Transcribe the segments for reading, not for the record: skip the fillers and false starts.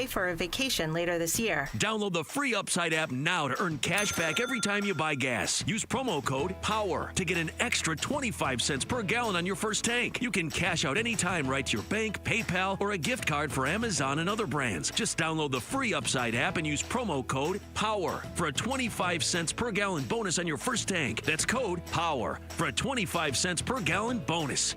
for a vacation later this year. Download the free Upside app now to earn cash back every time you buy gas. Use promo code POWER to get an extra 25 cents per gallon on your first tank. You can cash out anytime right to your bank, PayPal, or a gift card for Amazon and other brands. Just download the free Upside app and use promo code POWER for a 25 cents per gallon bonus on your first tank. That's code POWER for a 25 cents per gallon bonus.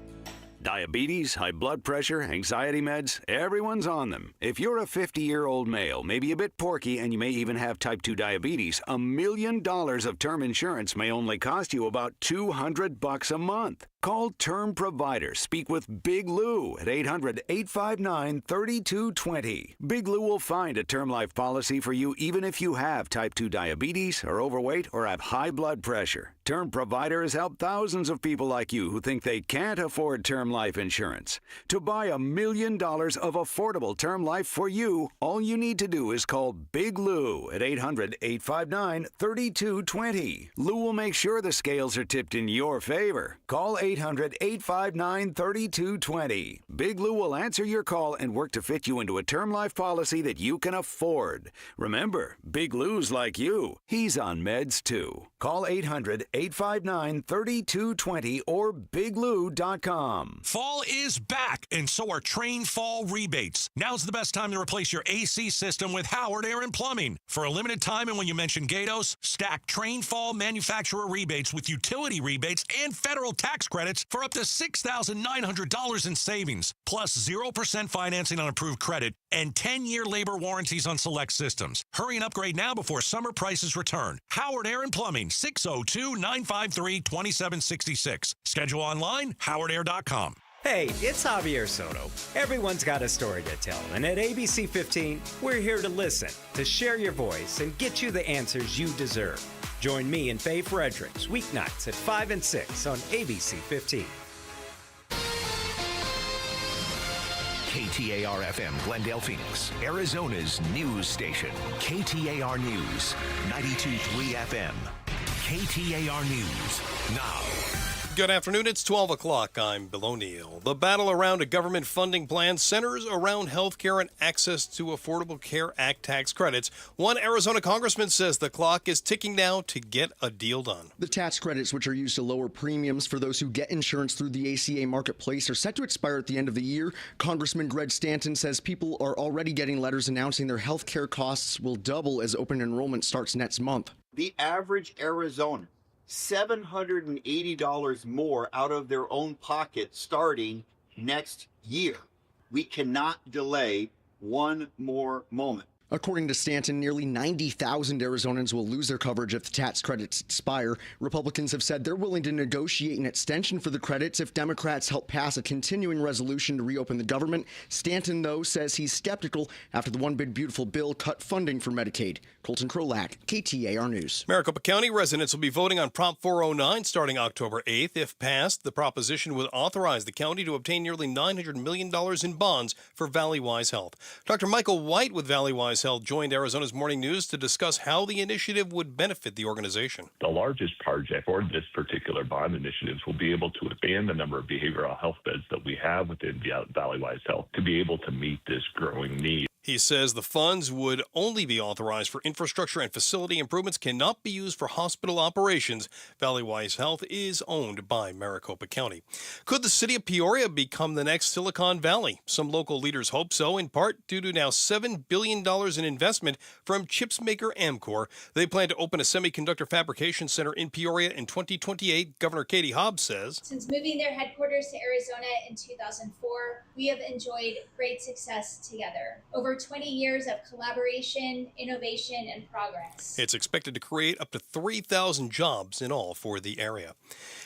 Diabetes, high blood pressure, anxiety meds, everyone's on them. If you're a 50-year-old male, maybe a bit porky, and you may even have type 2 diabetes, $1 million of term insurance may only cost you about $200 a month. Call Term Provider. Speak with Big Lou at 800-859-3220. Big Lou will find a term life policy for you even if you have type 2 diabetes, are overweight, or have high blood pressure. Term Provider has helped thousands of people like you who think they can't afford term life insurance. To buy $1 million of affordable term life for you, all you need to do is call Big Lou at 800-859-3220. Lou will make sure the scales are tipped in your favor. Call 800-859-3220. Big Lou will answer your call and work to fit you into a term life policy that you can afford. Remember, Big Lou's like you. He's on meds too. Call 800-859-3220 or biglou.com. Fall is back, and so are Train Fall rebates. Now's the best time to replace your AC system with Howard Air and Plumbing. For a limited time, and when you mention Gatos, stack Train Fall manufacturer rebates with utility rebates and federal tax credits for up to $6,900 in savings, plus 0% financing on approved credit and 10-year labor warranties on select systems. Hurry and upgrade now before summer prices return. Howard Air and Plumbing, 602-953-2766. Schedule online, howardair.com. Hey, it's Javier Soto. Everyone's got a story to tell, and at ABC 15, we're here to listen, to share your voice, and get you the answers you deserve. Join me and Faye Fredericks weeknights at 5 and 6 on ABC 15. KTAR FM, Glendale, Phoenix, Arizona's news station. KTAR News, 92.3 FM. KTAR News, now. Good afternoon. It's 12 o'clock. I'm Bill O'Neill. The battle around a government funding plan centers around health care and access to Affordable Care Act tax credits. One Arizona congressman says the clock is ticking now to get a deal done. The tax credits, which are used to lower premiums for those who get insurance through the ACA marketplace, are set to expire at the end of the year. Congressman Greg Stanton says people are already getting letters announcing their health care costs will double as open enrollment starts next month. The average Arizonan, $780 more out of their own pocket starting next year. We cannot delay one more moment. According to Stanton, nearly 90,000 Arizonans will lose their coverage if the tax credits expire. Republicans have said they're willing to negotiate an extension for the credits if Democrats help pass a continuing resolution to reopen the government. Stanton, though, says he's skeptical after the One Big Beautiful Bill cut funding for Medicaid. Colton Krolak, KTAR News. Maricopa County residents will be voting on Prop 409 starting October 8th. If passed, the proposition would authorize the county to obtain nearly $900 million in bonds for Valleywise Health. Dr. Michael White with Valleywise Health joined Arizona's Morning News to discuss how the initiative would benefit the organization. The largest project for this particular bond initiatives will be able to expand the number of behavioral health beds that we have within Valleywise Health to be able to meet this growing need. He says the funds would only be authorized for infrastructure and facility improvements, cannot be used for hospital operations. Valleywise Health is owned by Maricopa County. Could the city of Peoria become the next Silicon Valley? Some local leaders hope so, in part due to now $7 billion in investment from chips maker Amcor. They plan to open a semiconductor fabrication center in Peoria in 2028. Governor Katie Hobbs says, since moving their headquarters to Arizona in 2004, we have enjoyed great success together. Over 20 years of collaboration, innovation, and progress. It's expected to create up to 3,000 jobs in all for the area.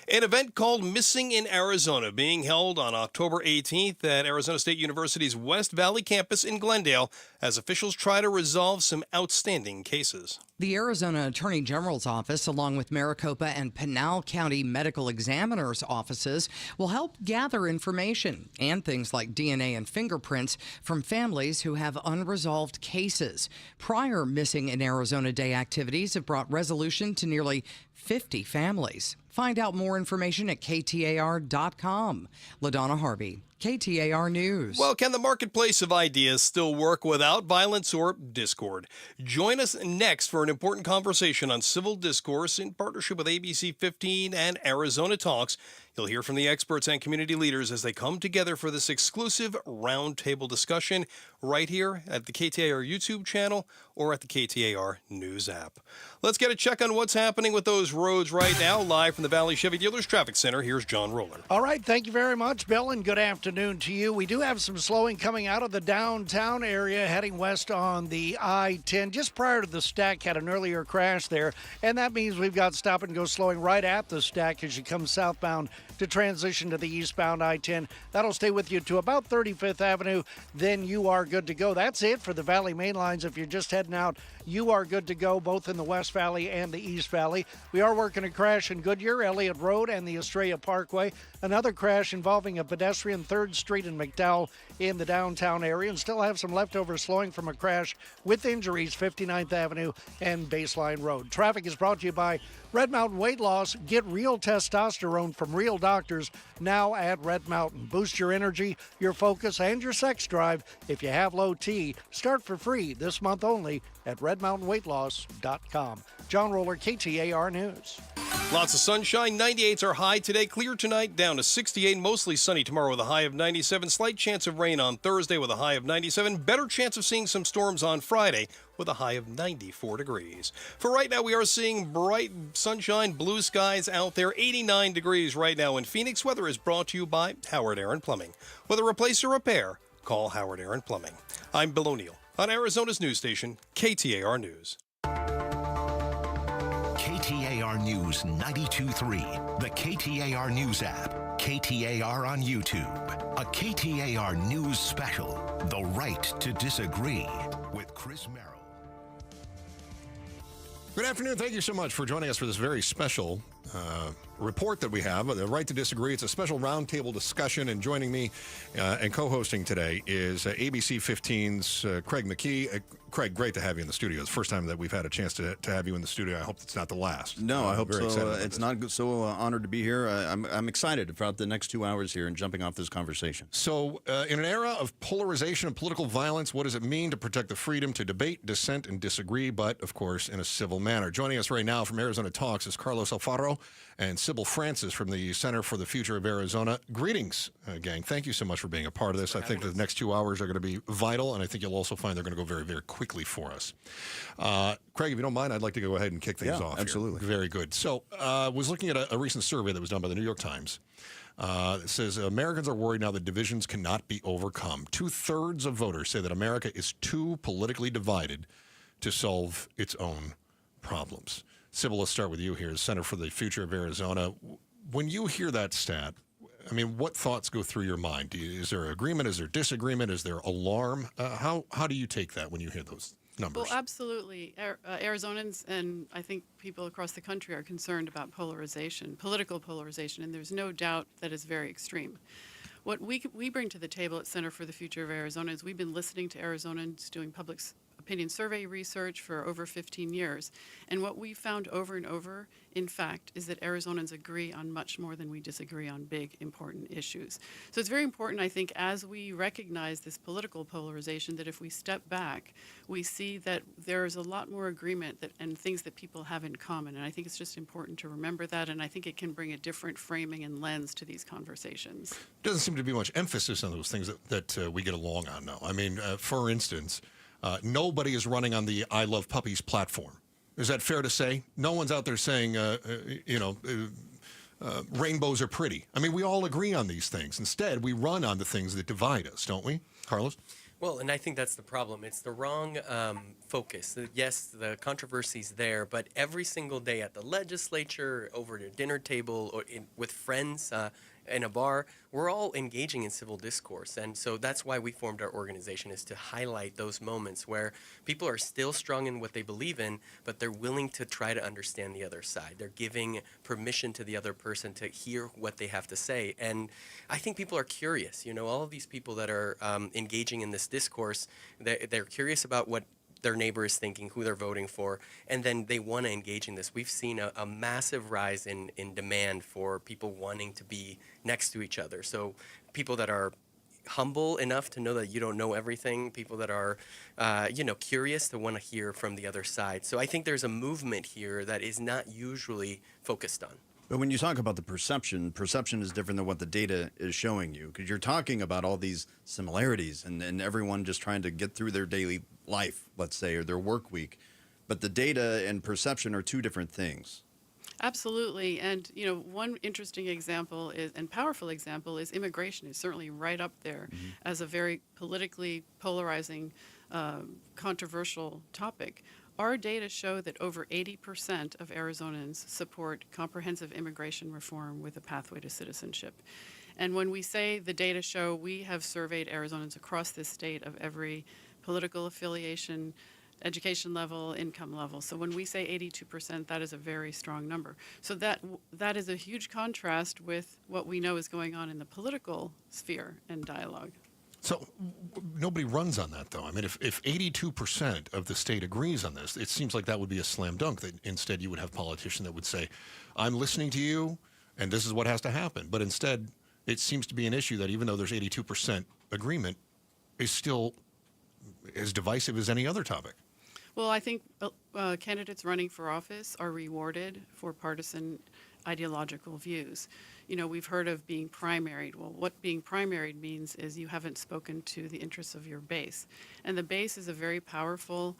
An event called Missing in Arizona being held on October 18th at Arizona State University's West Valley campus in Glendale as officials try to resolve some outstanding cases. The Arizona Attorney General's office, along with Maricopa and Pinal County medical examiners' offices, will help gather information and things like DNA and fingerprints from families who have unresolved cases. Prior Missing in Arizona Day activities have brought resolution to nearly 50 families. Find out more information at KTAR.com. LaDonna Harvey, KTAR News. Well, can the marketplace of ideas still work without violence or discord? Join us next for an important conversation on civil discourse in partnership with ABC 15 and Arizona Talks. You'll hear from the experts and community leaders as they come together for this exclusive roundtable discussion right here at the KTAR YouTube channel or at the KTAR News App. Let's get a check on what's happening with those roads right now. Live from the Valley Chevy Dealers Traffic Center, here's John Roller. All right, thank you very much, Bill, and good afternoon to you. We do have some slowing coming out of the downtown area, heading west on the I-10. Just prior to the stack, had an earlier crash there, and that means we've got stop and go slowing right at the stack as you come southbound to transition to the eastbound I-10. That'll stay with you to about 35th Avenue. Then you are good to go. That's it for the Valley main lines. If you're just heading out, you are good to go both in the West Valley and the East Valley. We are working a crash in Goodyear, Elliott Road, and the Estrella Parkway. Another crash involving a pedestrian 3rd Street in McDowell in the downtown area, and still have some leftover slowing from a crash with injuries 59th Avenue and Baseline Road. Traffic is brought to you by Red Mountain Weight Loss. Get real testosterone from real doctors now at Red Mountain. Boost your energy, your focus, and your sex drive. If you have low T, start for free this month only at redmountainweightloss.com. John Roller, KTAR News. Lots of sunshine. 98s are high today. Clear tonight, down to 68. Mostly sunny tomorrow with a high of 97. Slight chance of rain on Thursday with a high of 97. Better chance of seeing some storms on Friday with a high of 94 degrees. For right now, we are seeing bright sunshine, blue skies out there. 89 degrees right now in Phoenix. Weather is brought to you by Howard Aaron Plumbing. Whether replace or repair, call Howard Aaron Plumbing. I'm Bill O'Neill on Arizona's news station, KTAR News. KTAR News 92.3, the KTAR News App, KTAR on YouTube, a KTAR News special, The Right to Disagree, with Chris Merrill. Good afternoon. Thank you so much for joining us for this very special report that we have, The Right to Disagree. It's a special roundtable discussion, and joining me and co-hosting today is ABC 15's Craig McKee. Craig, great to have you in the studio. It's the first time that we've had a chance to have you in the studio. I hope it's not the last. No, I hope so. It's this. not so honored to be here. I'm excited about the next 2 hours here and jumping off this conversation. So, in an era of polarization and political violence, what does it mean to protect the freedom to debate, dissent, and disagree, but, of course, in a civil manner? Joining us right now from Arizona Talks is Carlos Alfaro and Sybil Francis from the Center for the Future of Arizona. Greetings, gang. Thank you so much for being a part of this. I think the next 2 hours are going to be vital, and I think you'll also find they're going to go very, very quickly for us. Craig, if you don't mind, I'd like to go ahead and kick things off. Absolutely. Here. Very good. So I was looking at a recent survey that was done by the New York Times. It says Americans are worried now that divisions cannot be overcome. 2/3 of voters say that America is too politically divided to solve its own problems. Sybil, let's start with you here, Center for the Future of Arizona. When you hear that stat, I mean, what thoughts go through your mind? Is there agreement? Is there disagreement? Is there alarm? How do you take that when you hear those numbers? Well, absolutely. Arizonans and I think people across the country are concerned about polarization, political polarization, and there's no doubt that it's very extreme. What we bring to the table at Center for the Future of Arizona is we've been listening to Arizonans, doing public opinion survey research for over 15 years. And what we found over and over, in fact, is that Arizonans agree on much more than we disagree on big, important issues. So it's very important, I think, as we recognize this political polarization, that if we step back, we see that there is a lot more agreement and things that people have in common. And I think it's just important to remember that, and I think it can bring a different framing and lens to these conversations. Doesn't seem to be much emphasis on those things that we get along on now. I mean, for instance, nobody is running on the I Love Puppies platform. Is that fair to say? No one's out there saying, rainbows are pretty. I mean, we all agree on these things. Instead, we run on the things that divide us, don't we? Carlos? Well, and I think that's the problem. It's the wrong focus. Yes, the controversy's there, but every single day at the legislature, over at a dinner table, or with friends in a bar, we're all engaging in civil discourse. And so that's why we formed our organization, is to highlight those moments where people are still strong in what they believe in, but they're willing to try to understand the other side. They're giving permission to the other person to hear what they have to say. And I think people are curious. You know, all of these people that are engaging in this discourse, they're curious about what their neighbor is thinking, who they're voting for, and then they want to engage in this. We've seen a massive rise in demand for people wanting to be next to each other. So people that are humble enough to know that you don't know everything, people that are, curious to want to hear from the other side. So I think there's a movement here that is not usually focused on. But when you talk about the perception is different than what the data is showing you, because you're talking about all these similarities and everyone just trying to get through their daily life, let's say, or their work week. But the data and perception are two different things. Absolutely. And, one interesting example and powerful example is immigration is certainly right up there as a very politically polarizing, controversial topic. Our data show that over 80% of Arizonans support comprehensive immigration reform with a pathway to citizenship. And when we say the data show, we have surveyed Arizonans across this state of every political affiliation, education level, income level. So when we say 82%, that is a very strong number. So that is a huge contrast with what we know is going on in the political sphere and dialogue. So nobody runs on that, though. I mean, if 82% of the state agrees on this, it seems like that would be a slam dunk, that instead you would have politicians that would say, I'm listening to you, and this is what has to happen. But instead, it seems to be an issue that even though there's 82% agreement, is still as divisive as any other topic. Well, I think candidates running for office are rewarded for partisan ideological views. We've heard of being primaried. Well, what being primaried means is you haven't spoken to the interests of your base. And the base is a very powerful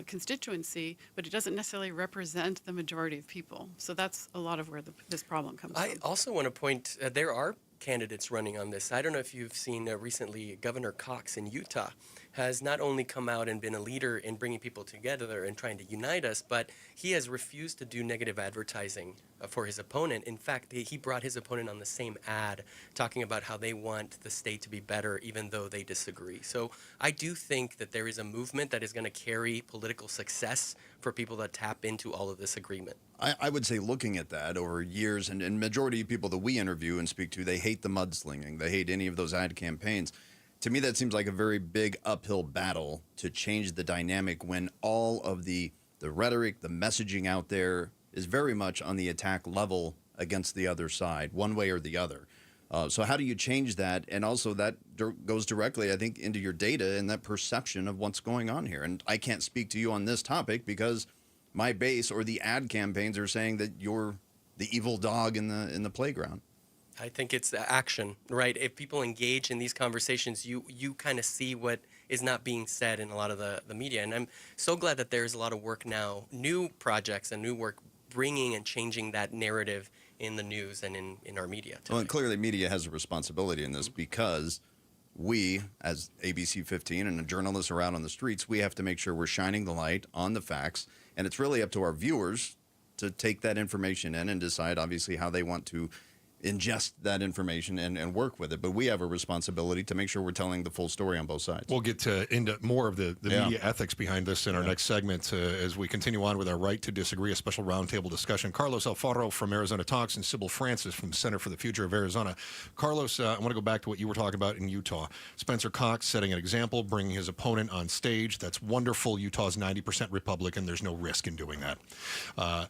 constituency, but it doesn't necessarily represent the majority of people. So that's a lot of where this problem comes from. I also want to point, there are candidates running on this. I don't know if you've seen recently Governor Cox in Utah has not only come out and been a leader in bringing people together and trying to unite us, but he has refused to do negative advertising for his opponent. In fact, he brought his opponent on the same ad talking about how they want the state to be better even though they disagree. So I do think that there is a movement that is going to carry political success for people that tap into all of this agreement. I would say, looking at that over years, and majority of people that we interview and speak to, they hate the mudslinging. They hate any of those ad campaigns. To me, that seems like a very big uphill battle to change the dynamic when all of the rhetoric, the messaging out there is very much on the attack level against the other side, one way or the other. So how do you change that? And also that goes directly, I think, into your data and that perception of what's going on here. And I can't speak to you on this topic because my base or the ad campaigns are saying that you're the evil dog in the playground. I think it's action, right? If people engage in these conversations, you kind of see what is not being said in a lot of the media. And I'm so glad that there's a lot of work now, new projects and new work bringing and changing that narrative in the news and in our media today. Well, and clearly media has a responsibility in this because we, as ABC 15 and the journalists around on the streets, we have to make sure we're shining the light on the facts. And it's really up to our viewers to take that information in and decide, obviously, how they want to ingest that information and work with it. But we have a responsibility to make sure we're telling the full story on both sides. We'll get into more of the media ethics behind this in our next segment as we continue on with our Right to Disagree, a special roundtable discussion. Carlos Alfaro from Arizona Talks and Sybil Francis from the Center for the Future of Arizona. Carlos, I want to go back to what you were talking about in Utah. Spencer Cox setting an example, bringing his opponent on stage. That's wonderful. Utah's 90% Republican. There's no risk in doing that.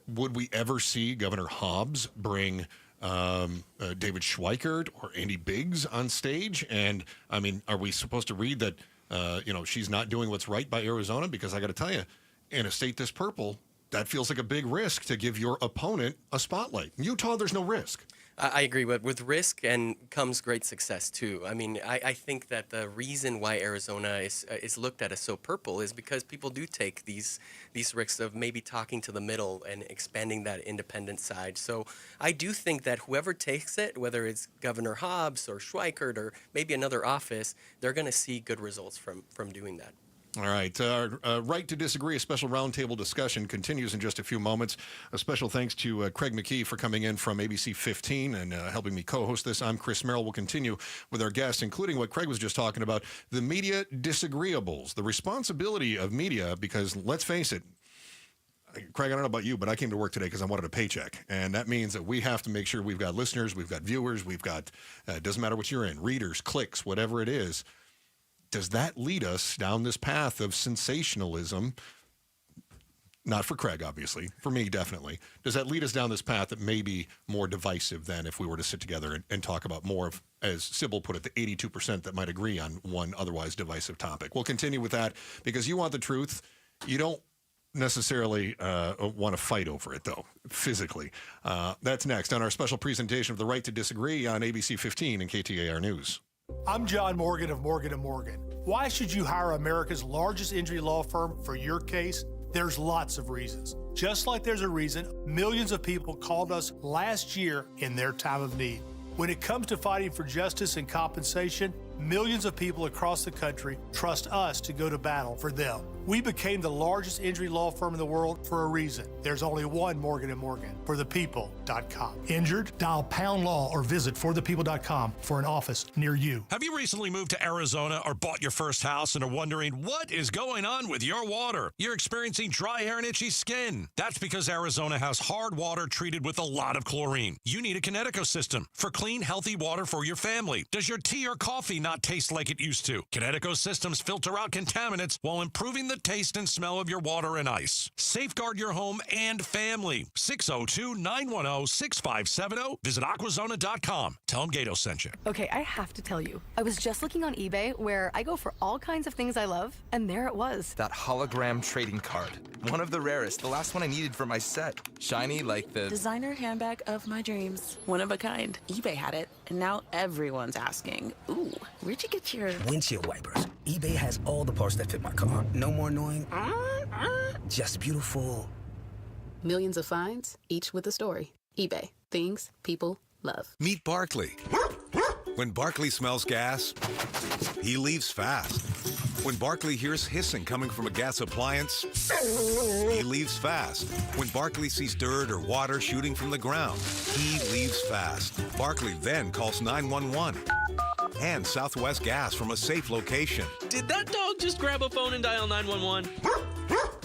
Would we ever see Governor Hobbs bring David Schweikert or Andy Biggs on stage? And, I mean, are we supposed to read that, she's not doing what's right by Arizona? Because I got to tell you, in a state this purple, that feels like a big risk to give your opponent a spotlight. In Utah, there's no risk. I agree. But with risk comes great success, too. I mean, I think that the reason why Arizona is looked at as so purple is because people do take these risks of maybe talking to the middle and expanding that independent side. So I do think that whoever takes it, whether it's Governor Hobbs or Schweikert or maybe another office, they're going to see good results from doing that. All right. Right to Disagree, a special roundtable discussion continues in just a few moments. A special thanks to Craig McKee for coming in from ABC 15 and helping me co-host this. I'm Chris Merrill. We'll continue with our guests, including what Craig was just talking about, the media disagreeables, the responsibility of media, because let's face it, Craig, I don't know about you, but I came to work today because I wanted a paycheck. And that means that we have to make sure we've got listeners, we've got viewers, we've got, doesn't matter what you're in, readers, clicks, whatever it is. does that lead us down this path of sensationalism? Not for Craig, obviously. For me, definitely. Does that lead us down this path that may be more divisive than if we were to sit together and talk about more of, as Sybil put it, the 82% that might agree on one otherwise divisive topic? We'll continue with that because you want the truth. You don't necessarily want to fight over it, though, physically. That's next on our special presentation of The Right to Disagree on ABC 15 and KTAR News. I'm John Morgan of Morgan & Morgan. Why should you hire America's largest injury law firm for your case? There's lots of reasons. Just like there's a reason millions of people called us last year in their time of need. When it comes to fighting for justice and compensation, millions of people across the country trust us to go to battle for them. We became the largest injury law firm in the world for a reason. There's only one Morgan & Morgan, forthepeople.com. Injured? Dial pound law or visit forthepeople.com for an office near you. Have you recently moved to Arizona or bought your first house and are wondering what is going on with your water? You're experiencing dry hair and itchy skin. That's because Arizona has hard water treated with a lot of chlorine. You need a Connecticut system for clean, healthy water for your family. Does your tea or coffee not taste like it used to? Connecticut systems filter out contaminants while improving the taste and smell of your water and ice. Safeguard your home and family. 602-910-6570. Visit aquazona.com. Tell them Gato sent you. Okay, I have to tell you. I was just looking on eBay where I go for all kinds of things I love, and there it was. That hologram trading card. One of the rarest. The last one I needed for my set. Shiny like the designer handbag of my dreams. One of a kind. eBay had it, and now everyone's asking, ooh, where'd you get your windshield wipers? eBay has all the parts that fit my car. No more annoying. Just beautiful. Millions of finds, each with a story. eBay. Things people love. Meet Barkley. When Barkley smells gas, he leaves fast. When Barkley hears hissing coming from a gas appliance, he leaves fast. When Barkley sees dirt or water shooting from the ground, he leaves fast. Barkley then calls 911 and Southwest Gas from a safe location. Did that dog just grab a phone and dial 911?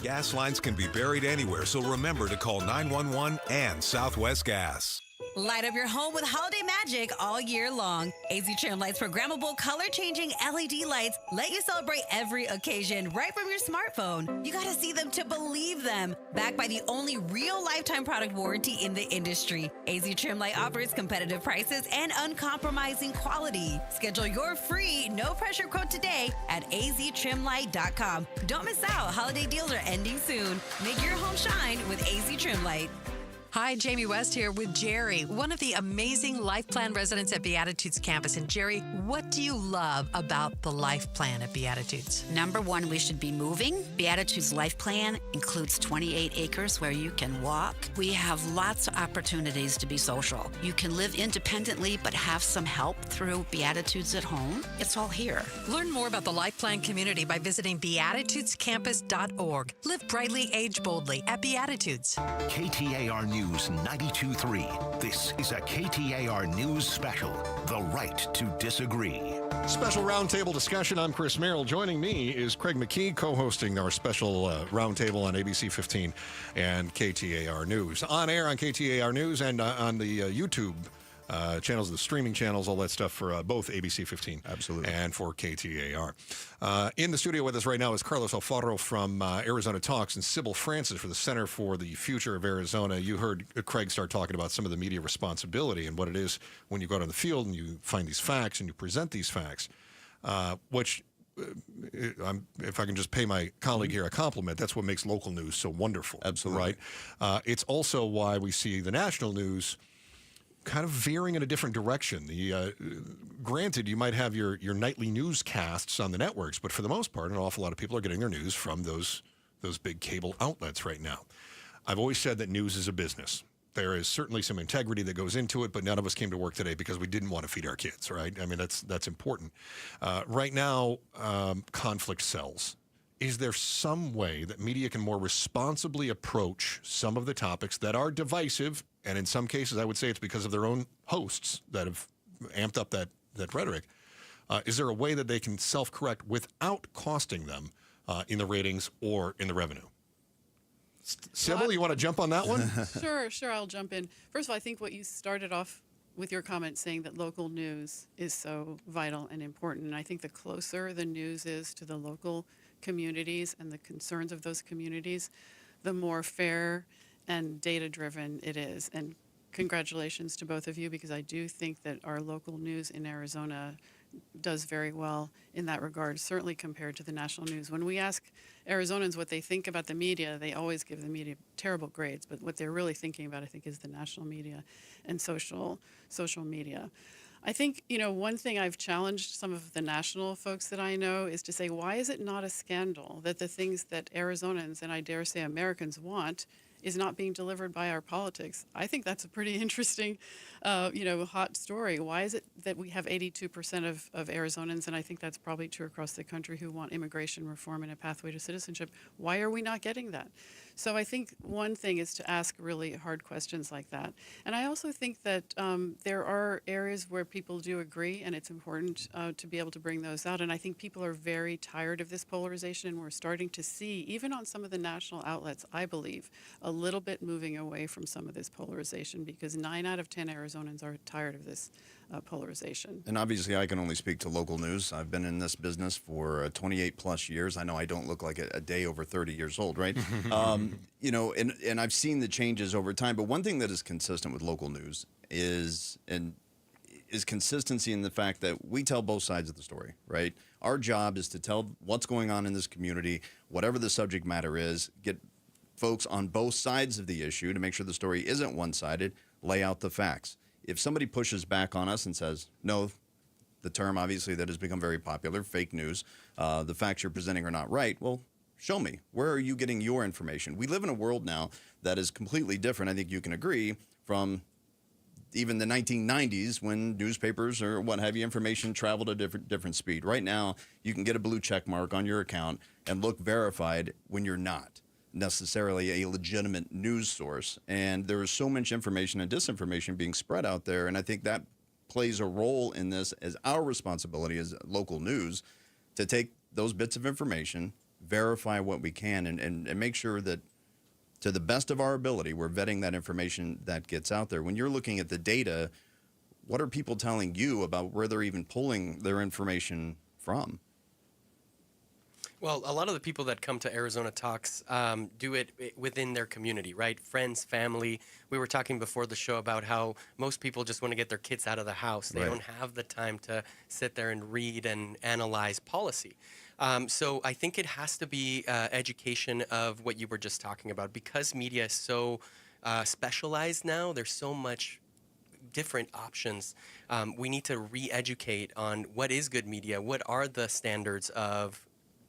Gas lines can be buried anywhere, so remember to call 911 and Southwest Gas. Light up your home with holiday magic all year long. AZ Trim Lights programmable color-changing LED lights let you celebrate every occasion right from your smartphone. You gotta see them to believe them. Backed by the only real lifetime product warranty in the industry, AZ Trim Light offers competitive prices and uncompromising quality. Schedule your free, no-pressure quote today at aztrimlight.com. Don't miss out. Holiday deals are ending soon. Make your home shine with AZ Trim Light. Hi, Jamie West here with Jerry, one of the amazing Life Plan residents at Beatitudes campus. And Jerry, what do you love about the Life Plan at Beatitudes? Number one, we should be moving. Beatitudes Life Plan includes 28 acres where you can walk. We have lots of opportunities to be social. You can live independently but have some help through Beatitudes at home. It's all here. Learn more about the Life Plan community by visiting beatitudescampus.org. Live brightly, age boldly at Beatitudes. KTAR News 92.3. This is a KTAR News special, The Right to Disagree. Special roundtable discussion. I'm Chris Merrill. Joining me is Craig McKee, co-hosting our special roundtable on ABC 15 and KTAR News. On air on KTAR News and on the YouTube channels, the streaming channels, all that stuff for both ABC 15 absolutely and for KTAR. In the studio with us right now is Carlos Alfaro from Arizona Talks and Sybil Francis for the Center for the Future of Arizona. You heard Craig start talking about some of the media responsibility and what it is when you go out on the field and you find these facts and you present these facts, which if I can just pay my colleague here a compliment, that's what makes local news so wonderful. Absolutely. Right? It's also why we see the national news kind of veering in a different direction. Granted, you might have your nightly newscasts on the networks, but for the most part, an awful lot of people are getting their news from those big cable outlets right now. I've always said that news is a business. There is certainly some integrity that goes into it, but none of us came to work today because we didn't want to feed our kids, right? I mean, that's important. Right now, conflict sells. Is there some way that media can more responsibly approach some of the topics that are divisive? And in some cases, I would say it's because of their own hosts that have amped up that rhetoric. Is there a way that they can self-correct without costing them in the ratings or in the revenue? Sybil, you want to jump on that one? Sure, I'll jump in. First of all, I think what you started off with your comment saying that local news is so vital and important. And I think the closer the news is to the local communities and the concerns of those communities, the more fair and data-driven it is. And congratulations to both of you, because I do think that our local news in Arizona does very well in that regard, certainly compared to the national news. When we ask Arizonans what they think about the media, they always give the media terrible grades, but what they're really thinking about, I think, is the national media and social media. I think, one thing I've challenged some of the national folks that I know is to say, why is it not a scandal that the things that Arizonans, and I dare say Americans, want is not being delivered by our politics? I think that's a pretty interesting, hot story. Why is it that we have 82% of Arizonans, and I think that's probably true across the country, who want immigration reform and a pathway to citizenship? Why are we not getting that? So I think one thing is to ask really hard questions like that. And I also think that there are areas where people do agree, and it's important to be able to bring those out. And I think people are very tired of this polarization, and we're starting to see, even on some of the national outlets, I believe, a little bit moving away from some of this polarization, because 9 out of 10 Arizonans are tired of this polarization. And obviously, I can only speak to local news. I've been in this business for 28 plus years. I know I don't look like a day over 30 years old, right? And I've seen the changes over time. But one thing that is consistent with local news is consistency in the fact that we tell both sides of the story, right? Our job is to tell what's going on in this community, whatever the subject matter is, get folks on both sides of the issue to make sure the story isn't one-sided, lay out the facts. If somebody pushes back on us and says, no, the term obviously that has become very popular, fake news, the facts you're presenting are not right, well, show me. Where are you getting your information? We live in a world now that is completely different, I think you can agree, from even the 1990s when newspapers or what have you, information traveled at a different speed. Right now, you can get a blue check mark on your account and look verified when you're not necessarily a legitimate news source. And there is so much information and disinformation being spread out there, and I think that plays a role in this as our responsibility as local news to take those bits of information, verify what we can, and make sure that to the best of our ability, we're vetting that information that gets out there. When you're looking at the data, what are people telling you about where they're even pulling their information from? Well, a lot of the people that come to Arizona Talks do it within their community, right? Friends, family. We were talking before the show about how most people just want to get their kids out of the house. They don't have the time to sit there and read and analyze policy. So I think it has to be education of what you were just talking about. Because media is so specialized now, there's so much different options. We need to re-educate on what is good media, what are the standards of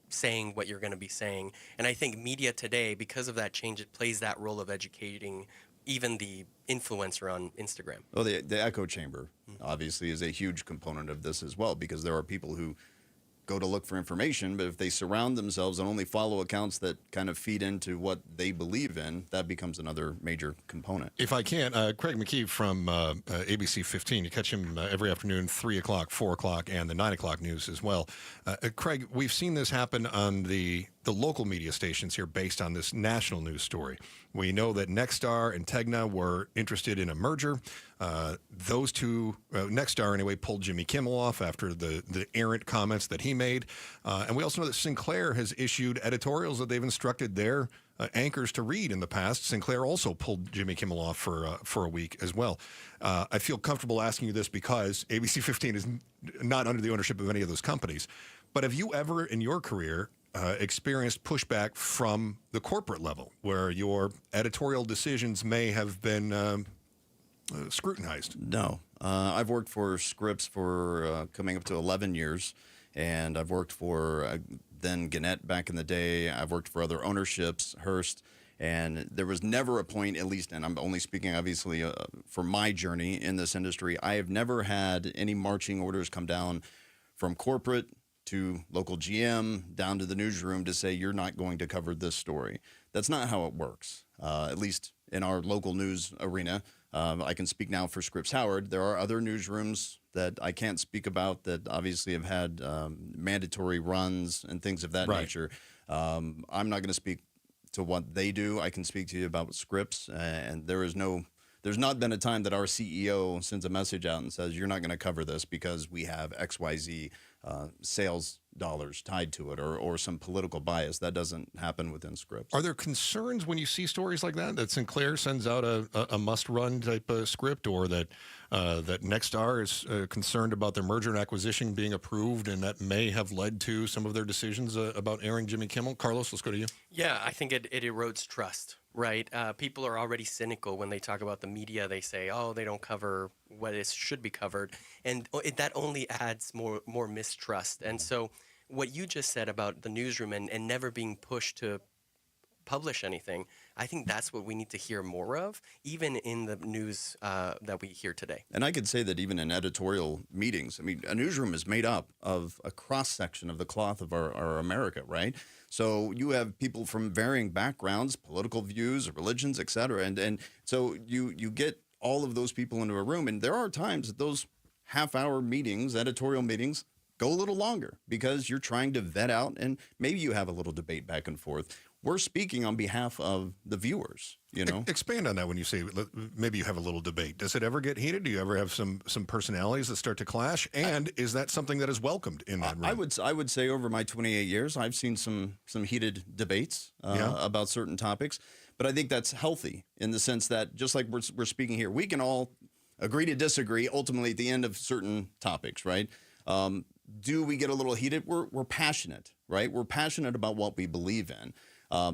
saying what you're going to be saying. And I think media today, because of that change, it plays that role of educating even the influencer on Instagram. Well, the echo chamber obviously is a huge component of this as well, because there are people who go to look for information, but if they surround themselves and only follow accounts that kind of feed into what they believe in, that becomes another major component. If I can, Craig McKee from ABC 15, you catch him every afternoon, 3 o'clock, 4 o'clock, and the 9 o'clock news as well. Craig, we've seen this happen on the local media stations here based on this national news story. We know that Nexstar and Tegna were interested in a merger. Those two, Nexstar anyway, pulled Jimmy Kimmel off after the errant comments that he made. And we also know that Sinclair has issued editorials that they've instructed their anchors to read in the past. Sinclair also pulled Jimmy Kimmel off for a week as well. I feel comfortable asking you this because ABC 15 is not under the ownership of any of those companies. But have you ever in your career experienced pushback from the corporate level where your editorial decisions may have been scrutinized? No. I've worked for Scripps for coming up to 11 years, and I've worked for then Gannett back in the day. I've worked for other ownerships, Hearst, and there was never a point, at least, and I'm only speaking obviously for my journey in this industry, I have never had any marching orders come down from corporate to local GM down to the newsroom to say you're not going to cover this story. That's not how it works, at least in our local news arena. I can speak now for Scripps Howard. There are other newsrooms that I can't speak about that obviously have had mandatory runs and things of that nature. I'm not going to speak to what they do. I can speak to you about Scripps, and there is no There's not been a time that our CEO sends a message out and says, you're not going to cover this because we have XYZ sales dollars tied to it or some political bias. That doesn't happen within scripts. Are there concerns when you see stories like that Sinclair sends out a must-run type of script, or that Nexstar is concerned about their merger and acquisition being approved, and that may have led to some of their decisions about airing Jimmy Kimmel? Carlos, let's go to you. Yeah, I think it erodes trust, right? People are already cynical when they talk about the media. They say, oh, they don't cover what should be covered. And that only adds more mistrust. And so what you just said about the newsroom and never being pushed to publish anything, I think that's what we need to hear more of, even in the news that we hear today. And I could say that even in editorial meetings, I mean, a newsroom is made up of a cross-section of the cloth of our America, right? So you have people from varying backgrounds, political views, religions, et cetera. And so you get all of those people into a room. And there are times that those half-hour meetings, editorial meetings, go a little longer because you're trying to vet out, and maybe you have a little debate back and forth. We're speaking on behalf of the viewers, you know. Expand on that when you say maybe you have a little debate. Does it ever get heated? Do you ever have some personalities that start to clash? And is that something that is welcomed in that room? I would say over my 28 years, I've seen some heated debates about certain topics. But I think that's healthy in the sense that just like we're speaking here, we can all agree to disagree ultimately at the end of certain topics, right? Do we get a little heated? We're passionate, right? We're passionate about what we believe in.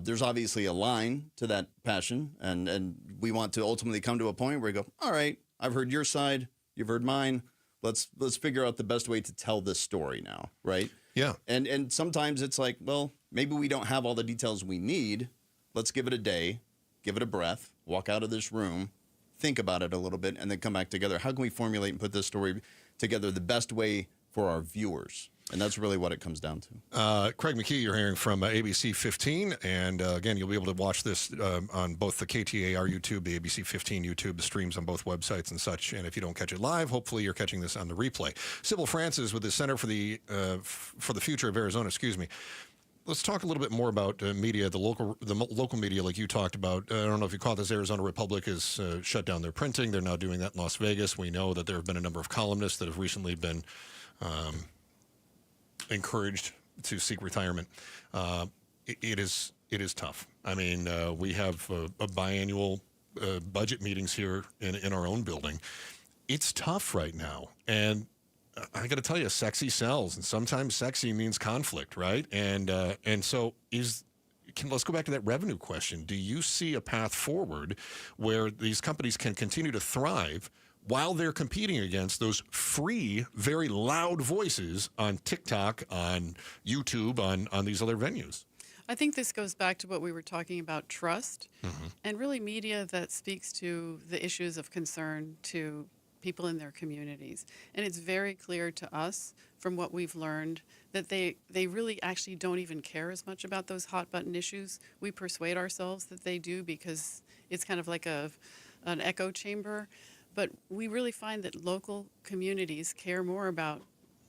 There's obviously a line to that passion, and we want to ultimately come to a point where we go, all right, I've heard your side, you've heard mine. Let's figure out the best way to tell this story now, right? Yeah. And sometimes it's like, well, maybe we don't have all the details we need. Let's give it a day, give it a breath, walk out of this room, think about it a little bit, and then come back together. How can we formulate and put this story together the best way for our viewers? And that's really what it comes down to. Craig McKee, you're hearing from ABC 15. And again, you'll be able to watch this on both the KTAR YouTube, the ABC 15 YouTube, the streams on both websites and such. And if you don't catch it live, hopefully you're catching this on the replay. Sybil Francis with the Center for the Future of Arizona, excuse me. Let's talk a little bit more about media, the local media, like you talked about. I don't know if you caught this. Arizona Republic has shut down their printing. They're now doing that in Las Vegas. We know that there have been a number of columnists that have recently been encouraged to seek retirement. It is tough. I mean, we have a biannual budget meetings here in our own building. It's tough right now, and I got to tell you, sexy sells, and sometimes sexy means conflict, right? And so let's go back to that revenue question. Do you see a path forward where these companies can continue to thrive while they're competing against those free, very loud voices on TikTok, on YouTube, on these other venues? I think this goes back to what we were talking about, trust, and really media that speaks to the issues of concern to people in their communities. And it's very clear to us from what we've learned that they really actually don't even care as much about those hot button issues. We persuade ourselves that they do because it's kind of like an echo chamber. But we really find that local communities care more about,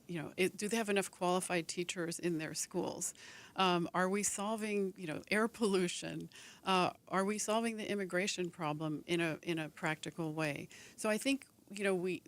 do they have enough qualified teachers in their schools? Are we solving, air pollution? Are we solving the immigration problem in a practical way? So I think,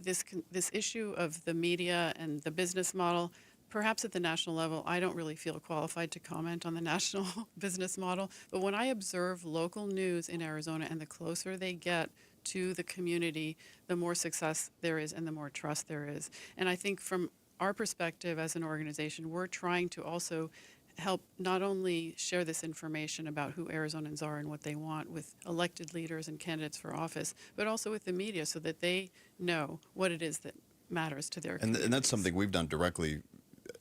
this issue of the media and the business model, perhaps at the national level, I don't really feel qualified to comment on the national business model. But when I observe local news in Arizona and the closer they get to the community, the more success there is and the more trust there is. And I think from our perspective as an organization, we're trying to also help not only share this information about who Arizonans are and what they want with elected leaders and candidates for office, but also with the media so that they know what it is that matters to their communities. And that's something we've done directly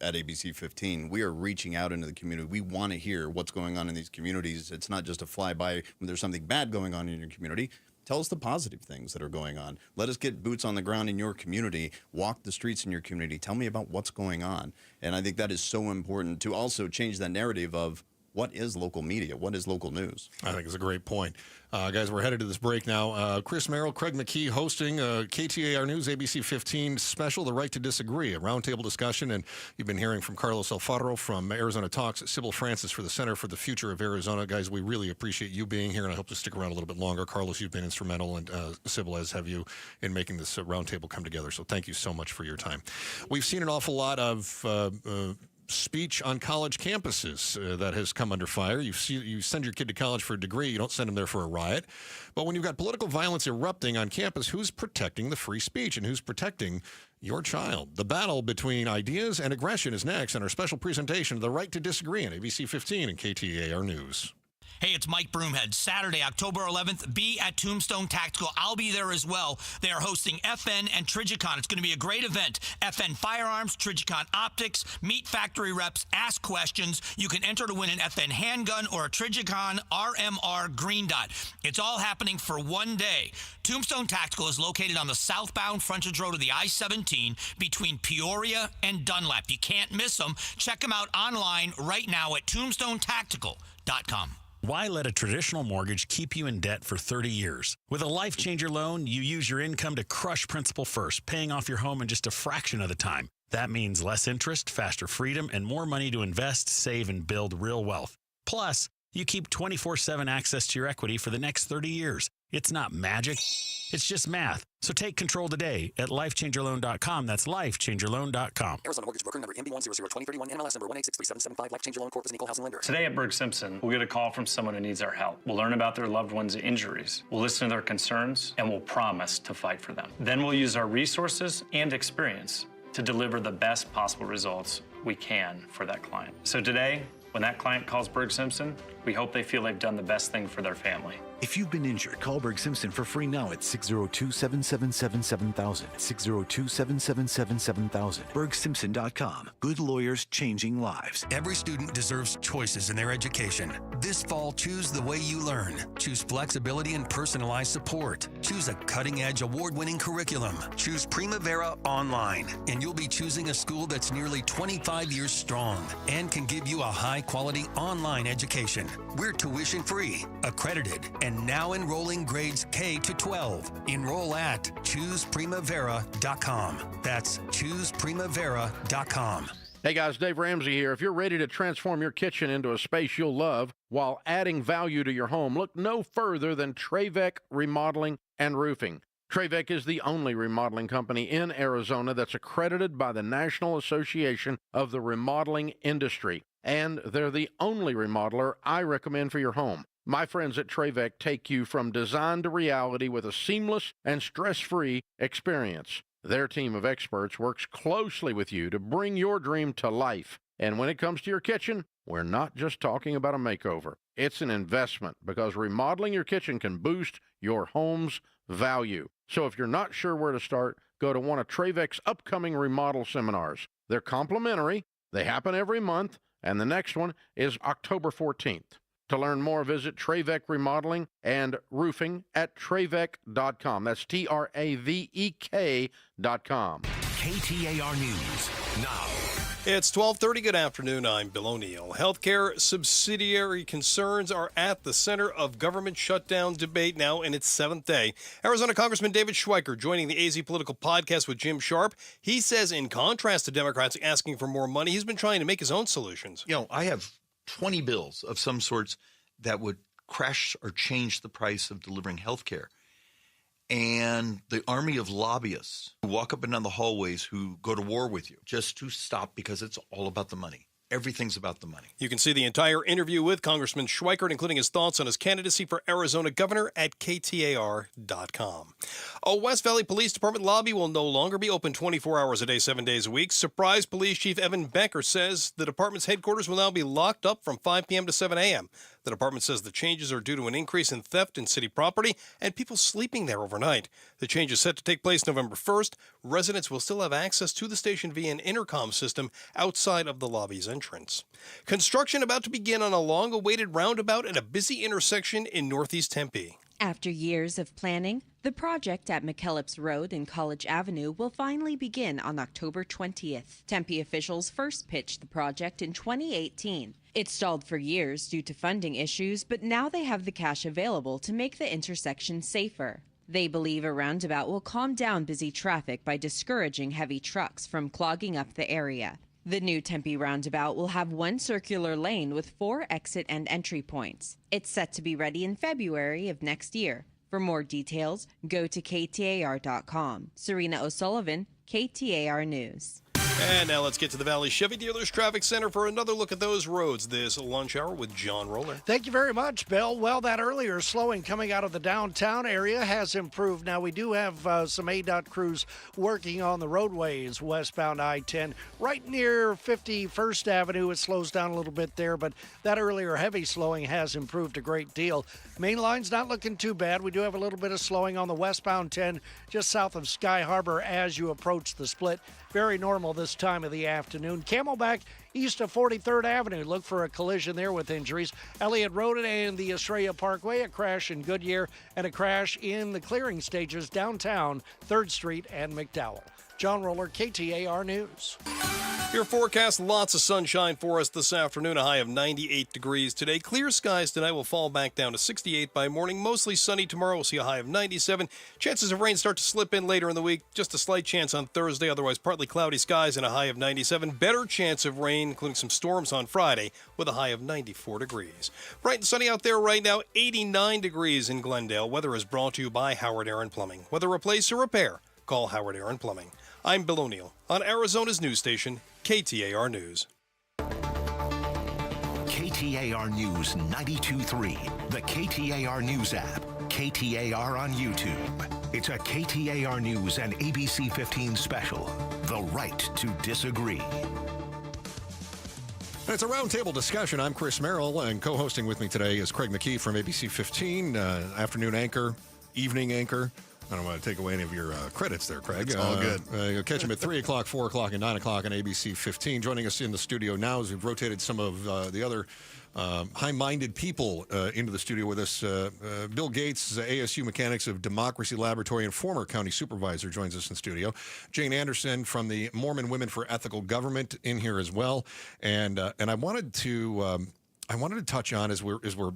at ABC 15. We are reaching out into the community. We want to hear what's going on in these communities. It's not just a flyby when there's something bad going on in your community. Tell us the positive things that are going on. Let us get boots on the ground in your community. Walk the streets in your community. Tell me about what's going on. And I think that is so important to also change that narrative of what is local media? What is local news? I think it's a great point. Guys, we're headed to this break now. Chris Merrill, Craig McKee hosting KTAR News ABC 15 special, The Right to Disagree, a roundtable discussion. And you've been hearing from Carlos Alfaro from Arizona Talks, Sybil Francis for the Center for the Future of Arizona. Guys, we really appreciate you being here, and I hope to stick around a little bit longer. Carlos, you've been instrumental, and Sybil, as have you, in making this roundtable come together. So thank you so much for your time. We've seen an awful lot of speech on college campuses that has come under fire. You send your kid to college for a degree, you don't send him there for a riot. But when you've got political violence erupting on campus, who's protecting the free speech and who's protecting your child? The battle between ideas and aggression is next in our special presentation, The Right to Disagree, on ABC 15 and KTAR News. Hey, it's Mike Broomhead. Saturday, October 11th, be at Tombstone Tactical. I'll be there as well. They are hosting FN and Trigicon. It's going to be a great event. FN Firearms, Trigicon Optics, meet factory reps, ask questions. You can enter to win an FN handgun or a Trigicon RMR Green Dot. It's all happening for one day. Tombstone Tactical is located on the southbound frontage road of the I-17 between Peoria and Dunlap. You can't miss them. Check them out online right now at tombstonetactical.com. Why let a traditional mortgage keep you in debt for 30 years? With a Life Changer loan, you use your income to crush principal first, paying off your home in just a fraction of the time. That means less interest, faster freedom, and more money to invest, save, and build real wealth. Plus, you keep 24/7 access to your equity for the next 30 years. It's not magic. It's just math. So take control today at lifechangerloan.com. That's lifechangerloan.com. Arizona Mortgage Broker number MB1002031, NMLS number 1863775. Life Changer Loan Corp is an equal housing lender. Today at Berg Simpson, we'll get a call from someone who needs our help. We'll learn about their loved one's injuries. We'll listen to their concerns, and we'll promise to fight for them. Then we'll use our resources and experience to deliver the best possible results we can for that client. So today, when that client calls Berg Simpson, we hope they feel they've done the best thing for their family. If you've been injured, call Berg Simpson for free now at 602-777-7000. 602-777-7000. BergSimpson.com. Good lawyers changing lives. Every student deserves choices in their education. This fall, choose the way you learn. Choose flexibility and personalized support. Choose a cutting-edge, award-winning curriculum. Choose Primavera Online, and you'll be choosing a school that's nearly 25 years strong and can give you a high-quality online education. We're tuition-free, accredited, and now enrolling grades K to 12. Enroll at ChoosePrimavera.com. That's ChoosePrimavera.com. Hey guys, Dave Ramsey here. If you're ready to transform your kitchen into a space you'll love while adding value to your home, look no further than Trevec Remodeling and Roofing. Trevec is the only remodeling company in Arizona that's accredited by the National Association of the Remodeling Industry, and they're the only remodeler I recommend for your home. My friends at Trevec take you from design to reality with a seamless and stress-free experience. Their team of experts works closely with you to bring your dream to life. And when it comes to your kitchen, we're not just talking about a makeover. It's an investment because remodeling your kitchen can boost your home's value. So if you're not sure where to start, go to one of Trevec's upcoming remodel seminars. They're complimentary, they happen every month, and the next one is October 14th. To learn more, visit Trevec Remodeling and Roofing at Trevec.com. That's TRAVEK.com. KTAR News now. It's 12:30. Good afternoon. I'm Bill O'Neill. Healthcare subsidiary concerns are at the center of government shutdown debate now in its seventh day. Arizona Congressman David Schweiker joining the AZ Political Podcast with Jim Sharp. He says, in contrast to Democrats asking for more money, he's been trying to make his own solutions. You know, I have 20 bills of some sorts that would crash or change the price of delivering health care. And the army of lobbyists who walk up and down the hallways who go to war with you just to stop because it's all about the money. Everything's about the money. You can see the entire interview with Congressman Schweiker, including his thoughts on his candidacy for Arizona governor at KTAR.com. A West Valley Police Department lobby will no longer be open 24 hours a day, 7 days a week. Surprise Police Chief Evan Becker says the department's headquarters will now be locked up from 5 p.m. to 7 a.m. The department says the changes are due to an increase in theft in city property and people sleeping there overnight. The change is set to take place November 1st. Residents will still have access to the station via an intercom system outside of the lobby's entrance. Construction about to begin on a long-awaited roundabout at a busy intersection in northeast Tempe. After years of planning, the project at McKellips Road and College Avenue will finally begin on October 20th. Tempe officials first pitched the project in 2018. It stalled for years due to funding issues, but now they have the cash available to make the intersection safer. They believe a roundabout will calm down busy traffic by discouraging heavy trucks from clogging up the area. The new Tempe roundabout will have one circular lane with 4 exit and entry points. It's set to be ready in February of next year. For more details, go to KTAR.com. Serena O'Sullivan, KTAR News. And now let's get to the Valley Chevy Dealers Traffic Center for another look at those roads this lunch hour with John Roller. Thank you very much, Bill. Well, that earlier slowing coming out of the downtown area has improved. Now, we do have some ADOT crews working on the roadways westbound I-10 right near 51st Avenue. It slows down a little bit there, but that earlier heavy slowing has improved a great deal. Main line's not looking too bad. We do have a little bit of slowing on the westbound 10 just south of Sky Harbor as you approach the split. Very normal this time of the afternoon. Camelback east of 43rd Avenue. Look for a collision there with injuries. Elliott Road and the Estrella Parkway, a crash in Goodyear, and a crash in the clearing stages downtown 3rd Street and McDowell. John Roller, KTAR News. Your forecast, lots of sunshine for us this afternoon, a high of 98 degrees today. Clear skies tonight will fall back down to 68 by morning. Mostly sunny tomorrow. We'll see a high of 97. Chances of rain start to slip in later in the week. Just a slight chance on Thursday. Otherwise, partly cloudy skies and a high of 97. Better chance of rain, including some storms on Friday, with a high of 94 degrees. Bright and sunny out there right now, 89 degrees in Glendale. Weather is brought to you by Howard Aaron Plumbing. Whether replace or repair, call Howard Aaron Plumbing. I'm Bill O'Neill on Arizona's news station, KTAR News. KTAR News 92.3, the KTAR News App, KTAR on YouTube. It's a KTAR News and ABC 15 special, The Right to Disagree. It's a roundtable discussion. I'm Chris Merrill, and co-hosting with me today is Craig McKee from ABC 15, afternoon anchor, evening anchor. I don't want to take away any of your credits there, Craig. It's all good. You'll catch him at 3 o'clock, 4 o'clock, and 9 o'clock on ABC 15. Joining us in the studio now is we've rotated some of the other high-minded people into the studio with us. Bill Gates, ASU Mechanics of Democracy Laboratory and former county supervisor, joins us in studio. Jane Anderson from the Mormon Women for Ethical Government in here as well. And I wanted to touch on as we're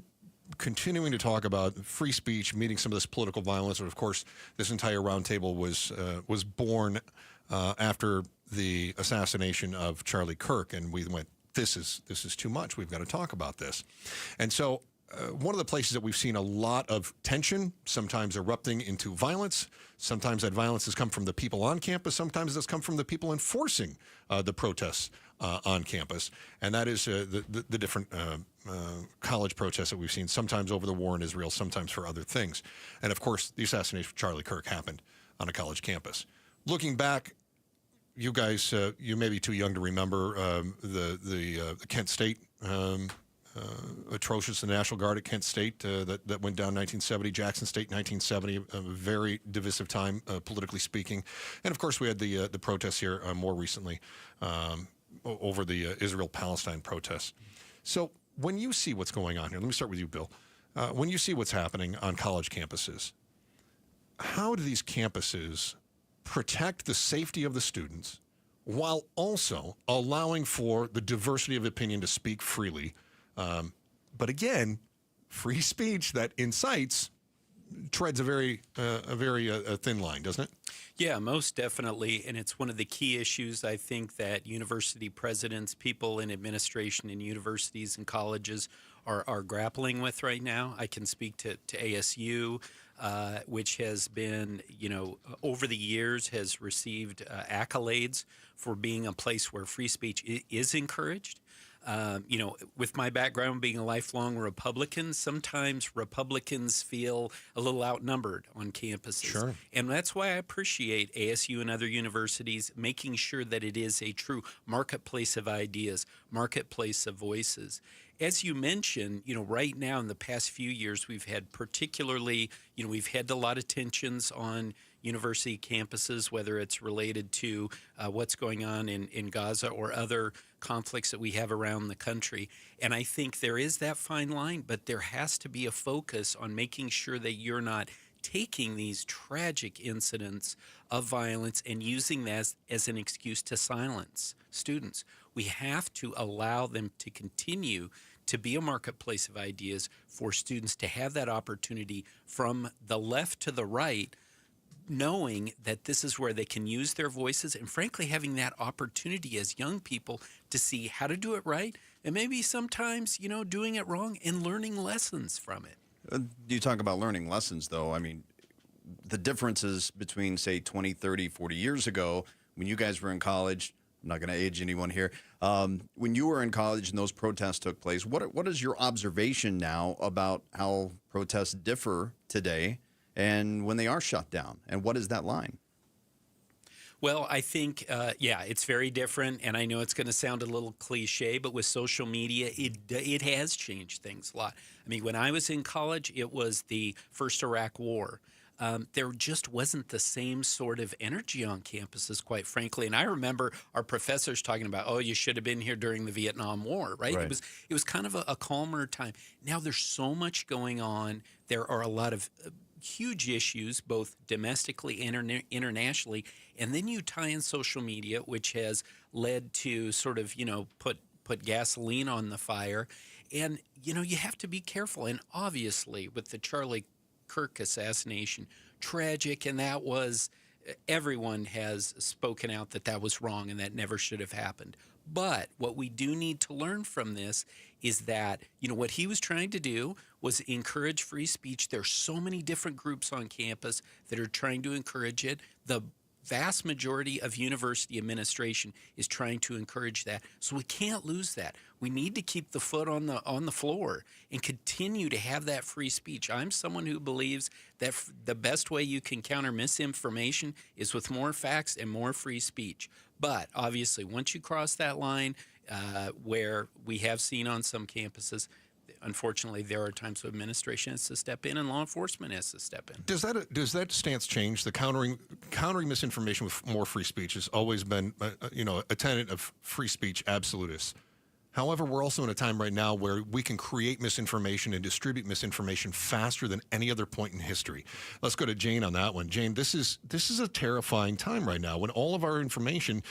continuing to talk about free speech, meeting some of this political violence, and of course, this entire roundtable was born after the assassination of Charlie Kirk, and we went, this is too much. We've got to talk about this, and so one of the places that we've seen a lot of tension, sometimes erupting into violence. Sometimes that violence has come from the people on campus. Sometimes it's come from the people enforcing the protests on campus, and that is the different college protests that we've seen, sometimes over the war in Israel, sometimes for other things. And of course, the assassination of Charlie Kirk happened on a college campus. Looking back, you guys, you may be too young to remember the Kent State atrocious, the National Guard at Kent State that went down 1970, Jackson State 1970, a very divisive time politically speaking. And of course, we had the protests here more recently over the Israel-Palestine protests. So when you see what's going on here, let me start with you, Bill. When you see what's happening on college campuses, how do these campuses protect the safety of the students while also allowing for the diversity of opinion to speak freely? But again, free speech that incites treads a very thin line, doesn't it? Yeah, most definitely. And it's one of the key issues, I think, that university presidents, people in administration in universities and colleges are grappling with right now. I can speak to ASU, which has been, over the years has received accolades for being a place where free speech is encouraged. With my background being a lifelong Republican, sometimes Republicans feel a little outnumbered on campuses. Sure. And that's why I appreciate ASU and other universities making sure that it is a true marketplace of ideas, marketplace of voices. As you mentioned, right now in the past few years, we've had particularly, we've had a lot of tensions on, university campuses, whether it's related to what's going on in Gaza or other conflicts that we have around the country. And I think there is that fine line, but there has to be a focus on making sure that you're not taking these tragic incidents of violence and using that as an excuse to silence students. We have to allow them to continue to be a marketplace of ideas for students to have that opportunity from the left to the right, knowing that this is where they can use their voices, and frankly having that opportunity as young people to see how to do it right, and maybe sometimes, doing it wrong and learning lessons from it. You talk about learning lessons, though. I mean, the differences between, say, 20, 30, 40 years ago, when you guys were in college, I'm not going to age anyone here, when you were in college and those protests took place, what is your observation now about how protests differ today and when they are shut down? And what is that line? Well, I think, it's very different, and I know it's going to sound a little cliche, but with social media, it has changed things a lot. I mean, when I was in college, it was the first Iraq War. There just wasn't the same sort of energy on campuses, quite frankly. And I remember our professors talking about, oh, you should have been here during the Vietnam War, right? It was kind of a calmer time. Now there's so much going on. There are a lot of huge issues, both domestically and internationally. And then you tie in social media, which has led to sort of, put gasoline on the fire. And, you have to be careful. And obviously, with the Charlie Kirk assassination, tragic, and that was, everyone has spoken out that was wrong and that never should have happened. But what we do need to learn from this is that, what he was trying to do was encourage free speech. There's so many different groups on campus that are trying to encourage it. The vast majority of university administration is trying to encourage that. So we can't lose that. We need to keep the foot on the floor and continue to have that free speech. I'm someone who believes that the best way you can counter misinformation is with more facts and more free speech. But obviously, once you cross that line, where we have seen on some campuses, unfortunately, there are times when administration has to step in and law enforcement has to step in. Does that stance change? The countering misinformation with more free speech has always been, a tenet of free speech absolutists. However, we're also in a time right now where we can create misinformation and distribute misinformation faster than any other point in history. Let's go to Jane on that one. Jane, this is a terrifying time right now when all of our information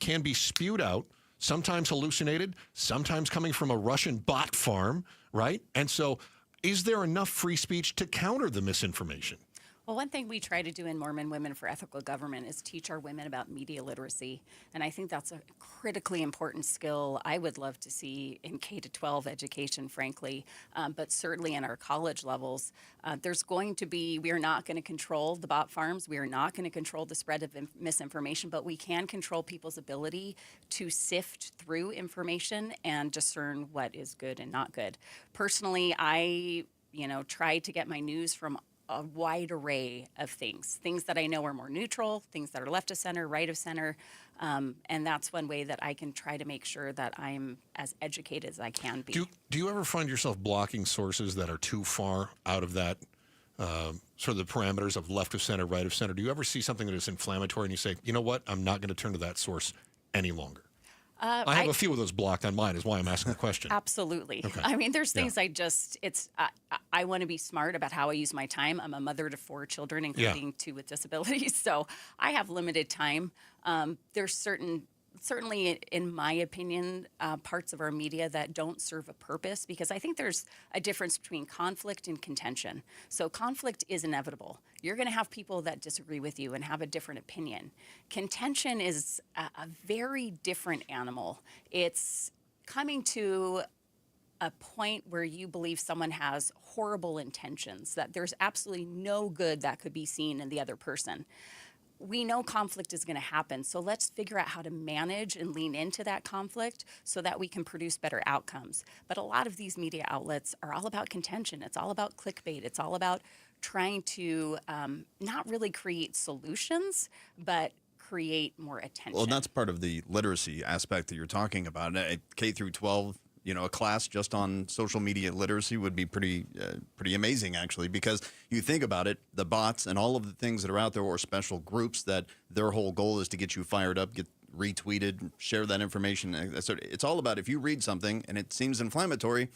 can be spewed out, sometimes hallucinated, sometimes coming from a Russian bot farm, right? And so is there enough free speech to counter the misinformation? Well, one thing we try to do in Mormon Women for Ethical Government is teach our women about media literacy. And I think that's a critically important skill I would love to see in K-12 education, frankly, but certainly in our college levels. There's going to be, we are not going to control the bot farms. We are not going to control the spread of misinformation, but we can control people's ability to sift through information and discern what is good and not good. Personally, I try to get my news from a wide array of things that I know are more neutral, things that are left of center, right of center, and that's one way that I can try to make sure that I'm as educated as I can be. Do you ever find yourself blocking sources that are too far out of that sort of the parameters of left of center, right of center? Do you ever see something that is inflammatory and you say, you know what, I'm not going to turn to that source any longer? I have a few of those blocked on mine, is why I'm asking the question. Absolutely. Okay. I mean, there's things I want to be smart about how I use my time. I'm a mother to 4 children, including 2 with disabilities, so I have limited time. There's certainly, in my opinion, parts of our media that don't serve a purpose, because I think there's a difference between conflict and contention. So conflict is inevitable. You're going to have people that disagree with you and have a different opinion. Contention is a very different animal. It's coming to a point where you believe someone has horrible intentions, that there's absolutely no good that could be seen in the other person. We know conflict is going to happen, so let's figure out how to manage and lean into that conflict so that we can produce better outcomes. But a lot of these media outlets are all about contention. It's all about clickbait. It's all about trying to not really create solutions, but create more attention. Well, that's part of the literacy aspect that you're talking about. K through 12 a class just on social media literacy would be pretty amazing, actually, because you think about it, the bots and all of the things that are out there, or special groups that their whole goal is to get you fired up, get retweeted, share that information. It's all about, if you read something and it seems inflammatory,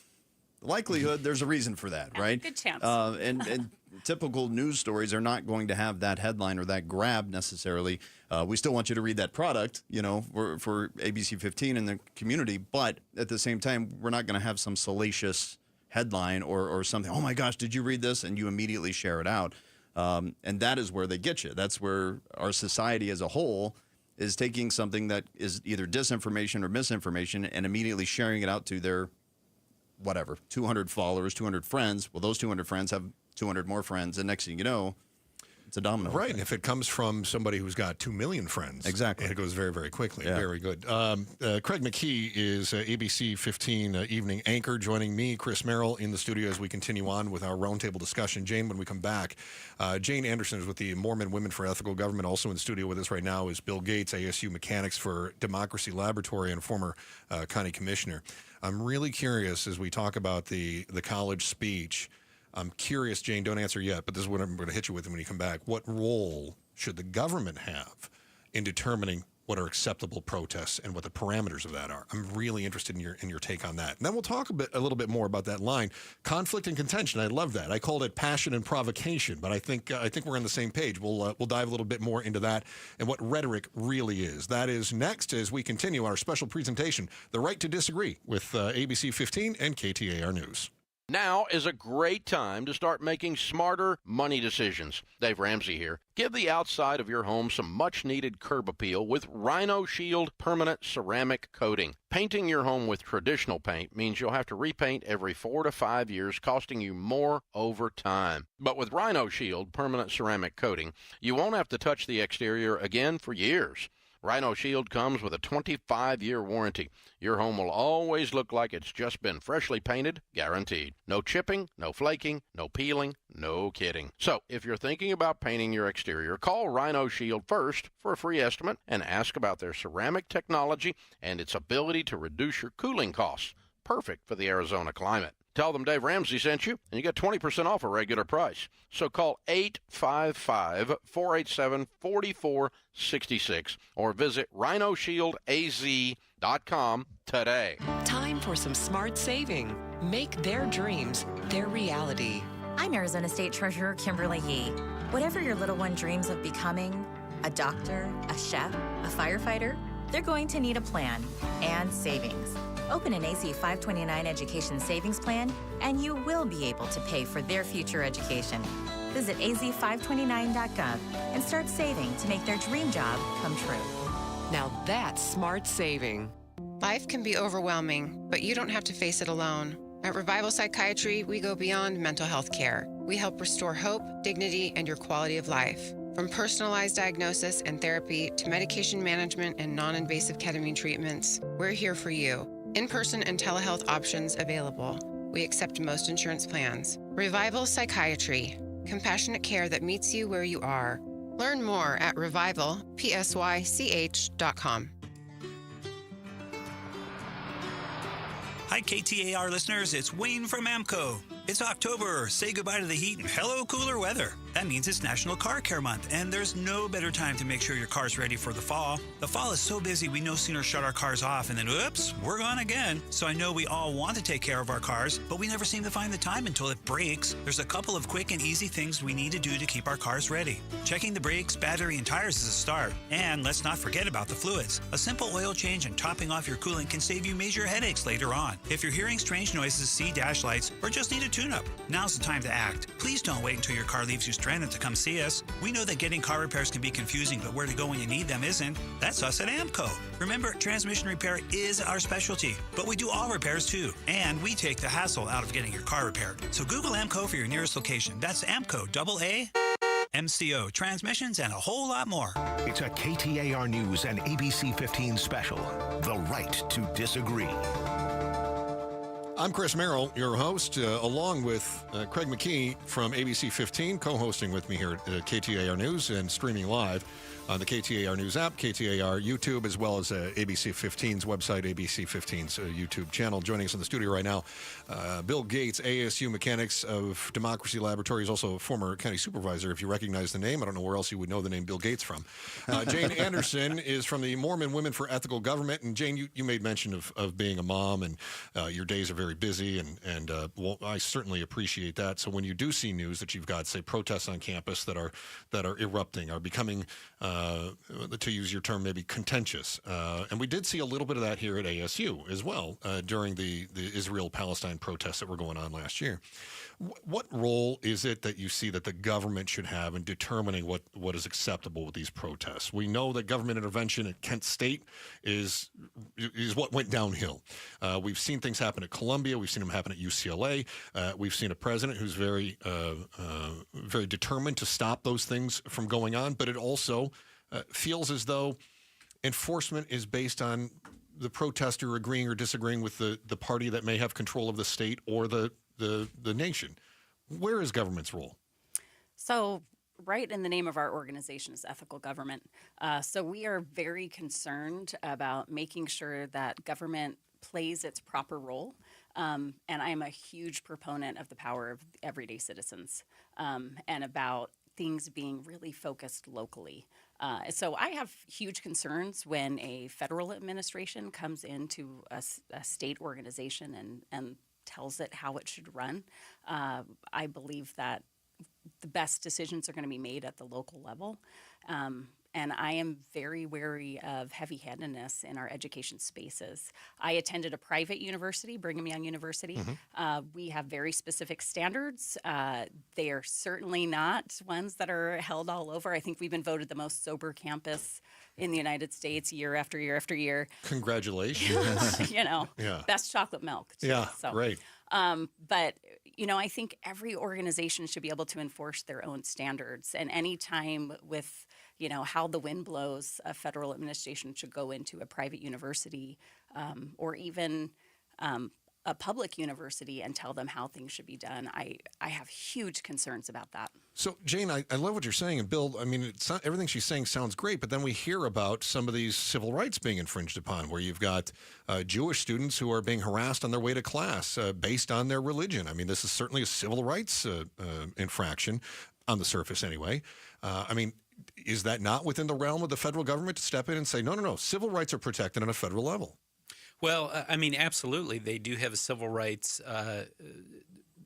the likelihood there's a reason for that, right? Good chance. And typical news stories are not going to have that headline or that grab necessarily. We still want you to read that product, for ABC 15 and the community, but at the same time, we're not going to have some salacious headline or something. Oh my gosh, did you read this? And you immediately share it out. And that is where they get you. That's where our society as a whole is taking something that is either disinformation or misinformation and immediately sharing it out to their 200 followers, 200 friends. Well, those 200 friends have 200 more friends, and next thing you know, it's a domino. Right, and if it comes from somebody who's got 2 million friends, exactly, it goes very, very quickly. Yeah. Very good. Craig McKee is ABC 15 evening anchor, joining me, Chris Merrill, in the studio as we continue on with our roundtable discussion. Jane, when we come back, Jane Anderson is with the Mormon Women for Ethical Government. Also in the studio with us right now is Bill Gates, ASU Mechanics for Democracy Laboratory and former county commissioner. I'm really curious as we talk about the college speech. I'm curious, Jane, don't answer yet, but this is what I'm going to hit you with when you come back. What role should the government have in determining what are acceptable protests and what the parameters of that are? I'm really interested in your take on that. And then we'll talk a little bit more about that line, conflict and contention. I love that. I called it passion and provocation, but I think we're on the same page. We'll dive a little bit more into that and what rhetoric really is. That is next as we continue our special presentation, The Right to Disagree, with ABC 15 and KTAR News. Now is a great time to start making smarter money decisions. Dave Ramsey here. Give the outside of your home some much-needed curb appeal with Rhino Shield permanent ceramic coating. Painting your home with traditional paint means you'll have to repaint every 4 to 5 years, costing you more over time. But with Rhino Shield permanent ceramic coating, you won't have to touch the exterior again for years. Rhino Shield comes with a 25-year warranty. Your home will always look like it's just been freshly painted, guaranteed. No chipping, no flaking, no peeling, no kidding. So, if you're thinking about painting your exterior, call Rhino Shield first for a free estimate and ask about their ceramic technology and its ability to reduce your cooling costs. Perfect for the Arizona climate. Tell them Dave Ramsey sent you, and you get 20% off a regular price. So call 855-487-4466 or visit rhinoshieldaz.com today. Time for some smart saving. Make their dreams their reality. I'm Arizona State Treasurer Kimberly Yee. Whatever your little one dreams of becoming, a doctor, a chef, a firefighter, they're going to need a plan and savings. Open an AZ 529 education savings plan, and you will be able to pay for their future education. Visit az529.gov and start saving to make their dream job come true. Now that's smart saving. Life can be overwhelming, but you don't have to face it alone. At Revival Psychiatry, we go beyond mental health care. We help restore hope, dignity, and your quality of life. From personalized diagnosis and therapy to medication management and non-invasive ketamine treatments, we're here for you. In-person and telehealth options available. We accept most insurance plans. Revival Psychiatry. Compassionate care that meets you where you are. Learn more at revivalpsych.com. Hi, KTAR listeners. It's Wayne from AMCO. It's October. Say goodbye to the heat and hello cooler weather. That means it's National Car Care Month, and there's no better time to make sure your car's ready for the fall. The fall is so busy, we no sooner shut our cars off and then, oops, we're gone again. So I know we all want to take care of our cars, but we never seem to find the time until it breaks. There's a couple of quick and easy things we need to do to keep our cars ready. Checking the brakes, battery, and tires is a start. And let's not forget about the fluids. A simple oil change and topping off your coolant can save you major headaches later on. If you're hearing strange noises, see dash lights, or just need a tune-up, now's the time to act. Please don't wait until your car leaves you stranded to come see us. We know that getting car repairs can be confusing, but where to go when you need them isn't. That's us at AMCO. Remember, transmission repair is our specialty, but we do all repairs too. And we take the hassle out of getting your car repaired. So Google AMCO for your nearest location. That's AMCO, AA, MCO, transmissions, and a whole lot more. It's a KTAR News and ABC 15 special, The Right to Disagree. I'm Chris Merrill, your host, along with Craig McKee from ABC 15, co-hosting with me here at KTAR News and streaming live on the KTAR News App, KTAR YouTube, as well as ABC 15's website, ABC 15's YouTube channel. Joining us in the studio right now, Bill Gates, ASU Mechanics of Democracy Laboratories, also a former county supervisor, if you recognize the name. I don't know where else you would know the name Bill Gates from. Jane Anderson is from the Mormon Women for Ethical Government. And Jane, you made mention of being a mom, and your days are very busy, and well, I certainly appreciate that. So when you do see news that you've got, say, protests on campus that are erupting, are becoming to use your term, maybe contentious. And we did see a little bit of that here at ASU as well during the Israel-Palestine protests that were going on last year. What role is it that you see that the government should have in determining what is acceptable with these protests? We know that government intervention at Kent State is what went downhill. We've seen things happen at Columbia. We've seen them happen at UCLA. We've seen a president who's very determined to stop those things from going on, but it also feels as though enforcement is based on the protester agreeing or disagreeing with the party that may have control of the state or the nation. Where is government's role? So, right in the name of our organization is ethical government. So we are very concerned about making sure that government plays its proper role. And I am a huge proponent of the power of everyday citizens and about things being really focused locally. So I have huge concerns when a federal administration comes into a state organization and tells it how it should run. I believe that the best decisions are going to be made at the local level. And I am very wary of heavy-handedness in our education spaces. I attended a private university, Brigham Young University. We have very specific standards. They are certainly not ones that are held all over. I think we've been voted the most sober campus in the United States year after year after year. Congratulations. Best chocolate milk, too. Yeah, so, great. But, I think every organization should be able to enforce their own standards. And any time with, how the wind blows, a federal administration should go into a private university or even a public university and tell them how things should be done. I have huge concerns about that. So, Jane, I love what you're saying. And Bill, I mean, everything she's saying sounds great, but then we hear about some of these civil rights being infringed upon, where you've got Jewish students who are being harassed on their way to class based on their religion. I mean, this is certainly a civil rights infraction, on the surface anyway. I mean, is that not within the realm of the federal government to step in and say, no, civil rights are protected on a federal level? Well, I mean, absolutely. They do have a civil rights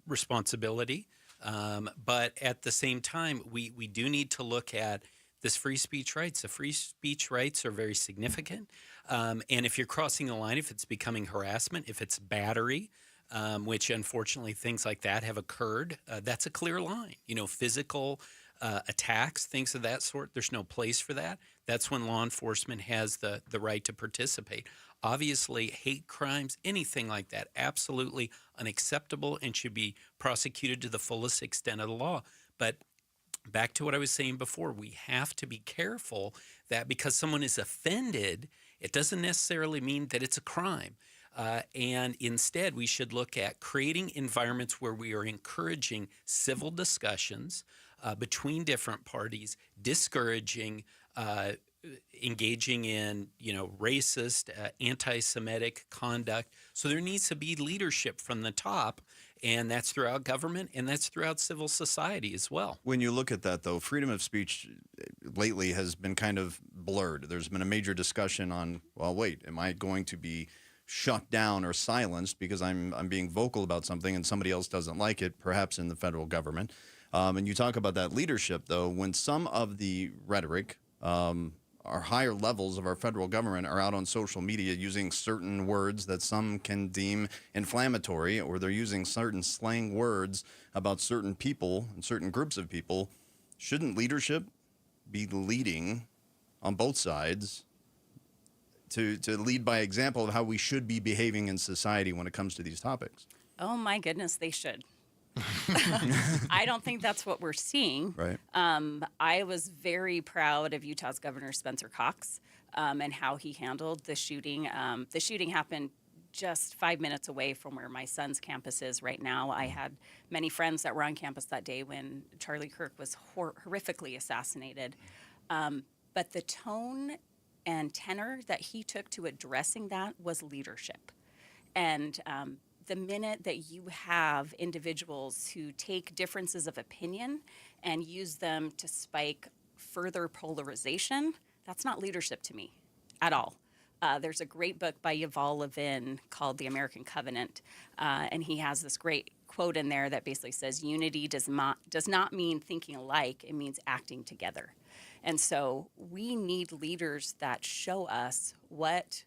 responsibility. But at the same time, we do need to look at this free speech rights. The free speech rights are very significant. And if you're crossing the line, if it's becoming harassment, if it's battery, which unfortunately things like that have occurred, that's a clear line. Physical attacks, things of that sort, there's no place for that. That's when law enforcement has the right to participate. Obviously, hate crimes, anything like that, absolutely unacceptable and should be prosecuted to the fullest extent of the law. But back to what I was saying before, we have to be careful that because someone is offended, it doesn't necessarily mean that it's a crime. And instead, we should look at creating environments where we are encouraging civil discussions between different parties, discouraging engaging in, racist, anti-Semitic conduct. So there needs to be leadership from the top, and that's throughout government, and that's throughout civil society as well. When you look at that, though, freedom of speech lately has been kind of blurred. There's been a major discussion on, well, wait, am I going to be shut down or silenced because I'm being vocal about something and somebody else doesn't like it, perhaps in the federal government? And you talk about that leadership, though, when some of the rhetoric our higher levels of our federal government are out on social media using certain words that some can deem inflammatory, or they're using certain slang words about certain people and certain groups of people. Shouldn't leadership be leading on both sides to lead by example of how we should be behaving in society when it comes to these topics? Oh, my goodness, they should. I don't think that's what we're seeing. Right. I was very proud of Utah's Governor Spencer Cox and how he handled the shooting. The shooting happened just 5 minutes away from where my son's campus is right now. I had many friends that were on campus that day when Charlie Kirk was horrifically assassinated. But the tone and tenor that he took to addressing that was leadership. And the minute that you have individuals who take differences of opinion and use them to spike further polarization, that's not leadership to me at all. There's a great book by Yuval Levin called The American Covenant, and he has this great quote in there that basically says, unity does not mean thinking alike, it means acting together. And so we need leaders that show us what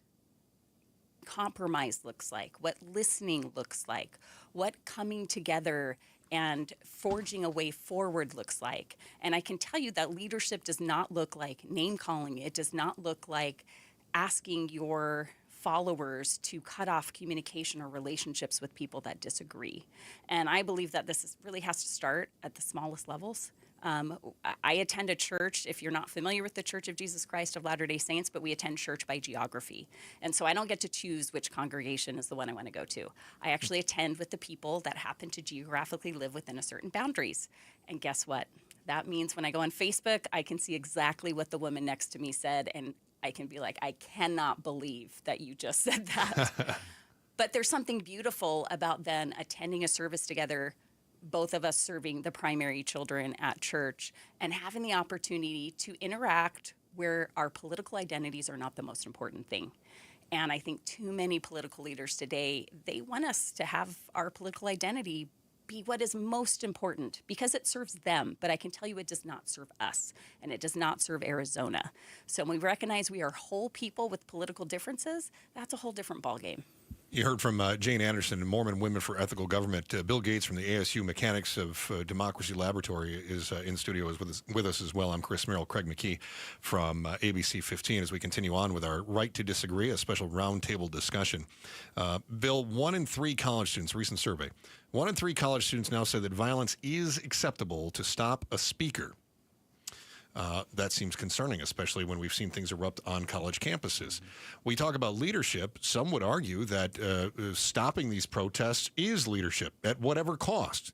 compromise looks like, what listening looks like, what coming together and forging a way forward looks like. And I can tell you that leadership does not look like name calling. It does not look like asking your followers to cut off communication or relationships with people that disagree. And I believe that this really has to start at the smallest levels. I attend a church, if you're not familiar with the Church of Jesus Christ of Latter-day Saints, but we attend church by geography. And so I don't get to choose which congregation is the one I want to go to. I actually attend with the people that happen to geographically live within a certain boundaries. And guess what? That means when I go on Facebook, I can see exactly what the woman next to me said, and I can be like, I cannot believe that you just said that. But there's something beautiful about then attending a service together, both of us serving the primary children at church and having the opportunity to interact where our political identities are not the most important thing. And I think too many political leaders today, they want us to have our political identity be what is most important because it serves them. But I can tell you it does not serve us, and it does not serve Arizona. So when we recognize we are whole people with political differences, that's a whole different ballgame. You heard from Jane Anderson and Mormon Women for Ethical Government. Bill Gates from the ASU Mechanics of Democracy Laboratory is in studio with us as well. I'm Chris Merrill, Craig McKee from ABC 15 as we continue on with our Right to Disagree, a special roundtable discussion. Bill, 1 in 3 college students, recent survey, 1 in 3 college students now say that violence is acceptable to stop a speaker. That seems concerning, especially when we've seen things erupt on college campuses. We talk about leadership. Some would argue that stopping these protests is leadership at whatever cost.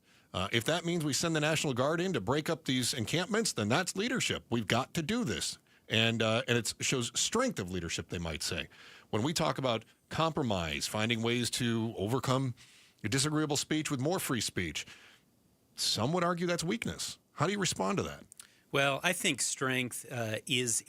If that means we send the National Guard in to break up these encampments, then that's leadership. We've got to do this. And it shows strength of leadership, they might say. When we talk about compromise, finding ways to overcome disagreeable speech with more free speech, some would argue that's weakness. How do you respond to that? Well, I think strength is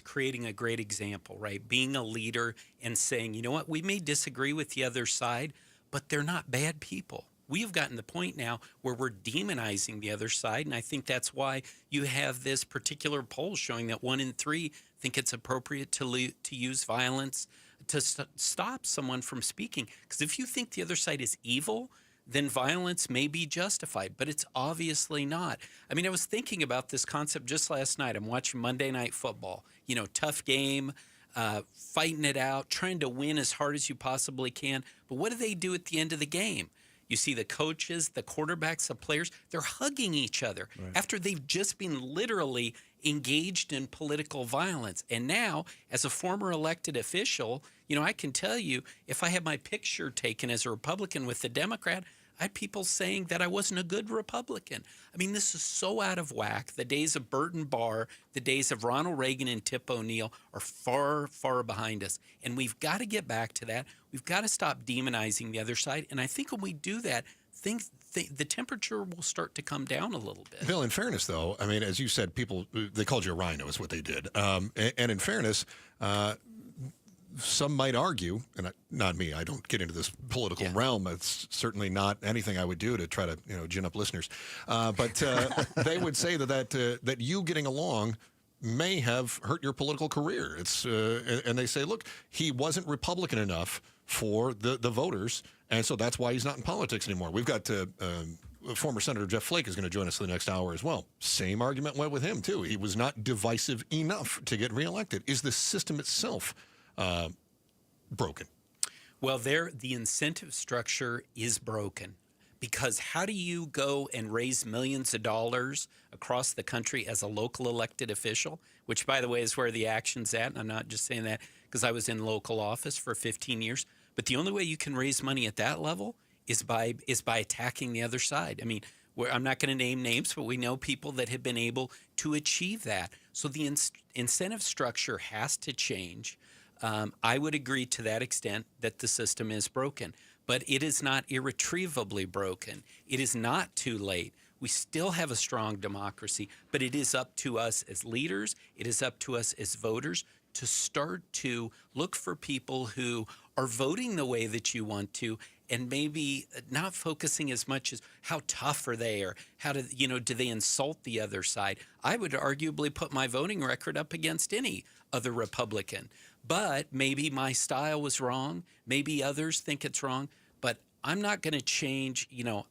creating a great example, right? Being a leader and saying, you know what, we may disagree with the other side, but they're not bad people. We have gotten to the point now where we're demonizing the other side, and I think that's why you have this particular poll showing that 1 in 3 think it's appropriate to use violence to stop someone from speaking. Because if you think the other side is evil, then violence may be justified, but it's obviously not. I mean, I was thinking about this concept just last night. I'm watching Monday Night Football, tough game, fighting it out, trying to win as hard as you possibly can. But what do they do at the end of the game? You see the coaches, the quarterbacks, the players, they're hugging each other after they've just been literally engaged in political violence. And now, as a former elected official, I can tell you, if I had my picture taken as a Republican with the Democrat, I had people saying that I wasn't a good Republican. I mean, this is so out of whack. The days of Burton Barr, the days of Ronald Reagan and Tip O'Neill are far, far behind us. And we've got to get back to that. We've got to stop demonizing the other side. And I think when we do that, the temperature will start to come down a little bit. Bill, in fairness, though, I mean, as you said, they called you a rhino is what they did. And in fairness, some might argue, and not me, I don't get into this political realm. It's certainly not anything I would do to try to, gin up listeners. But they would say that you getting along may have hurt your political career. And they say, look, he wasn't Republican enough for the voters, and so that's why he's not in politics anymore. We've got former Senator Jeff Flake is going to join us for the next hour as well. Same argument went with him, too. He was not divisive enough to get reelected. Is the system itself broken? Well, the incentive structure is broken, because how do you go and raise millions of dollars across the country as a local elected official, which, by the way, is where the action's at, and I'm not just saying that because I was in local office for 15 years. But the only way you can raise money at that level is by attacking the other side. I mean, I'm not going to name names, but we know people that have been able to achieve that. So the incentive structure has to change. I would agree to that extent that the system is broken, but it is not irretrievably broken. It is not too late. We still have a strong democracy, but it is up to us as leaders, it is up to us as voters to start to look for people who are voting the way that you want to, and maybe not focusing as much as how tough are they, or how do they insult the other side. I would arguably put my voting record up against any other Republican, but maybe my style was wrong. Maybe others think it's wrong, but I'm not going to change.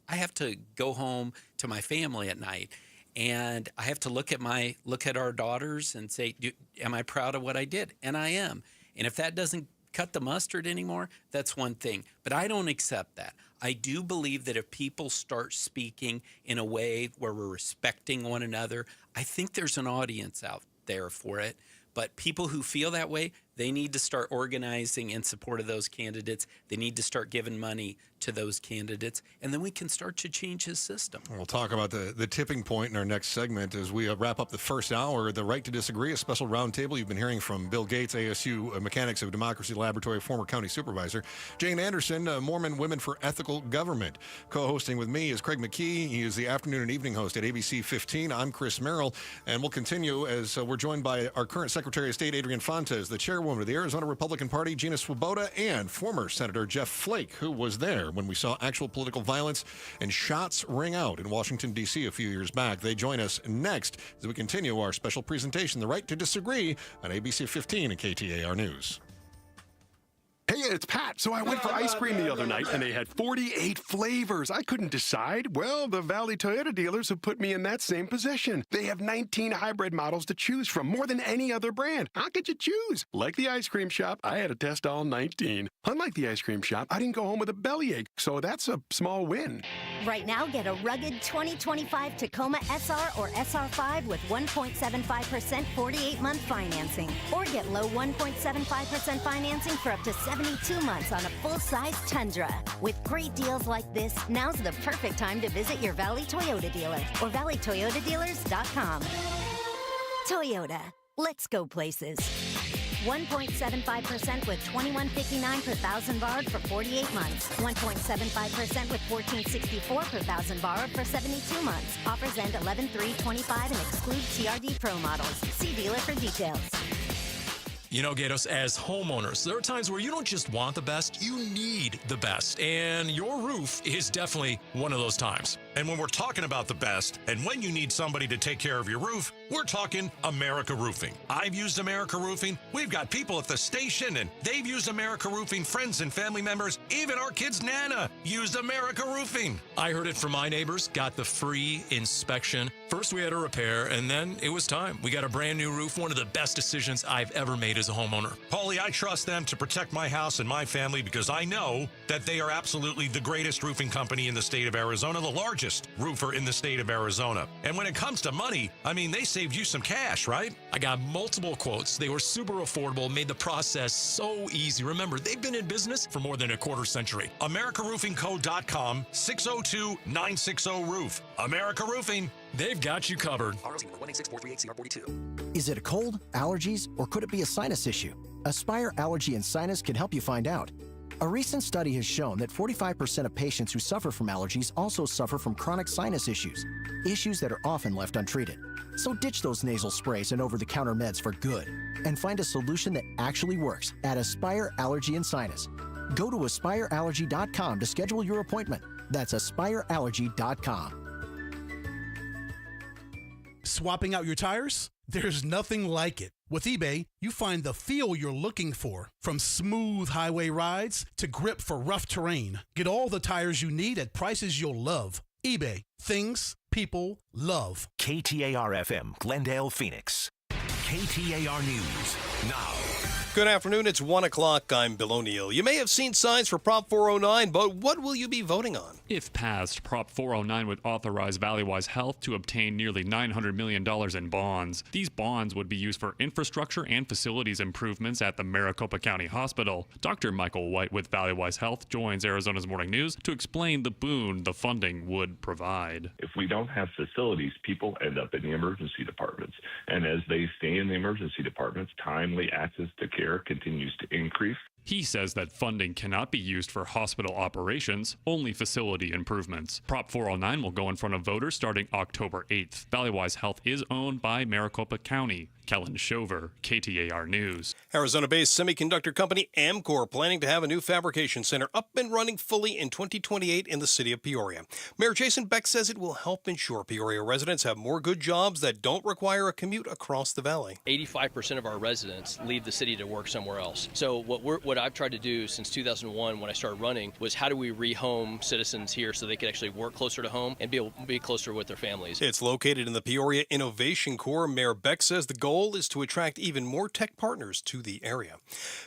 I have to go home to my family at night, and I have to look at our daughters and say, am I proud of what I did? And I am. And if that doesn't cut the mustard anymore, that's one thing. But I don't accept that. I do believe that if people start speaking in a way where we're respecting one another, I think there's an audience out there for it. But people who feel that way, they need to start organizing in support of those candidates. They need to start giving money to those candidates, and then we can start to change his system. We'll talk about the tipping point in our next segment as we wrap up the first hour. The Right to Disagree, a special roundtable. You've been hearing from Bill Gates, ASU Mechanics of Democracy Laboratory, former county supervisor. Jane Anderson, Mormon Women for Ethical Government. Co-hosting with me is Craig McKee. He is the afternoon and evening host at ABC 15. I'm Chris Merrill, and we'll continue as we're joined by our current Secretary of State, Adrian Fontes, the chairwoman of the Arizona Republican Party, Gina Swoboda, and former Senator Jeff Flake, who was there when we saw actual political violence and shots ring out in Washington, D.C. a few years back. They join us next as we continue our special presentation, The Right to Disagree, on ABC 15 and KTAR News. Hey, it's Pat. So I went for ice cream the other night, and they had 48 flavors. I couldn't decide. Well, the Valley Toyota dealers have put me in that same position. They have 19 hybrid models to choose from, more than any other brand. How could you choose? Like the ice cream shop, I had to test all 19. Unlike the ice cream shop, I didn't go home with a bellyache, so that's a small win. Right now, get a rugged 2025 Tacoma SR or SR5 with 1.75% 48-month financing. Or get low 1.75% financing for up to 72 months on a full-size Tundra. With great deals like this, now's the perfect time to visit your Valley Toyota dealer or valleytoyotadealers.com. Toyota, let's go places. 1.75% with $21.59 per thousand borrowed for 48 months. 1.75% with $14.64 per thousand borrowed for 72 months. Offers end 11/3/25 and exclude TRD Pro models. See dealer for details. You know, Gatos, as homeowners, there are times where you don't just want the best, you need the best. And your roof is definitely one of those times. And when we're talking about the best, and when you need somebody to take care of your roof, we're talking America Roofing. I've used America Roofing. We've got people at the station, and they've used America Roofing, friends and family members. Even our kid's Nana used America Roofing. I heard it from my neighbors, got the free inspection. First we had a repair, and then it was time. We got a brand new roof, one of the best decisions I've ever made as a homeowner. Paulie, I trust them to protect my house and my family because I know that they are absolutely the greatest roofing company in the state of Arizona, the largest roofer in the state of Arizona. And when it comes to money, I mean, they saved you some cash, right? I got multiple quotes. They were super affordable, made the process so easy. Remember, they've been in business for more than a quarter century. AmericaRoofingCo.com, 602-960-ROOF. America Roofing. They've got you covered. RSVP number 186-438-CR42. Is it a cold, allergies, or could it be a sinus issue? Aspire Allergy and Sinus can help you find out. A recent study has shown that 45% of patients who suffer from allergies also suffer from chronic sinus issues that are often left untreated. So ditch those nasal sprays and over-the-counter meds for good and find a solution that actually works at Aspire Allergy and Sinus. Go to aspireallergy.com to schedule your appointment. That's aspireallergy.com. Swapping out your tires? There's nothing like it. With eBay, you find the feel you're looking for. From smooth highway rides to grip for rough terrain. Get all the tires you need at prices you'll love. eBay. Things people love. KTAR FM, Glendale, Phoenix. KTAR News now. Good afternoon. It's 1 o'clock. I'm Bill O'Neill. You may have seen signs for Prop 409, but what will you be voting on? If passed, Prop 409 would authorize Valleywise Health to obtain nearly $900 million in bonds. These bonds would be used for infrastructure and facilities improvements at the Maricopa County Hospital. Dr. Michael White with Valleywise Health joins Arizona's Morning News to explain the boon the funding would provide. If we don't have facilities, people end up in the emergency departments. And as they stay in the emergency departments, timely access to care continues to increase. He says that funding cannot be used for hospital operations, only facility improvements. Prop 409 will go in front of voters starting October 8th. Valleywise Health is owned by Maricopa County. Kellen Shover, KTAR News. Arizona-based semiconductor company Amkor planning to have a new fabrication center up and running fully in 2028 in the city of Peoria. Mayor Jason Beck says it will help ensure Peoria residents have more good jobs that don't require a commute across the valley. 85% of our residents leave the city to work somewhere else. So what I've tried to do since 2001 when I started running was how do we rehome citizens here so they could actually work closer to home and be able to be closer with their families. It's located in the Peoria Innovation Core. Mayor Beck says the goal is to attract even more tech partners to the area.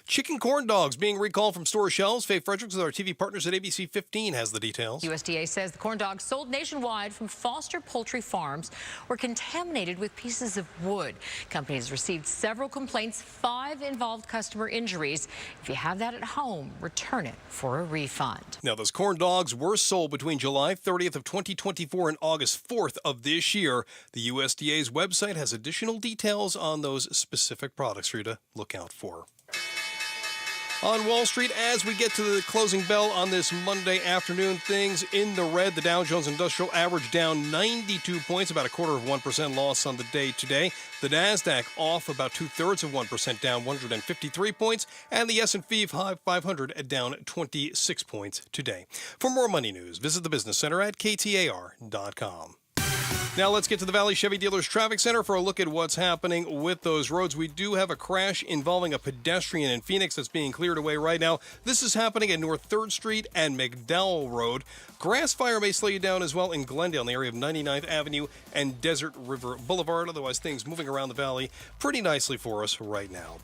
Chicken corn dogs being recalled from store shelves. Faye Fredericks with our TV partners at ABC 15 has the details. USDA says the corn dogs sold nationwide from Foster Poultry Farms were contaminated with pieces of wood. Companies received several complaints, 5 involved customer injuries. If you have that at home, return it for a refund. Now, those corn dogs were sold between July 30th of 2024 and August 4th of this year. The USDA's website has additional details on those specific products for you to look out for. On Wall Street, as we get to the closing bell on this Monday afternoon, things in the red. The Dow Jones Industrial Average down 92 points, about 0.25% loss on the day today. The NASDAQ off about 0.2%, down 153 points. And the S&P 500 down 26 points today. For more money news, visit the Business Center at KTAR.com. Now let's get to the Valley Chevy Dealers Traffic Center for a look at what's happening with those roads. We do have a crash involving a pedestrian in Phoenix that's being cleared away right now. This is happening at North 3rd Street and McDowell Road. Grass fire may slow you down as well in Glendale in the area of 99th Avenue and Desert River Boulevard. Otherwise, things moving around the valley pretty nicely for us right now.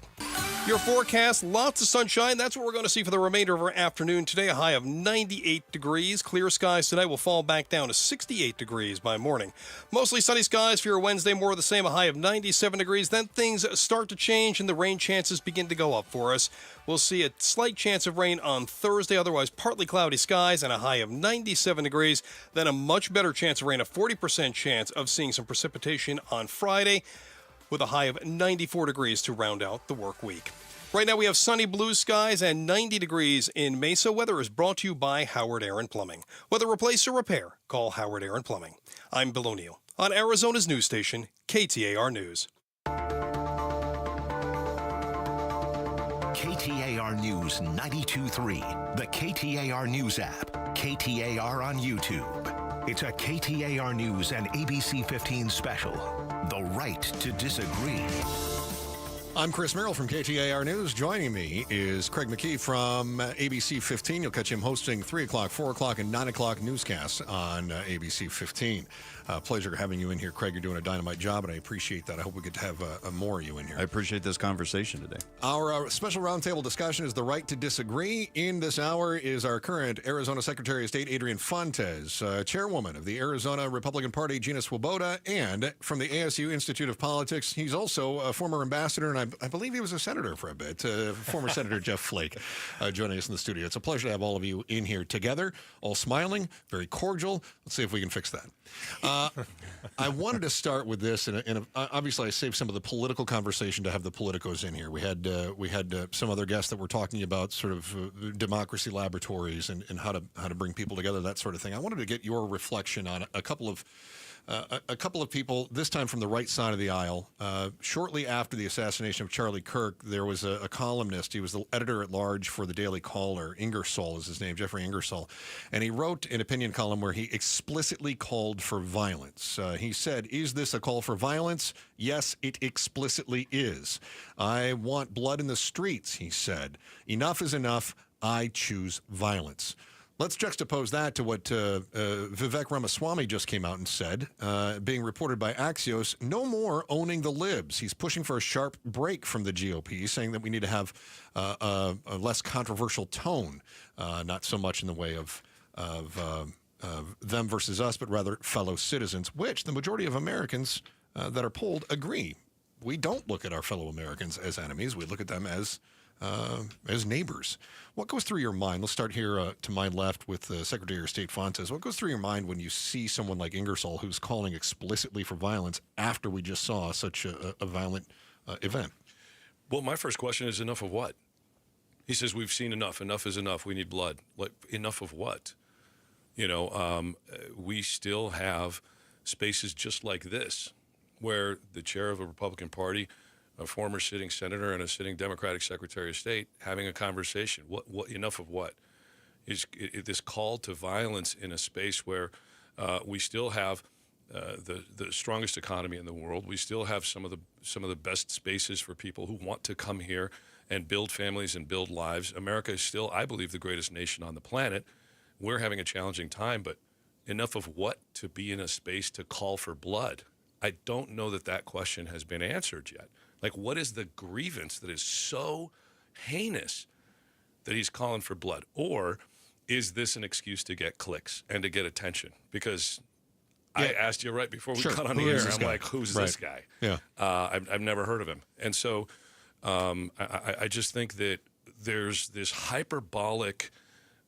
Your forecast, lots of sunshine. That's what we're going to see for the remainder of our afternoon today. A high of 98 degrees. Clear skies tonight will fall back down to 68 degrees by morning. Mostly sunny skies for your Wednesday, more of the same, a high of 97 degrees. Then things start to change and the rain chances begin to go up for us. We'll see a slight chance of rain on Thursday, otherwise partly cloudy skies and a high of 97 degrees. Then a much better chance of rain, a 40% chance of seeing some precipitation on Friday, with a high of 94 degrees to round out the work week. Right now we have sunny blue skies and 90 degrees in Mesa. Weather is brought to you by Howard Aaron Plumbing. Whether replace or repair, call Howard Aaron Plumbing. I'm Bill O'Neill on Arizona's news station, KTAR News. KTAR News 92.3, the KTAR News App, KTAR on YouTube. It's a KTAR News and ABC 15 special, The Right to Disagree. I'm Chris Merrill from KTAR News. Joining me is Craig McKee from ABC 15. You'll catch him hosting 3 o'clock, 4 o'clock, and 9 o'clock newscasts on ABC 15. Pleasure having you in here, Craig. You're doing a dynamite job, and I appreciate that. I hope we get to have more of you in here. I appreciate this conversation today. Our special roundtable discussion is the right to disagree. In this hour is our current Arizona Secretary of State, Adrian Fontes, chairwoman of the Arizona Republican Party, Gina Swoboda, and from the ASU Institute of Politics, he's also a former ambassador, and I believe he was a senator for a bit, former Senator Jeff Flake, joining us in the studio. It's a pleasure to have all of you in here together, all smiling, very cordial. Let's see if we can fix that. I wanted to start with this, and obviously I saved some of the political conversation to have the politicos in here. We had some other guests that were talking about sort of democracy laboratories and how to bring people together, that sort of thing. I wanted to get your reflection on a couple of people, this time from the right side of the aisle. Shortly after the assassination of Charlie Kirk, there was a columnist. He was the editor-at-large for the Daily Caller. Ingersoll is his name, Jeffrey Ingersoll. And he wrote an opinion column where he explicitly called for violence. He said, "Is this a call for violence? Yes, it explicitly is. I want blood in the streets," he said. "Enough is enough. I choose violence." Let's juxtapose that to what Vivek Ramaswamy just came out and said, being reported by Axios, no more owning the libs. He's pushing for a sharp break from the GOP, saying that we need to have a less controversial tone, not so much in the way of them versus us, but rather fellow citizens, which the majority of Americans that are polled agree. We don't look at our fellow Americans as enemies. We look at them as neighbors. What goes through your mind? Let's start here to my left with Secretary of State Fontes. What goes through your mind when you see someone like Ingersoll who's calling explicitly for violence after we just saw such a violent event? Well, my first question is, enough of what? He says, we've seen enough. Enough is enough. We need blood. Like, enough of what? We still have spaces just like this where the chair of a Republican Party, a former sitting senator and a sitting Democratic Secretary of State having a conversation. What enough of what? Is this call to violence in a space where we still have the strongest economy in the world. We still have some of the best spaces for people who want to come here and build families and build lives. America is still, I believe, the greatest nation on the planet. We're having a challenging time, but enough of what to be in a space to call for blood? I don't know that question has been answered yet. Like, what is the grievance that is so heinous that he's calling for blood? Or is this an excuse to get clicks and to get attention? Because I asked you right before we got on the air, I'm like, who's this guy? Yeah. I've never heard of him. And so I just think that there's this hyperbolic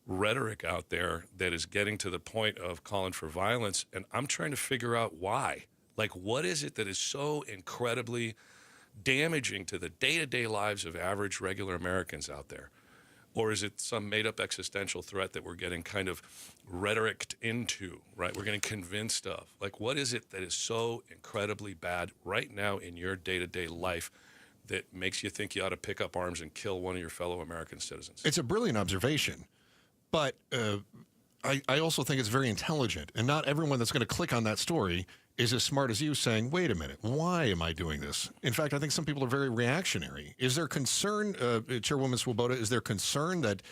rhetoric out there that is getting to the point of calling for violence, and I'm trying to figure out why. Like, what is it that is so incredibly damaging to the day-to-day lives of average, regular Americans out there? Or is it some made-up existential threat that we're getting kind of rhetoriced into, right? We're getting convinced of. Like, what is it that is so incredibly bad right now in your day-to-day life that makes you think you ought to pick up arms and kill one of your fellow American citizens? It's a brilliant observation, but I also think it's very intelligent. And not everyone that's going to click on that story is as smart as you saying, wait a minute, why am I doing this? In fact, I think some people are very reactionary. Is there concern, Chairwoman Swoboda, is there concern that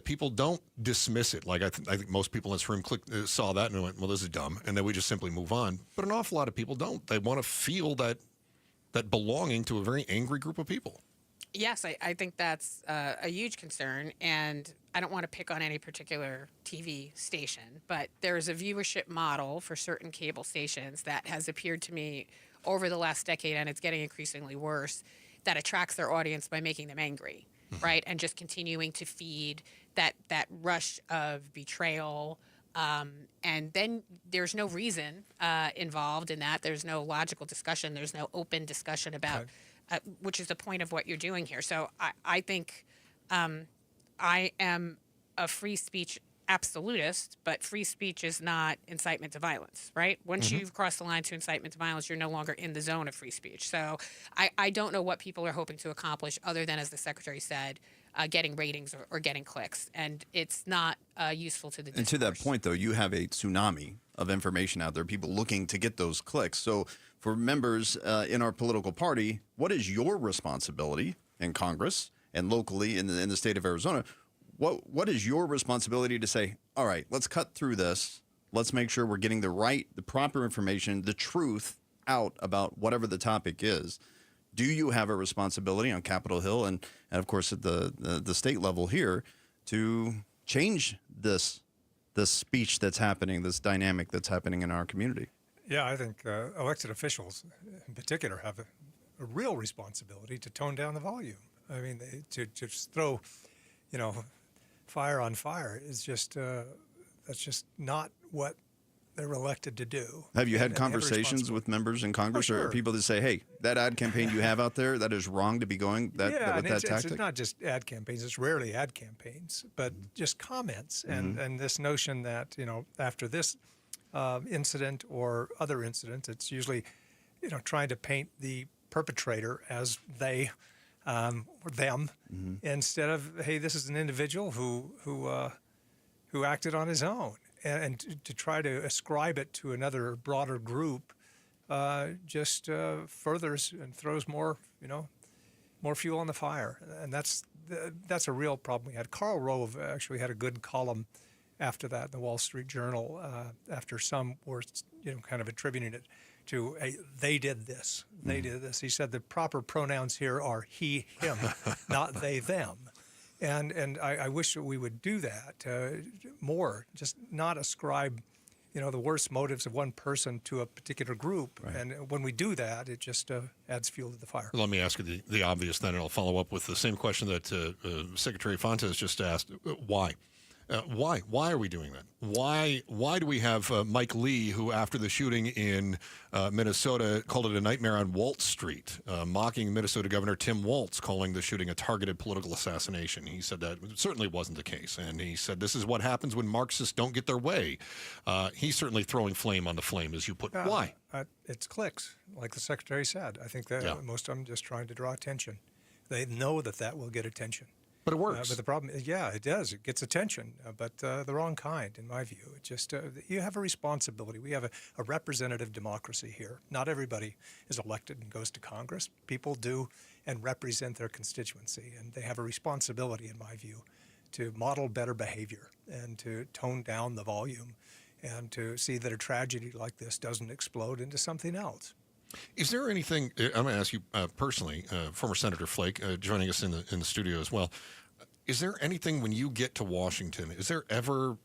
people don't dismiss it? Like I think most people in this room saw that and went, well, this is dumb, and then we just simply move on. But an awful lot of people don't. They want to feel that belonging to a very angry group of people. Yes, I think that's a huge concern, and I don't want to pick on any particular TV station, but there's a viewership model for certain cable stations that has appeared to me over the last decade, and it's getting increasingly worse, that attracts their audience by making them angry, right? And just continuing to feed that rush of betrayal, and then there's no reason involved in that. There's no logical discussion. There's no open discussion about which is the point of what you're doing here. So I think I am a free speech absolutist, but free speech is not incitement to violence, right? Once you've crossed the line to incitement to violence, you're no longer in the zone of free speech. So I don't know what people are hoping to accomplish other than, as the Secretary said, getting ratings or getting clicks. And it's not useful to the discourse. And to that point, though, you have a tsunami of information out there, people looking to get those clicks. So for members in our political party, what is your responsibility in Congress and locally in the state of Arizona? What is your responsibility to say, all right, let's cut through this. Let's make sure we're getting the proper information, the truth out about whatever the topic is. Do you have a responsibility on Capitol Hill and of course, at the state level here to change this speech that's happening, this dynamic that's happening in our community? Yeah, I think elected officials in particular have a real responsibility to tone down the volume. I mean, to just throw, fire on fire is just that's just not what they're elected to do. Have you had conversations with members in Congress or people that say, hey, that ad campaign you have out there, that is wrong to be going with that tactic? It's not just ad campaigns. It's rarely ad campaigns, but just comments and this notion that, after this incident or other incidents, it's usually, trying to paint the perpetrator as they or them instead of, hey, this is an individual who acted on his own. And to try to ascribe it to another broader group just furthers and throws more fuel on the fire. And that's a real problem we had. Karl Rove actually had a good column after that in the Wall Street Journal, after some were, kind of attributing it to they did this, they did this. He said the proper pronouns here are he, him, not they, them. And I wish that we would do that more, just not ascribe, the worst motives of one person to a particular group. Right. And when we do that, it just adds fuel to the fire. Let me ask you the obvious then, and I'll follow up with the same question that Secretary Fontes just asked. Why? Why are we doing that? Why do we have Mike Lee, who after the shooting in Minnesota called it a nightmare on Waltz Street, mocking Minnesota Governor Tim Walz, calling the shooting a targeted political assassination? He said that certainly wasn't the case, and he said this is what happens when Marxists don't get their way. He's certainly throwing flame on the flame, as you put. Why? It's clicks, like the Secretary said. I think that most of them just trying to draw attention. They know that will get attention. But it works. But the problem is, it does. It gets attention, but the wrong kind, in my view. It just you have a responsibility. We have a representative democracy here. Not everybody is elected and goes to Congress. People do and represent their constituency, and they have a responsibility, in my view, to model better behavior and to tone down the volume and to see that a tragedy like this doesn't explode into something else. Is there anything, I'm going to ask you personally, former Senator Flake, joining us in the studio as well. Is there anything when you get to Washington, is there ever,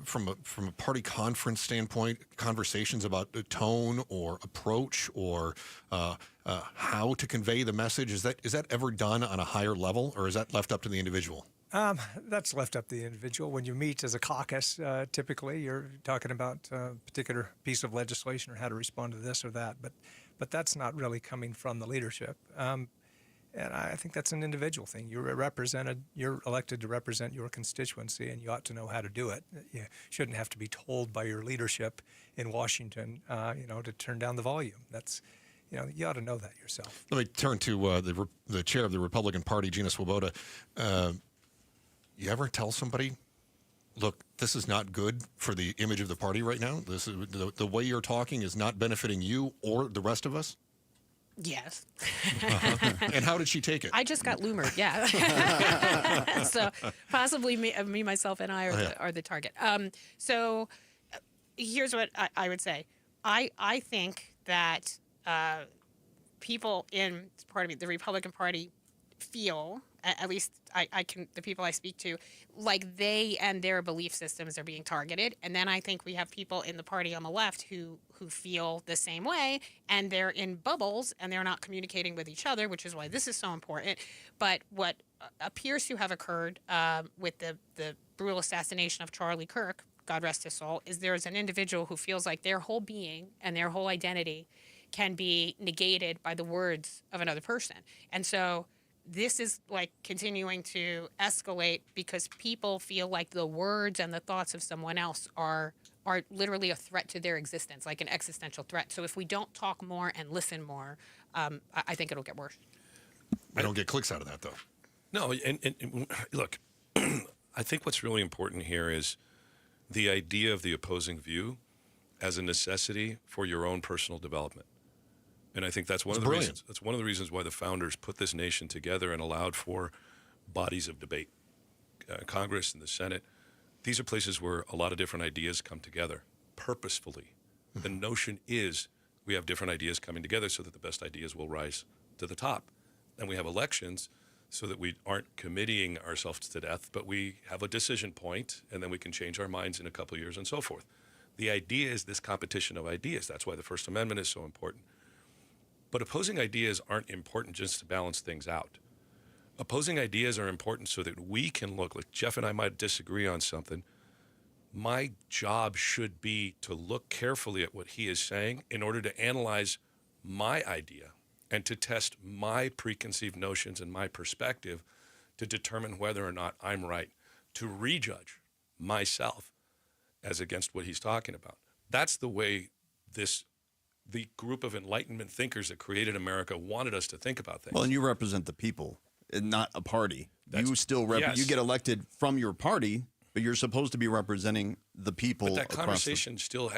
from a party conference standpoint, conversations about the tone or approach or how to convey the message? Is that ever done on a higher level, or is that left up to the individual? That's left up to the individual. When you meet as a caucus, typically you're talking about a particular piece of legislation or how to respond to this or that, but that's not really coming from the leadership. And I think that's an individual thing. You're elected to represent your constituency, and you ought to know how to do it. You shouldn't have to be told by your leadership in Washington, to turn down the volume. That's, you ought to know that yourself. Let me turn to the chair of the Republican Party, Gina Swoboda. You ever tell somebody, look, this is not good for the image of the party right now? This is the way you're talking is not benefiting you or the rest of us? Yes. And how did she take it? I just got lumered, So possibly me, myself, and I are the target. So here's what I would say. I think that people in the Republican Party feel, at least the people I speak to, like they and their belief systems are being targeted. And then I think we have people in the party on the left who feel the same way, and they're in bubbles and they're not communicating with each other, which is why this is so important. But what appears to have occurred with the brutal assassination of Charlie Kirk, God rest his soul, is there's an individual who feels like their whole being and their whole identity can be negated by the words of another person. And so this is like continuing to escalate because people feel like the words and the thoughts of someone else are literally a threat to their existence, like an existential threat. So if we don't talk more and listen more, I think it'll get worse. I don't get clicks out of that, though. No, and look, I think what's really important here is the idea of the opposing view as a necessity for your own personal development. And I think that's one of the reasons. That's one of the reasons why the founders put this nation together and allowed for bodies of debate, Congress and the Senate. These are places where a lot of different ideas come together purposefully. The notion is we have different ideas coming together so that the best ideas will rise to the top. And we have elections so that we aren't committing ourselves to death, but we have a decision point, and then we can change our minds in a couple of years and so forth. The idea is this competition of ideas. That's why the First Amendment is so important. But opposing ideas aren't important just to balance things out. Opposing ideas are important so that we can look, like Jeff and I might disagree on something. My job should be to look carefully at what he is saying in order to analyze my idea and to test my preconceived notions and my perspective to determine whether or not I'm right, to rejudge myself as against what he's talking about. That's the way the group of Enlightenment thinkers that created America wanted us to think about things. Well, and you represent the people, and not a party. You still you get elected from your party, but you're supposed to be representing the people. But that conversation still,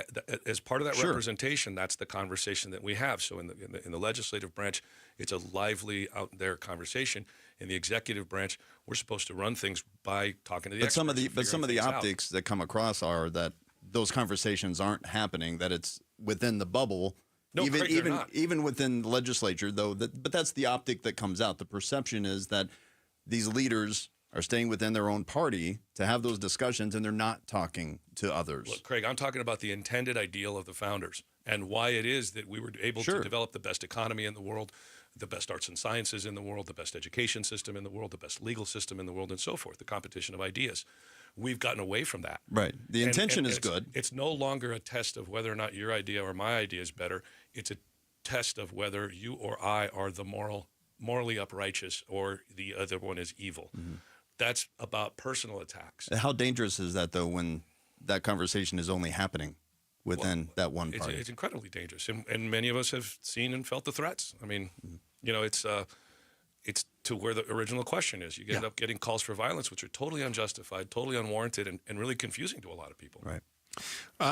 as part of that representation, that's the conversation that we have. So in the legislative branch, it's a lively out there conversation. In the executive branch, we're supposed to run things by talking to the But experts. some of the figuring things out. optics that come across are that those conversations aren't happening, that it's within the bubble. No, Craig, they're not. Even within the legislature, though. But that's the optic that comes out. The perception is that these leaders are staying within their own party to have those discussions, and they're not talking to others. Look, Craig, I'm talking about the intended ideal of the founders and why it is that we were able to develop the best economy in the world, the best arts and sciences in the world, the best education system in the world, the best legal system in the world, and so forth, the competition of ideas. We've gotten away from that. Right. The intention is good. It's no longer a test of whether or not your idea or my idea is better. It's a test of whether you or I are the morally uprighteous or the other one is evil. Mm-hmm. That's about personal attacks. How dangerous is that, though, when that conversation is only happening within that one party? It's incredibly dangerous, and many of us have seen and felt the threats. I mean, it's to where the original question is. You end up getting calls for violence, which are totally unjustified, totally unwarranted, and really confusing to a lot of people. Right.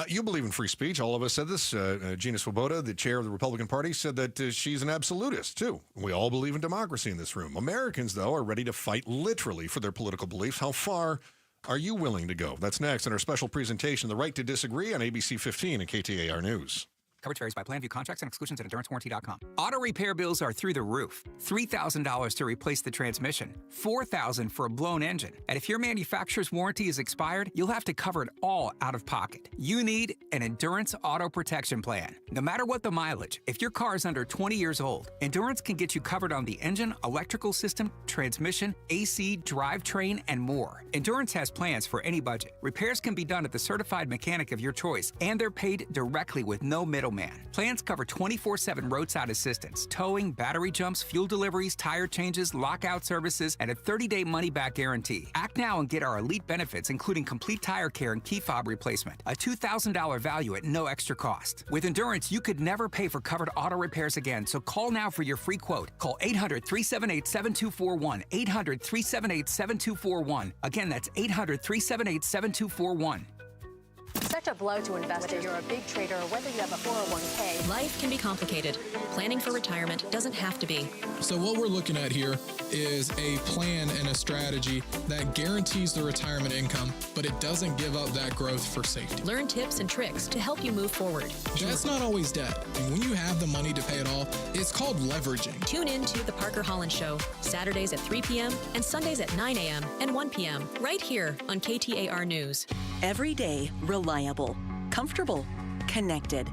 You believe in free speech. All of us said this. Gina Swoboda, the chair of the Republican Party, said that she's an absolutist, too. We all believe in democracy in this room. Americans, though, are ready to fight literally for their political beliefs. How far are you willing to go? That's next in our special presentation, The Right to Disagree, on ABC 15 and KTAR News. Coverage varies by plan. View contracts and exclusions at endurancewarranty.com. Auto repair bills are through the roof. $3,000 to replace the transmission. $4,000 for a blown engine. And if your manufacturer's warranty is expired, you'll have to cover it all out of pocket. You need an Endurance Auto Protection Plan. No matter what the mileage, if your car is under 20 years old, Endurance can get you covered on the engine, electrical system, transmission, AC, drivetrain, and more. Endurance has plans for any budget. Repairs can be done at the certified mechanic of your choice, and they're paid directly with no middleman. Plans cover 24/7 roadside assistance, towing, battery jumps, fuel deliveries, tire changes, lockout services, and a 30-day money-back guarantee. Act now and get our elite benefits, including complete tire care and key fob replacement. A $2,000 value at no extra cost. With Endurance, you could never pay for covered auto repairs again, so call now for your free quote. Call 800-378-7241. 800-378-7241. Again, that's 800-378-7241. Such a blow to investors. Whether you're a big trader or whether you have a 401k. Life can be complicated. Planning for retirement doesn't have to be. So what we're looking at here is a plan and a strategy that guarantees the retirement income, but it doesn't give up that growth for safety. Learn tips and tricks to help you move forward. That's not always debt. And when you have the money to pay it off, it's called leveraging. Tune in to The Parker Holland Show, Saturdays at 3 p.m. and Sundays at 9 a.m. and 1 p.m. right here on KTAR News. Every day, reliable, comfortable, connected.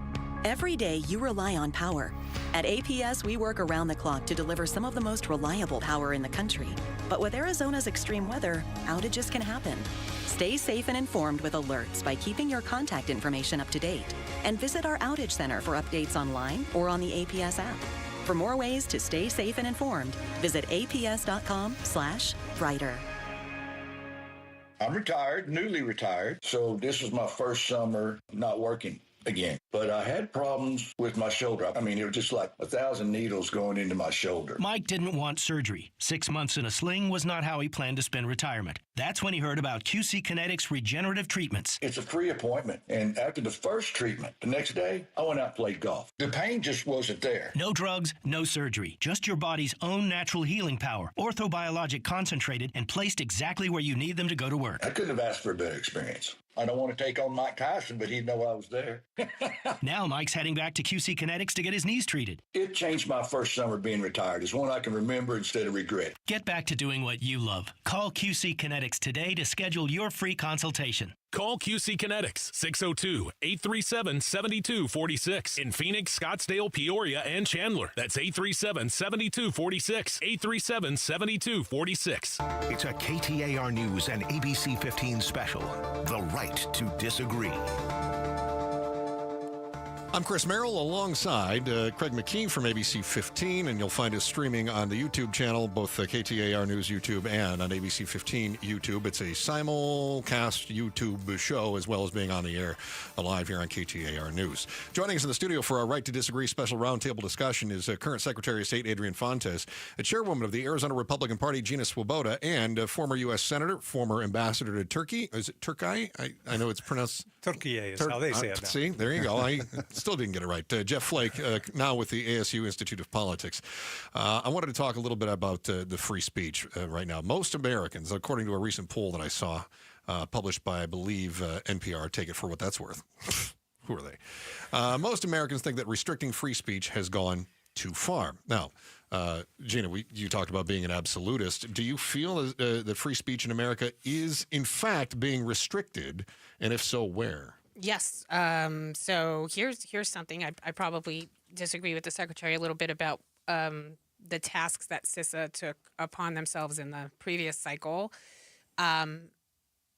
Every day you rely on power. At APS, we work around the clock to deliver some of the most reliable power in the country. But with Arizona's extreme weather, outages can happen. Stay safe and informed with alerts by keeping your contact information up to date. And visit our outage center for updates online or on the APS app. For more ways to stay safe and informed, visit aps.com/brighter. I'm retired, newly retired, so this was my first summer not working again. But I had problems with my shoulder. I mean, it was just like 1,000 needles going into my shoulder. Mike didn't want surgery. 6 months in a sling was not how he planned to spend retirement. That's when he heard about QC Kinetics regenerative treatments. It's a free appointment. And after the first treatment, the next day, I went out and played golf. The pain just wasn't there. No drugs, no surgery. Just your body's own natural healing power. Orthobiologic concentrated and placed exactly where you need them to go to work. I couldn't have asked for a better experience. I don't want to take on Mike Tyson, but he'd know I was there. Now Mike's heading back to QC Kinetics to get his knees treated. It changed my first summer being retired. It's one I can remember instead of regret. Get back to doing what you love. Call QC Kinetics today to schedule your free consultation. Call QC Kinetics, 602-837-7246. In Phoenix, Scottsdale, Peoria, and Chandler. That's 837-7246. 837-7246. It's a KTAR News and ABC 15 special, The Right to Disagree. I'm Chris Merrill alongside Craig McKee from ABC 15, and you'll find us streaming on the YouTube channel, both KTAR News YouTube and on ABC 15 YouTube. It's a simulcast YouTube show as well as being on the air live here on KTAR News. Joining us in the studio for our Right to Disagree special roundtable discussion is current Secretary of State Adrienne Fontes, a chairwoman of the Arizona Republican Party Gina Swoboda, and former U.S. Senator, former ambassador to Turkey. Is it Turkey? I know it's pronounced... Turkey is how they say it now. See, there you go. Still didn't get it right. Jeff Flake, now with the ASU Institute of Politics. I wanted to talk a little bit about the free speech right now. Most Americans, according to a recent poll that I saw, published by, I believe, NPR, take it for what that's worth. Who are they? Most Americans think that restricting free speech has gone too far. Now, Gina, you talked about being an absolutist. Do you feel that free speech in America is, in fact, being restricted? And if so, where? Yes. So here's something. I probably disagree with the Secretary a little bit about the tasks that CISA took upon themselves in the previous cycle.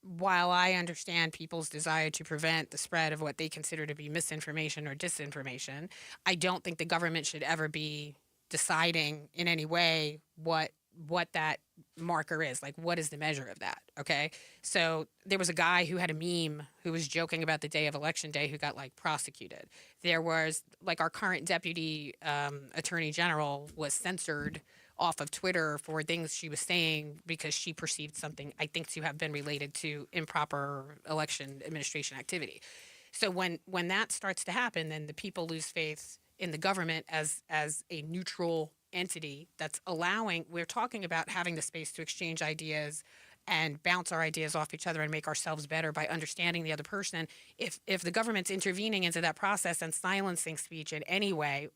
While I understand people's desire to prevent the spread of what they consider to be misinformation or disinformation, I don't think the government should ever be deciding in any way what that marker is. Like, what is the measure of that? Okay. So there was a guy who had a meme who was joking about the day of election day who got prosecuted. There was our current deputy attorney general was censored off of Twitter for things she was saying because she perceived something, I think, to have been related to improper election administration activity. So when that starts to happen, then the people lose faith in the government as a neutral entity that's allowing, we're talking about having the space to exchange ideas and bounce our ideas off each other and make ourselves better by understanding the other person. If the government's intervening into that process and silencing speech in any way,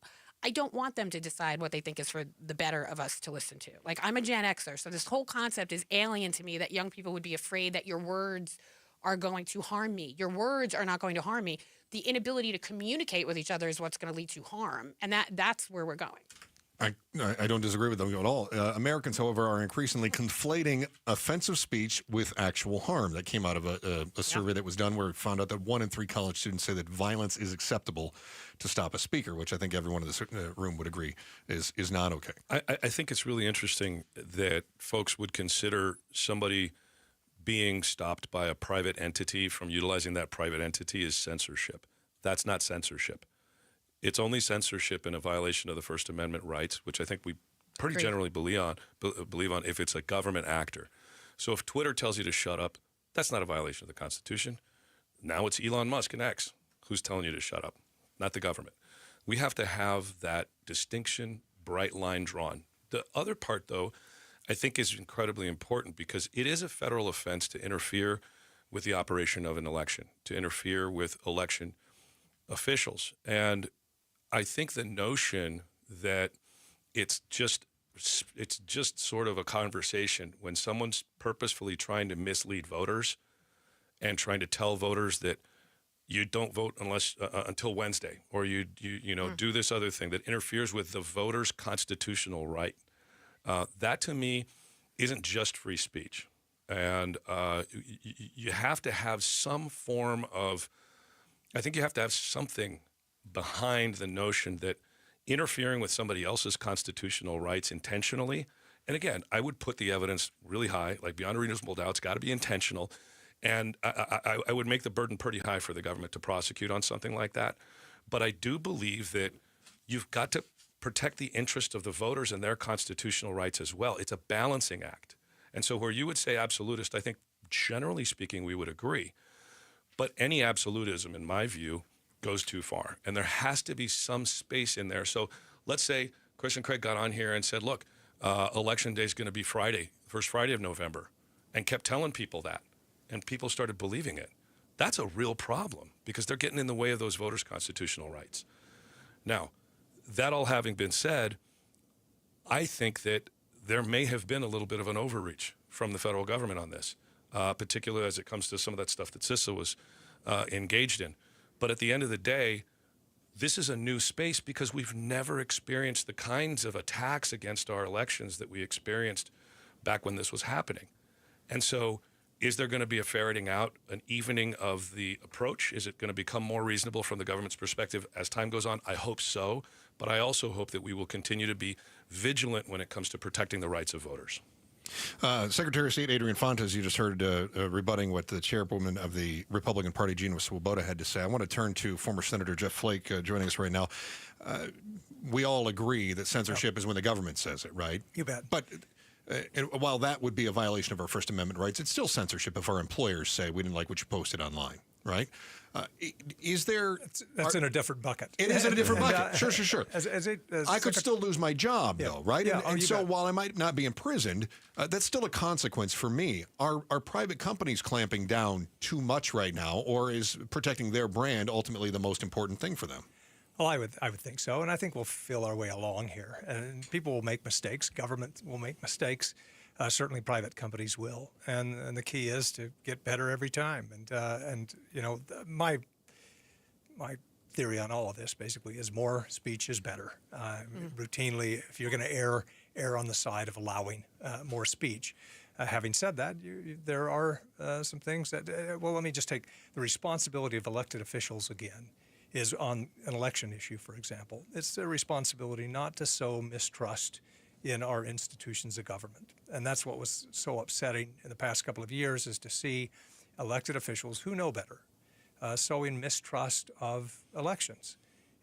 I don't want them to decide what they think is for the better of us to listen to. I'm a Gen Xer, so this whole concept is alien to me, that young people would be afraid that your words are going to harm me. Your words are not going to harm me. The inability to communicate with each other is what's going to lead to harm, and that's where we're going. I don't disagree with them at all. Americans, however, are increasingly conflating offensive speech with actual harm. That came out of a survey that was done where it found out that 1 in 3 college students say that violence is acceptable to stop a speaker, which I think everyone in this room would agree is not okay. I think it's really interesting that folks would consider somebody being stopped by a private entity from utilizing that private entity as censorship. That's not censorship. It's only censorship in a violation of the First Amendment rights, which I think we pretty generally believe on if it's a government actor. So if Twitter tells you to shut up, that's not a violation of the Constitution. Now it's Elon Musk and X who's telling you to shut up, not the government. We have to have that distinction, bright line drawn. The other part, though, I think is incredibly important because it is a federal offense to interfere with the operation of an election, to interfere with election officials. And I think the notion that it's just sort of a conversation when someone's purposefully trying to mislead voters and trying to tell voters that you don't vote unless until Wednesday, or you do this other thing that interferes with the voter's constitutional right. That to me isn't just free speech, and you have to have some form of. I think you have to have something behind the notion that interfering with somebody else's constitutional rights intentionally, and again, I would put the evidence really high, like beyond a reasonable doubt, it's got to be intentional, and I would make the burden pretty high for the government to prosecute on something like that. But I do believe that you've got to protect the interest of the voters and their constitutional rights as well. It's a balancing act. And so where you would say absolutist, I think generally speaking, we would agree. But any absolutism, in my view, goes too far. And there has to be some space in there. So let's say Chris and Craig got on here and said, look, election day is going to be Friday, first Friday of November, and kept telling people that. And people started believing it. That's a real problem because they're getting in the way of those voters' constitutional rights. Now, that all having been said, I think that there may have been a little bit of an overreach from the federal government on this, particularly as it comes to some of that stuff that CISA was engaged in. But at the end of the day, this is a new space because we've never experienced the kinds of attacks against our elections that we experienced back when this was happening. And so is there going to be a ferreting out, an evening of the approach? Is it going to become more reasonable from the government's perspective as time goes on? I hope so. But I also hope that we will continue to be vigilant when it comes to protecting the rights of voters. Secretary of State Adrian Fontes, you just heard rebutting what the chairwoman of the Republican Party, Gina Swoboda, had to say. I want to turn to former Senator Jeff Flake joining us right now. We all agree that censorship is when the government says it, right? You bet. But while that would be a violation of our First Amendment rights, it's still censorship if our employers say we didn't like what you posted online, right? Is there... That's in a different bucket. It is in a different bucket. Sure. I could Secretary- still lose my job, though, right? Yeah. And You so bet. while I might not be imprisoned, that's still a consequence for me. Are private companies clamping down too much right now, or is protecting their brand ultimately the most important thing for them? Well, I would think so, and I think we'll feel our way along here. And people will make mistakes. Government will make mistakes. Certainly, private companies will. And the key is to get better every time. And you know, my theory on all of this basically is more speech is better. Routinely, if you're going to err on the side of allowing more speech. Having said that, there are some things that. Well, let me just take the responsibility of elected officials again. Is on an election issue, for example. It's their responsibility not to sow mistrust in our institutions of government. And that's what was so upsetting in the past couple of years, is to see elected officials who know better sowing mistrust of elections,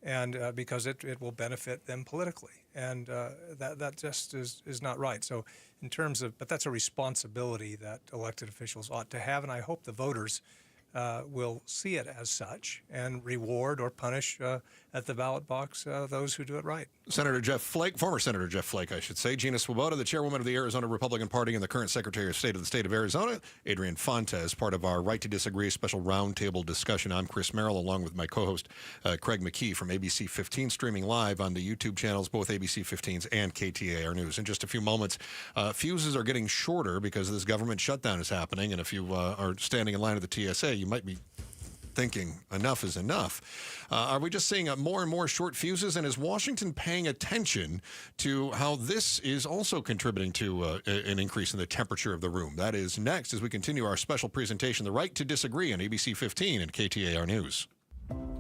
and because it will benefit them politically. And that just is not right. So in terms of, but that's a responsibility that elected officials ought to have, and I hope the voters will see it as such and reward or punish at the ballot box those who do it right. Senator Jeff Flake, former Senator Jeff Flake, I should say, Gina Swoboda, the chairwoman of the Arizona Republican Party and the current Secretary of State of the state of Arizona, Adrian Fontes, part of our Right to Disagree special roundtable discussion. I'm Chris Merrill, along with my co-host Craig McKee from ABC 15, streaming live on the YouTube channels, both ABC 15's and KTAR News. In just a few moments, fuses are getting shorter because this government shutdown is happening, and if you are standing in line at the TSA, you might be thinking enough is enough. Are we just seeing more and more short fuses? And is Washington paying attention to how this is also contributing to an increase in the temperature of the room? That is next as we continue our special presentation, The Right to Disagree, on ABC 15 and KTAR News.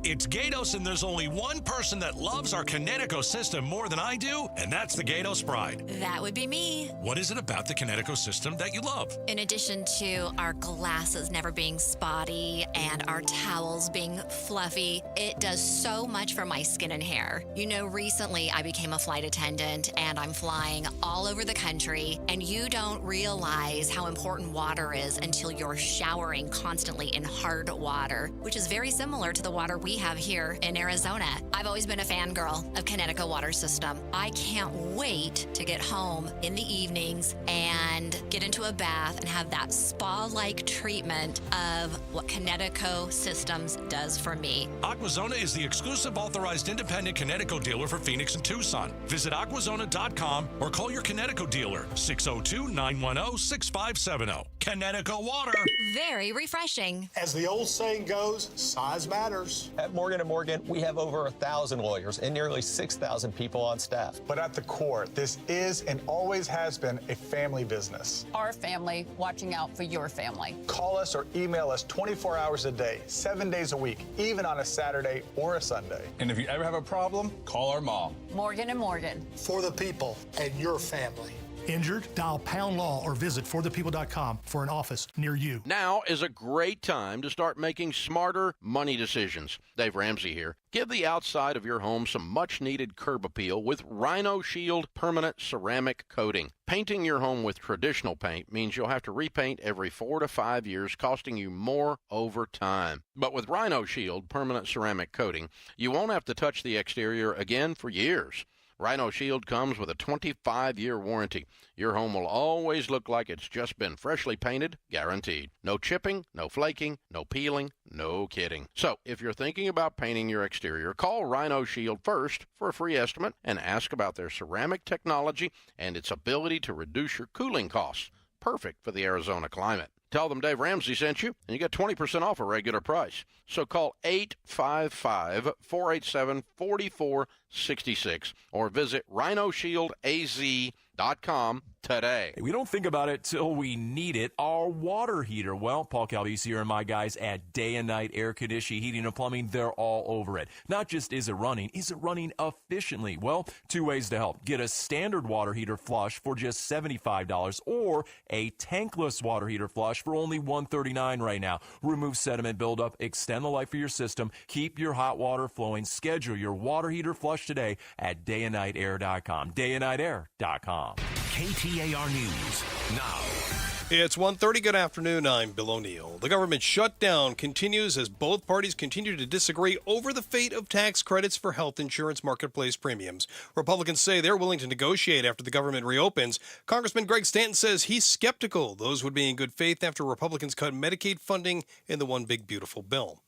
It's Gatos, and there's only one person that loves our Connecticut system more than I do, and that's the Gatos Bride. That would be me. What is it about the Connecticut system that you love? In addition to our glasses never being spotty and our towels being fluffy, it does so much for my skin and hair. You know, recently I became a flight attendant and I'm flying all over the country, and you don't realize how important water is until you're showering constantly in hard water, which is very similar to the water we have here in Arizona. I've always been a fangirl of Connecticut water system. I can't wait to get home in the evenings and get into a bath and have that spa-like treatment of what Connecticut Systems does for me. Aquazona is the exclusive authorized independent Connecticut dealer for Phoenix and Tucson. Visit aquazona.com or call your Connecticut dealer, 602-910-6570. Connecticut water. Very refreshing. As the old saying goes, size matters. At Morgan & Morgan, we have over 1,000 lawyers and nearly 6,000 people on staff. But at the core, this is and always has been a family business. Our family watching out for your family. Call us or email us 24 hours a day, 7 days a week, even on a Saturday or a Sunday. And if you ever have a problem, call our mom. Morgan & Morgan. For the people and your family. Injured? Dial Pound Law or visit forthepeople.com for an office near you. Now is a great time to start making smarter money decisions. Dave Ramsey here. Give the outside of your home some much-needed curb appeal with Rhino Shield permanent ceramic coating. Painting your home with traditional paint means you'll have to repaint every 4 to 5 years, costing you more over time. But with Rhino Shield permanent ceramic coating, you won't have to touch the exterior again for years. Rhino Shield comes with a 25-year warranty. Your home will always look like it's just been freshly painted, guaranteed. No chipping, no flaking, no peeling, no kidding. So, if you're thinking about painting your exterior, call Rhino Shield first for a free estimate and ask about their ceramic technology and its ability to reduce your cooling costs. Perfect for the Arizona climate. Tell them Dave Ramsey sent you, and you get 20% off a regular price. So call 855-487-4466 or visit rhinoshieldaz.com today. We don't think about it till we need it. Our water heater. Well, Paul Calvisi here and my guys at Day and Night Air Conditioning, Heating and Plumbing, they're all over it. Not just is it running efficiently? Well, 2 ways to help. Get a standard water heater flush for just $75 or a tankless water heater flush for only $139 right now. Remove sediment buildup, extend the life of your system, keep your hot water flowing. Schedule your water heater flush today at dayandnightair.com. dayandnightair.com. KTAR News now. It's 1:30. Good afternoon. I'm Bill O'Neill. The government shutdown continues as both parties continue to disagree over the fate of tax credits for health insurance marketplace premiums. Republicans say they're willing to negotiate after the government reopens. Congressman Greg Stanton says he's skeptical those would be in good faith after Republicans cut Medicaid funding in the One Big Beautiful Bill.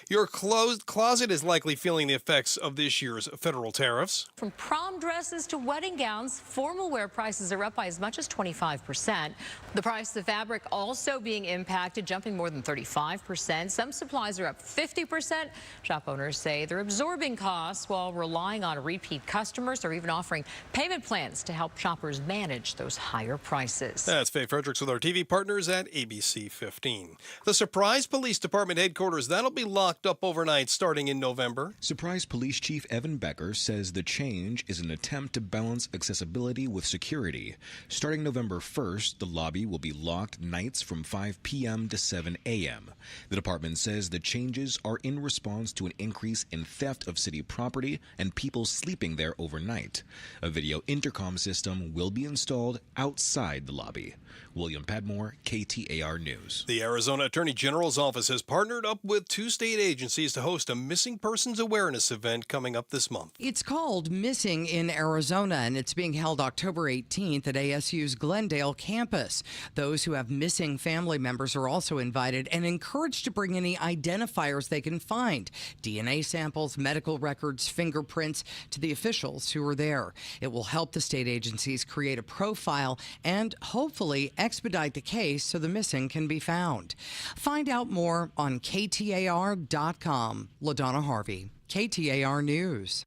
Your closed closet is likely feeling the effects of this year's federal tariffs. From prom dresses to wedding gowns, formal wear prices are up by as much as 25%. The price of fabric also being impacted, jumping more than 35%. Some supplies are up 50%. Shop owners say they're absorbing costs while relying on repeat customers or even offering payment plans to help shoppers manage those higher prices. That's Faye Fredericks with our TV partners at ABC 15. The Surprise Police Department headquarters, that'll be locked up overnight starting in November. Surprise Police Chief Evan Becker says the change is an attempt to balance accessibility with security. Starting November 1st, the lobby will be locked nights from 5 p.m. to 7 a.m. The department says the changes are in response to an increase in theft of city property and people sleeping there overnight. A video intercom system will be installed outside the lobby. William Padmore, KTAR News. The Arizona Attorney General's office has partnered up with 2 state agencies to host a missing persons awareness event coming up this month. It's called Missing in Arizona, and it's being held October 18th at ASU's Glendale campus. Those who have missing family members are also invited and encouraged to bring any identifiers they can find, DNA samples, medical records, fingerprints, to the officials who are there. It will help the state agencies create a profile and hopefully expedite the case so the missing can be found. Find out more on KTAR.com. LaDonna Harvey, KTAR News.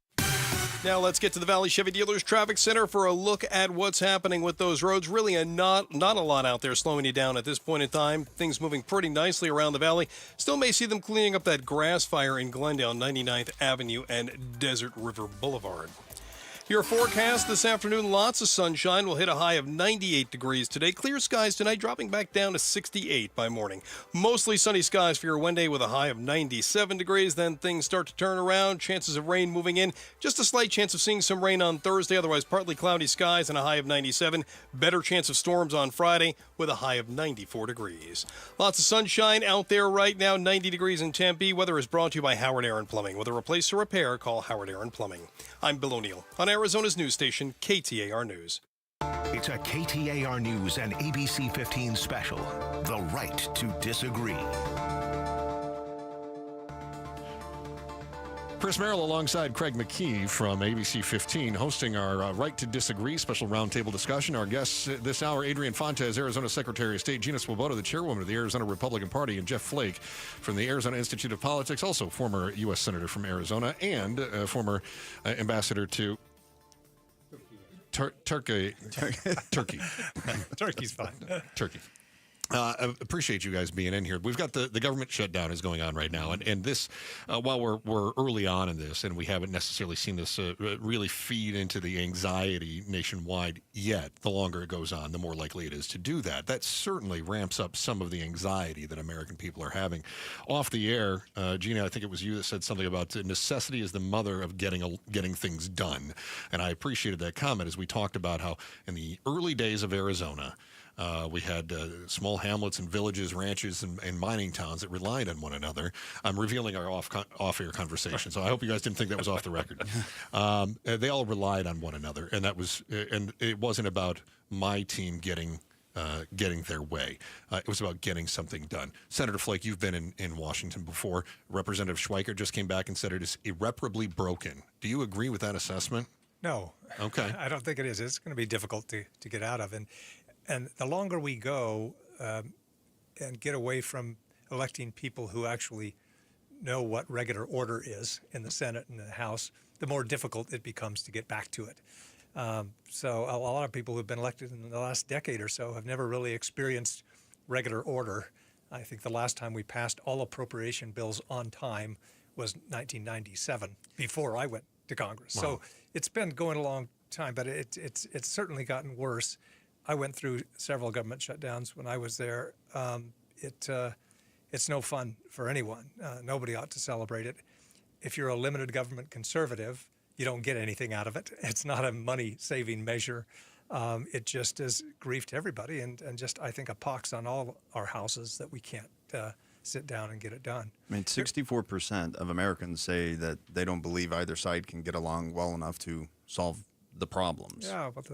Now let's get to the Valley Chevy Dealers Traffic Center for a look at what's happening with those roads. Really not a lot out there slowing you down at this point in time. Things moving pretty nicely around the valley. Still may see them cleaning up that grass fire in Glendale, 99th Avenue and Desert River Boulevard. Your forecast this afternoon, lots of sunshine. Will hit a high of 98 degrees today. Clear skies tonight, dropping back down to 68 by morning. Mostly sunny skies for your Wednesday with a high of 97 degrees. Then things start to turn around. Chances of rain moving in. Just a slight chance of seeing some rain on Thursday. Otherwise, partly cloudy skies and a high of 97. Better chance of storms on Friday with a high of 94 degrees. Lots of sunshine out there right now. 90 degrees in Tempe. Weather is brought to you by Howard Aaron Plumbing. With a replace or repair, call Howard Aaron Plumbing. I'm Bill O'Neill on Arizona's news station, KTAR News. It's a KTAR News and ABC 15 special, The Right to Disagree. Chris Merrill alongside Craig McKee from ABC 15 hosting our Right to Disagree special roundtable discussion. Our guests this hour, Adrian Fontes, Arizona Secretary of State, Gina Swoboda, the chairwoman of the Arizona Republican Party, and Jeff Flake from the Arizona Institute of Politics, also former U.S. Senator from Arizona and former ambassador to Turkey. Turkey's fine. Turkey. Appreciate you guys being in here. We've got the government shutdown is going on right now, and this while we're early on in this, and we haven't necessarily seen this really feed into the anxiety nationwide yet. The longer it goes on, the more likely it is to do that. That certainly ramps up some of the anxiety that American people are having. Off the air, Gina, I think it was you that said something about necessity is the mother of getting things done, and I appreciated that comment as we talked about how in the early days of Arizona. We had small hamlets and villages, ranches, and mining towns that relied on one another. I'm revealing our off-air conversation, so I hope you guys didn't think that was off the record. They all relied on one another, and it wasn't about my team getting their way. It was about getting something done. Senator Flake, you've been in Washington before. Representative Schweiker just came back and said it is irreparably broken. Do you agree with that assessment? No. Okay. I don't think it is. It's going to be difficult to get out of. And the longer we go and get away from electing people who actually know what regular order is in the Senate and the House, the more difficult it becomes to get back to it. So a lot of people who've been elected in the last decade or so have never really experienced regular order. I think the last time we passed all appropriation bills on time was 1997, before I went to Congress. Wow. So it's been going a long time, but it's certainly gotten worse. I went through several government shutdowns when I was there. It's no fun for anyone. Nobody ought to celebrate it. If you're a limited government conservative, you don't get anything out of it. It's not a money-saving measure. It just is grief to everybody, and just, I think, a pox on all our houses that we can't sit down and get it done. I mean, 64% of Americans say that they don't believe either side can get along well enough to solve the problems. Yeah, but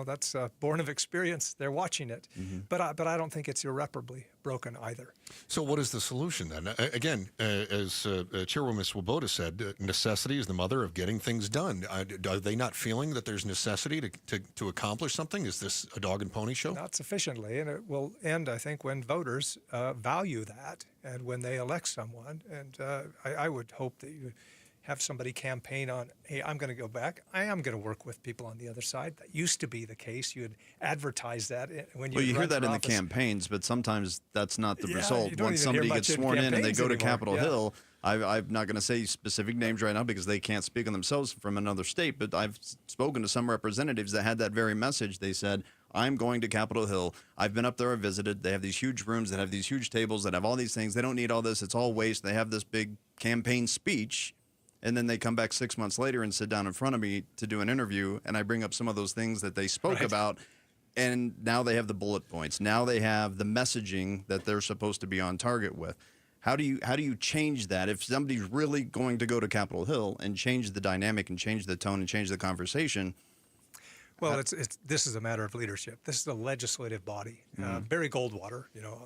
that's born of experience. They're watching it, but I don't think it's irreparably broken either. So what is the solution then? Again, as Chairwoman Swoboda said, necessity is the mother of getting things done. Are they not feeling that there's necessity to accomplish something? Is this a dog and pony show? Not sufficiently, and it will end, I think, when voters value that and when they elect someone. And I would hope that you have somebody campaign on, hey, I'm going to go back. I am going to work with people on the other side. That used to be the case. You'd advertise that when you. Well, you hear that in office. the campaigns, but sometimes that's not the result. You don't Once even hear somebody much gets in sworn in and they campaigns go to anymore. Capitol Yeah. Hill, I'm not going to say specific names right now because they can't speak on themselves from another state, but I've spoken to some representatives that had that very message. They said, I'm going to Capitol Hill. I've been up there, I visited. They have these huge rooms that have these huge tables that have all these things. They don't need all this. It's all waste. They have this big campaign speech. And then they come back 6 months later and sit down in front of me to do an interview, and I bring up some of those things that they spoke about, and now they have the bullet points. Now they have the messaging that they're supposed to be on target with. How do you change that? If somebody's really going to go to Capitol Hill and change the dynamic and change the tone and change the conversation? Well, this is a matter of leadership. This is a legislative body. Barry Goldwater,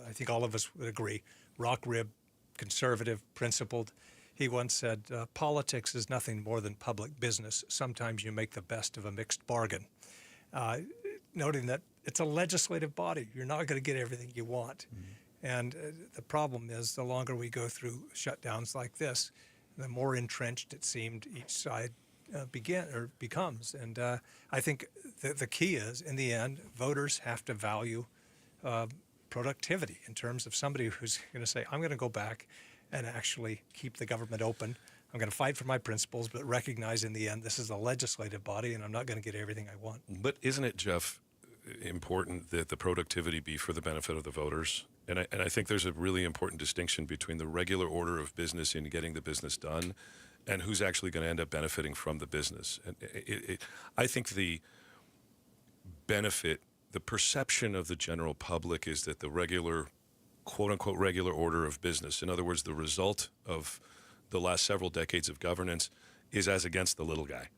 I think all of us would agree, rock rib, conservative, principled. He once said, politics is nothing more than public business. Sometimes you make the best of a mixed bargain. Noting that it's a legislative body. You're not going to get everything you want. And the problem is the longer we go through shutdowns like this, the more entrenched it seemed each side becomes. And I think the key is, in the end, voters have to value productivity in terms of somebody who's going to say, I'm going to go back and actually keep the government open. I'm going to fight for my principles, but recognize in the end this is a legislative body and I'm not going to get everything I want. But isn't it, Jeff, important that the productivity be for the benefit of the voters? And I think there's a really important distinction between the regular order of business in getting the business done and who's actually going to end up benefiting from the business. And I think the benefit, the perception of the general public is that the regular, quote-unquote regular order of business, in other words, the result of the last several decades of governance, is as against the little guy,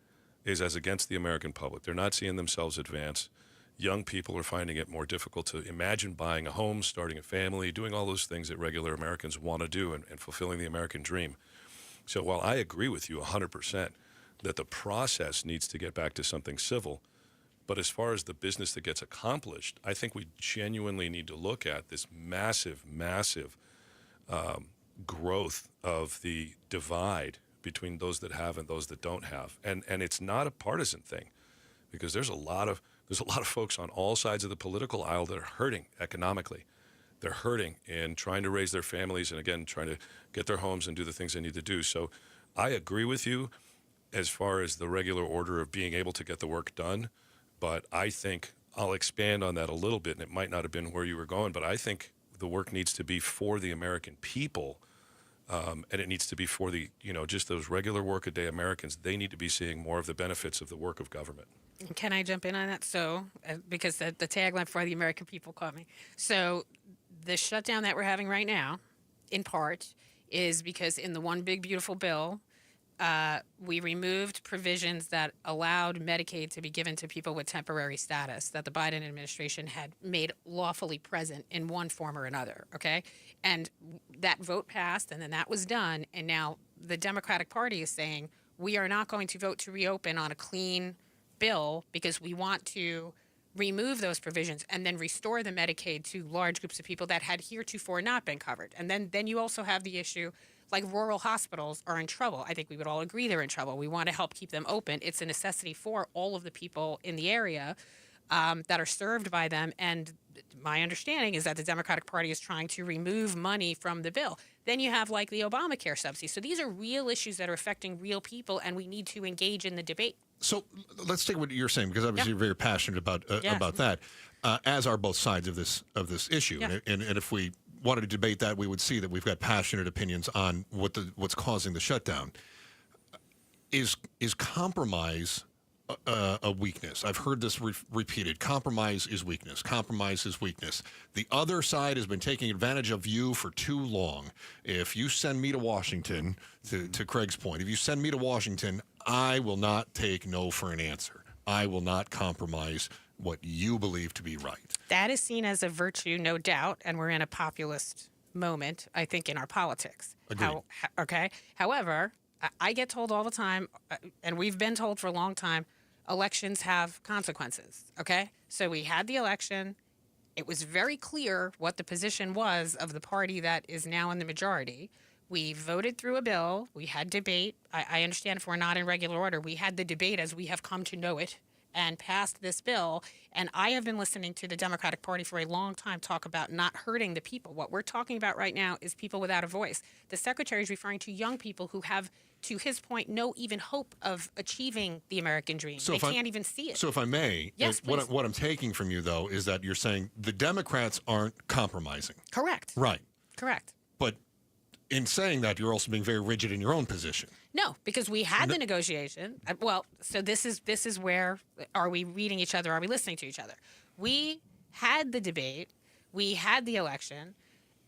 is as against the American public. They're not seeing themselves advance. Young people are finding it more difficult to imagine buying a home, starting a family, doing all those things that regular Americans want to do and fulfilling the American dream. So while I agree with you 100% that the process needs to get back to something civil, but as far as the business that gets accomplished, I think we genuinely need to look at this massive, massive growth of the divide between those that have and those that don't have. And it's not a partisan thing, because there's a lot of folks on all sides of the political aisle that are hurting economically. They're hurting in trying to raise their families and, again, trying to get their homes and do the things they need to do. So I agree with you as far as the regular order of being able to get the work done. But I think I'll expand on that a little bit, and it might not have been where you were going, but I think the work needs to be for the American people, and it needs to be for the, just those regular workaday Americans. They need to be seeing more of the benefits of the work of government. Can I jump in on that? So, because the tagline for the American people caught me. So, the shutdown that we're having right now, in part, is because in the one big beautiful bill, we removed provisions that allowed Medicaid to be given to people with temporary status that the Biden administration had made lawfully present in one form or another, okay? And that vote passed, and then that was done, and now the Democratic Party is saying, we are not going to vote to reopen on a clean bill because we want to remove those provisions and then restore the Medicaid to large groups of people that had heretofore not been covered. And then you also have the issue, like rural hospitals are in trouble. I think we would all agree they're in trouble. We want to help keep them open. It's a necessity for all of the people in the area that are served by them. And my understanding is that the Democratic Party is trying to remove money from the bill. Then you have like the Obamacare subsidy. So these are real issues that are affecting real people, and we need to engage in the debate. So let's take what you're saying, because obviously you're very passionate about that, as are both sides of this issue. Yeah. And if we wanted to debate that, we would see that we've got passionate opinions on what's causing the shutdown. Is compromise a weakness. I've heard this repeated. Compromise is weakness. Compromise is weakness. The other side has been taking advantage of you for too long. If you send me to Washington, to Craig's point, if you send me to Washington, I will not take no for an answer. I will not compromise what you believe to be right. That is seen as a virtue, no doubt, and we're in a populist moment, I think, in our politics. Agreed. Okay? However, I get told all the time, and we've been told for a long time, elections have consequences, okay? So we had the election. It was very clear what the position was of the party that is now in the majority. We voted through a bill. We had debate. I understand if we're not in regular order. We had the debate as we have come to know it and passed this bill. And I have been listening to the Democratic Party for a long time talk about not hurting the people. What we're talking about right now is people without a voice. The secretary is referring to young people who have, to his point, no even hope of achieving the American dream. So they can't even see it. So if I may, yes, what I'm taking from you, though, is that you're saying the Democrats aren't compromising. Correct. Right. Correct. But in saying that, you're also being very rigid in your own position. No, because we had the negotiation. Well, so this is where, are we reading each other? Are we listening to each other? We had the debate. We had the election.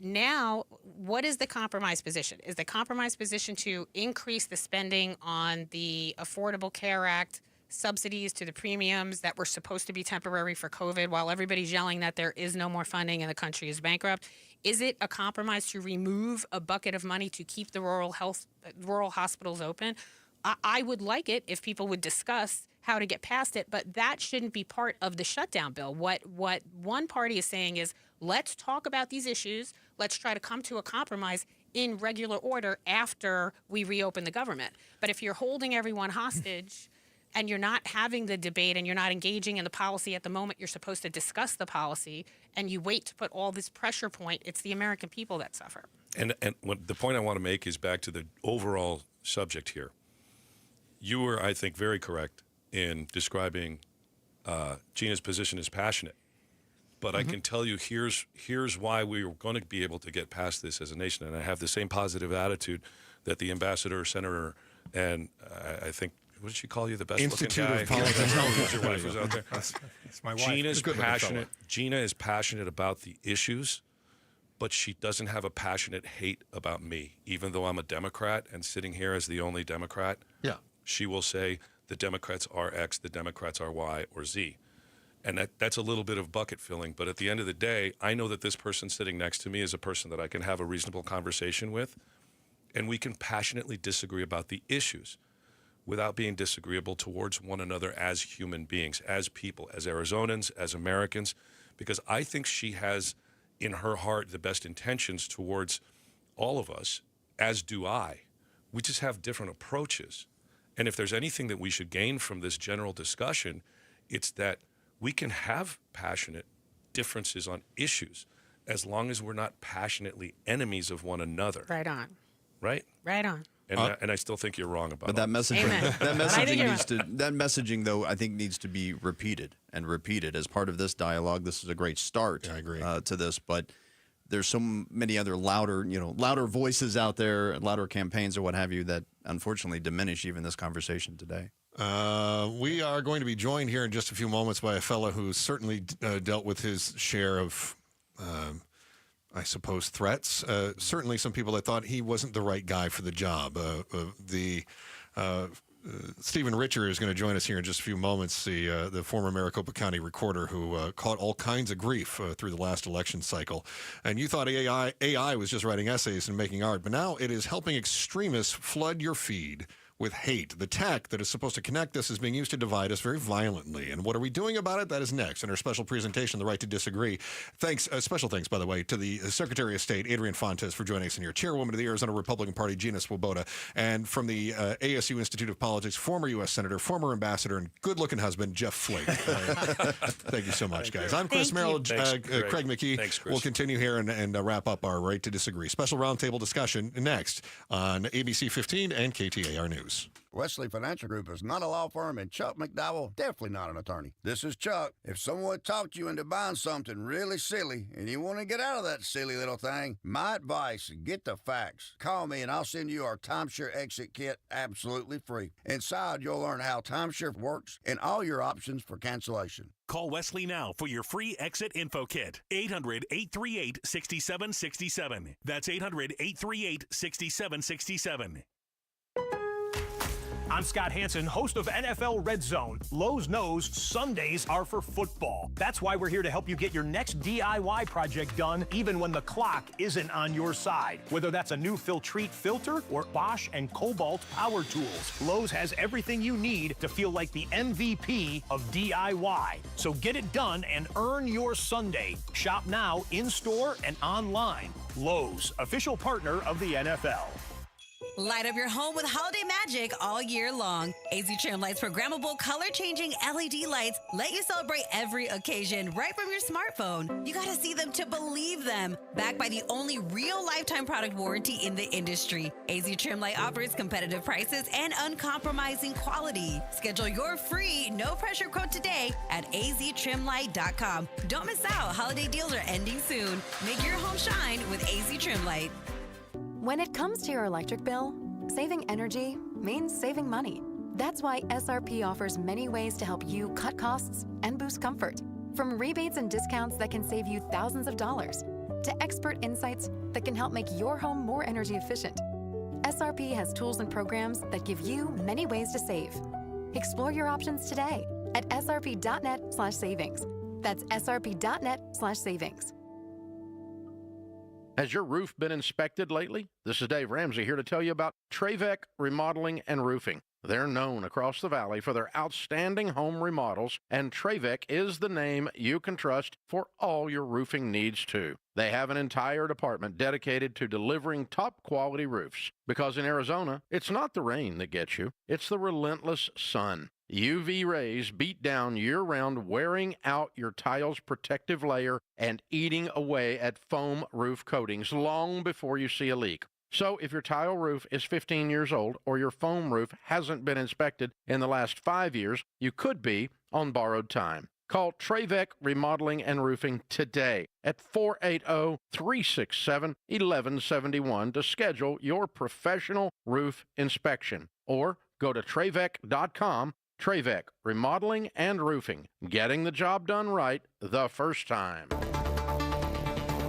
Now, what is the compromise position? Is the compromise position to increase the spending on the Affordable Care Act, subsidies to the premiums that were supposed to be temporary for COVID, while everybody's yelling that there is no more funding and the country is bankrupt? Is it a compromise to remove a bucket of money to keep the rural hospitals open? I would like it if people would discuss how to get past it, but that shouldn't be part of the shutdown bill. What one party is saying is, let's talk about these issues. Let's try to come to a compromise in regular order after we reopen the government. But if you're holding everyone hostage and you're not having the debate and you're not engaging in the policy at the moment you're supposed to discuss the policy, and you wait to put all this pressure point, it's the American people that suffer. And what the point I want to make is back to the overall subject here. You were, I think, very correct in describing Gina's position as passionate. But I can tell you, here's why we were going to be able to get past this as a nation. And I have the same positive attitude that the ambassador, senator, and I think, what did she call you? The best Institute looking guy? of Politics. Your wife was out there. That's my wife. Gina's passionate. Gina is passionate about the issues, but she doesn't have a passionate hate about me. Even though I'm a Democrat and sitting here as the only Democrat, yeah, she will say the Democrats are X, the Democrats are Y or Z. And that's a little bit of bucket filling. But at the end of the day, I know that this person sitting next to me is a person that I can have a reasonable conversation with, and we can passionately disagree about the issues without being disagreeable towards one another as human beings, as people, as Arizonans, as Americans, because I think she has in her heart the best intentions towards all of us, as do I. We just have different approaches. And if there's anything that we should gain from this general discussion, it's that we can have passionate differences on issues as long as we're not passionately enemies of one another. Right on. Right? Right on. And I still think you're wrong about but that messaging. Amen. That messaging though, I think needs to be repeated as part of this dialogue. This is a great start. I agree. To this, but there's so many other louder voices out there, louder campaigns or what have you that unfortunately diminish even this conversation today. We are going to be joined here in just a few moments by a fellow who's certainly dealt with his share of, I suppose, threats. Certainly some people that thought he wasn't the right guy for the job. Stephen Richer is going to join us here in just a few moments, the former Maricopa County recorder who caught all kinds of grief through the last election cycle. And you thought AI was just writing essays and making art, but now it is helping extremists flood your feed with hate. The tech that is supposed to connect us is being used to divide us very violently. And what are we doing about it? That is next in our special presentation, The Right to Disagree. Special thanks, by the way, to the Secretary of State, Adrian Fontes, for joining us in here. Chairwoman of the Arizona Republican Party, Gina Swoboda. And from the ASU Institute of Politics, former U.S. Senator, former ambassador, and good-looking husband, Jeff Flake. Thank you so much, guys. I'm Chris Merrill. Craig McKee. Thanks, Chris. We'll continue here and wrap up our Right to Disagree. Special roundtable discussion next on ABC 15 and KTAR News. Wesley Financial Group is not a law firm, and Chuck McDowell, definitely not an attorney. This is Chuck. If someone talked you into buying something really silly and you want to get out of that silly little thing, my advice, get the facts. Call me and I'll send you our timeshare exit kit absolutely free. Inside, you'll learn how timeshare works and all your options for cancellation. Call Wesley now for your free exit info kit. 800-838-6767. That's 800-838-6767. I'm Scott Hansen, host of NFL Red Zone. Lowe's knows Sundays are for football. That's why we're here to help you get your next DIY project done, even when the clock isn't on your side. Whether that's a new Filtrete filter or Bosch and Cobalt power tools, Lowe's has everything you need to feel like the MVP of DIY. So get it done and earn your Sunday. Shop now, in-store and online. Lowe's, official partner of the NFL. Light up your home with holiday magic all year long. AZ Trim Lights programmable color-changing LED lights let you celebrate every occasion right from your smartphone. You gotta see them to believe them. Backed by the only real lifetime product warranty in the industry, AZ Trim Light offers competitive prices and uncompromising quality. Schedule your free, no-pressure quote today at aztrimlight.com. Don't miss out. Holiday deals are ending soon. Make your home shine with AZ Trim Light. When it comes to your electric bill, saving energy means saving money. That's why SRP offers many ways to help you cut costs and boost comfort. From rebates and discounts that can save you thousands of dollars, to expert insights that can help make your home more energy efficient. SRP has tools and programs that give you many ways to save. Explore your options today at srp.net/savings. That's srp.net/savings. Has your roof been inspected lately? This is Dave Ramsey here to tell you about Travec Remodeling and Roofing. They're known across the valley for their outstanding home remodels, and Travec is the name you can trust for all your roofing needs, too. They have an entire department dedicated to delivering top-quality roofs, because in Arizona, it's not the rain that gets you, it's the relentless sun. UV rays beat down year-round, wearing out your tile's protective layer and eating away at foam roof coatings long before you see a leak. So if your tile roof is 15 years old or your foam roof hasn't been inspected in the last 5 years, you could be on borrowed time. Call Travec Remodeling and Roofing today at 480-367-1171 to schedule your professional roof inspection, or go to Travec.com. Travec Remodeling and Roofing, getting the job done right the first time.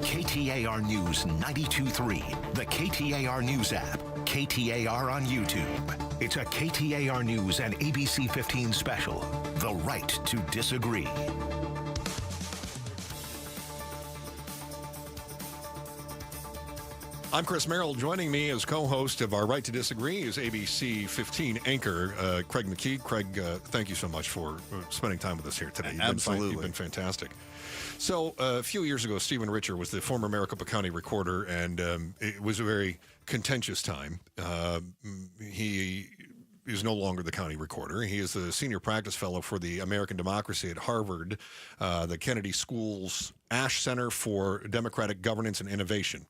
KTAR News 92.3, the KTAR News App, KTAR on YouTube. It's a KTAR News and ABC 15 special, The Right to Disagree. I'm Chris Merrill. Joining me as co-host of Our Right to Disagree is ABC 15 anchor Craig McKee. Craig, thank you so much for spending time with us here today. You've been fantastic. So a few years ago, Stephen Richer was the former Maricopa County recorder, and it was a very contentious time. He is no longer the county recorder. He is the senior practice fellow for the American Democracy at Harvard, the Kennedy School's Ash Center for Democratic Governance and Innovation.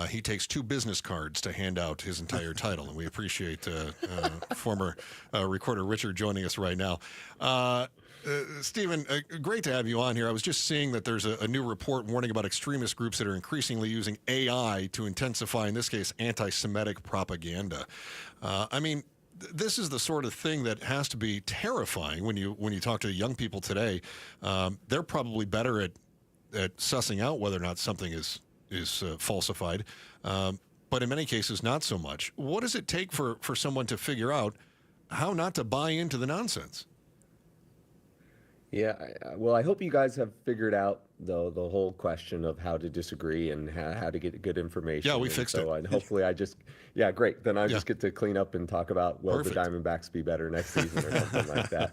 He takes 2 business cards to hand out his entire title, and we appreciate former recorder Richard joining us right now. Stephen, great to have you on here. I was just seeing that there's a new report warning about extremist groups that are increasingly using AI to intensify, in this case, anti-Semitic propaganda. This is the sort of thing that has to be terrifying when you talk to young people today. They're probably better at sussing out whether or not something is falsified, but in many cases not so much. What does it take for someone to figure out how not to buy into the nonsense? Yeah, well, I hope you guys have figured out the whole question of how to disagree and how to get good information. Yeah, we fixed it. And hopefully great. Then I just get to clean up and talk about, will the Diamondbacks be better next season or something like that.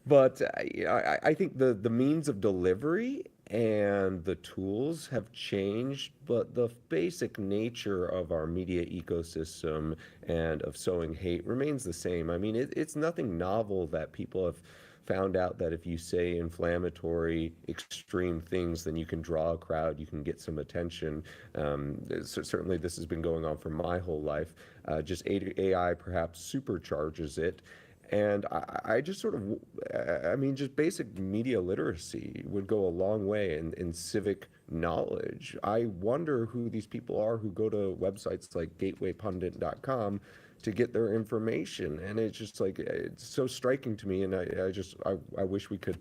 But I think the means of delivery and the tools have changed, but the basic nature of our media ecosystem and of sowing hate remains the same. I mean, it's nothing novel that people have found out that if you say inflammatory, extreme things, then you can draw a crowd, you can get some attention. Certainly this has been going on for my whole life. Just AI perhaps supercharges it. And I just sort of, I mean, just basic media literacy would go a long way in civic knowledge. I wonder who these people are who go to websites like gatewaypundit.com to get their information. And it's just like, it's so striking to me. And I wish we could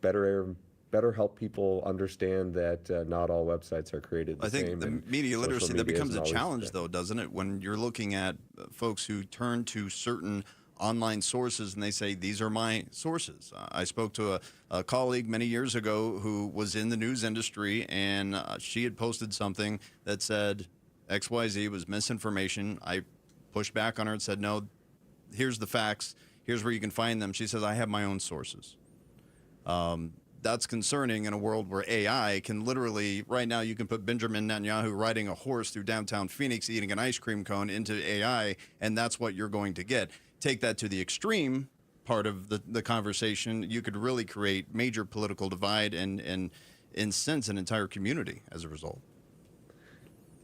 better help people understand that not all websites are created the same. I think the media literacy, that becomes a challenge, though, doesn't it? When you're looking at folks who turn to certain online sources and they say, these are my sources. I spoke to a colleague many years ago who was in the news industry, and she had posted something that said XYZ was misinformation. I pushed back on her and said, no, here's the facts. Here's where you can find them. She says, I have my own sources. That's concerning in a world where AI can literally, right now you can put Benjamin Netanyahu riding a horse through downtown Phoenix eating an ice cream cone into AI, and that's what you're going to get. Take that to the extreme part of the conversation, you could really create major political divide and incense an entire community as a result.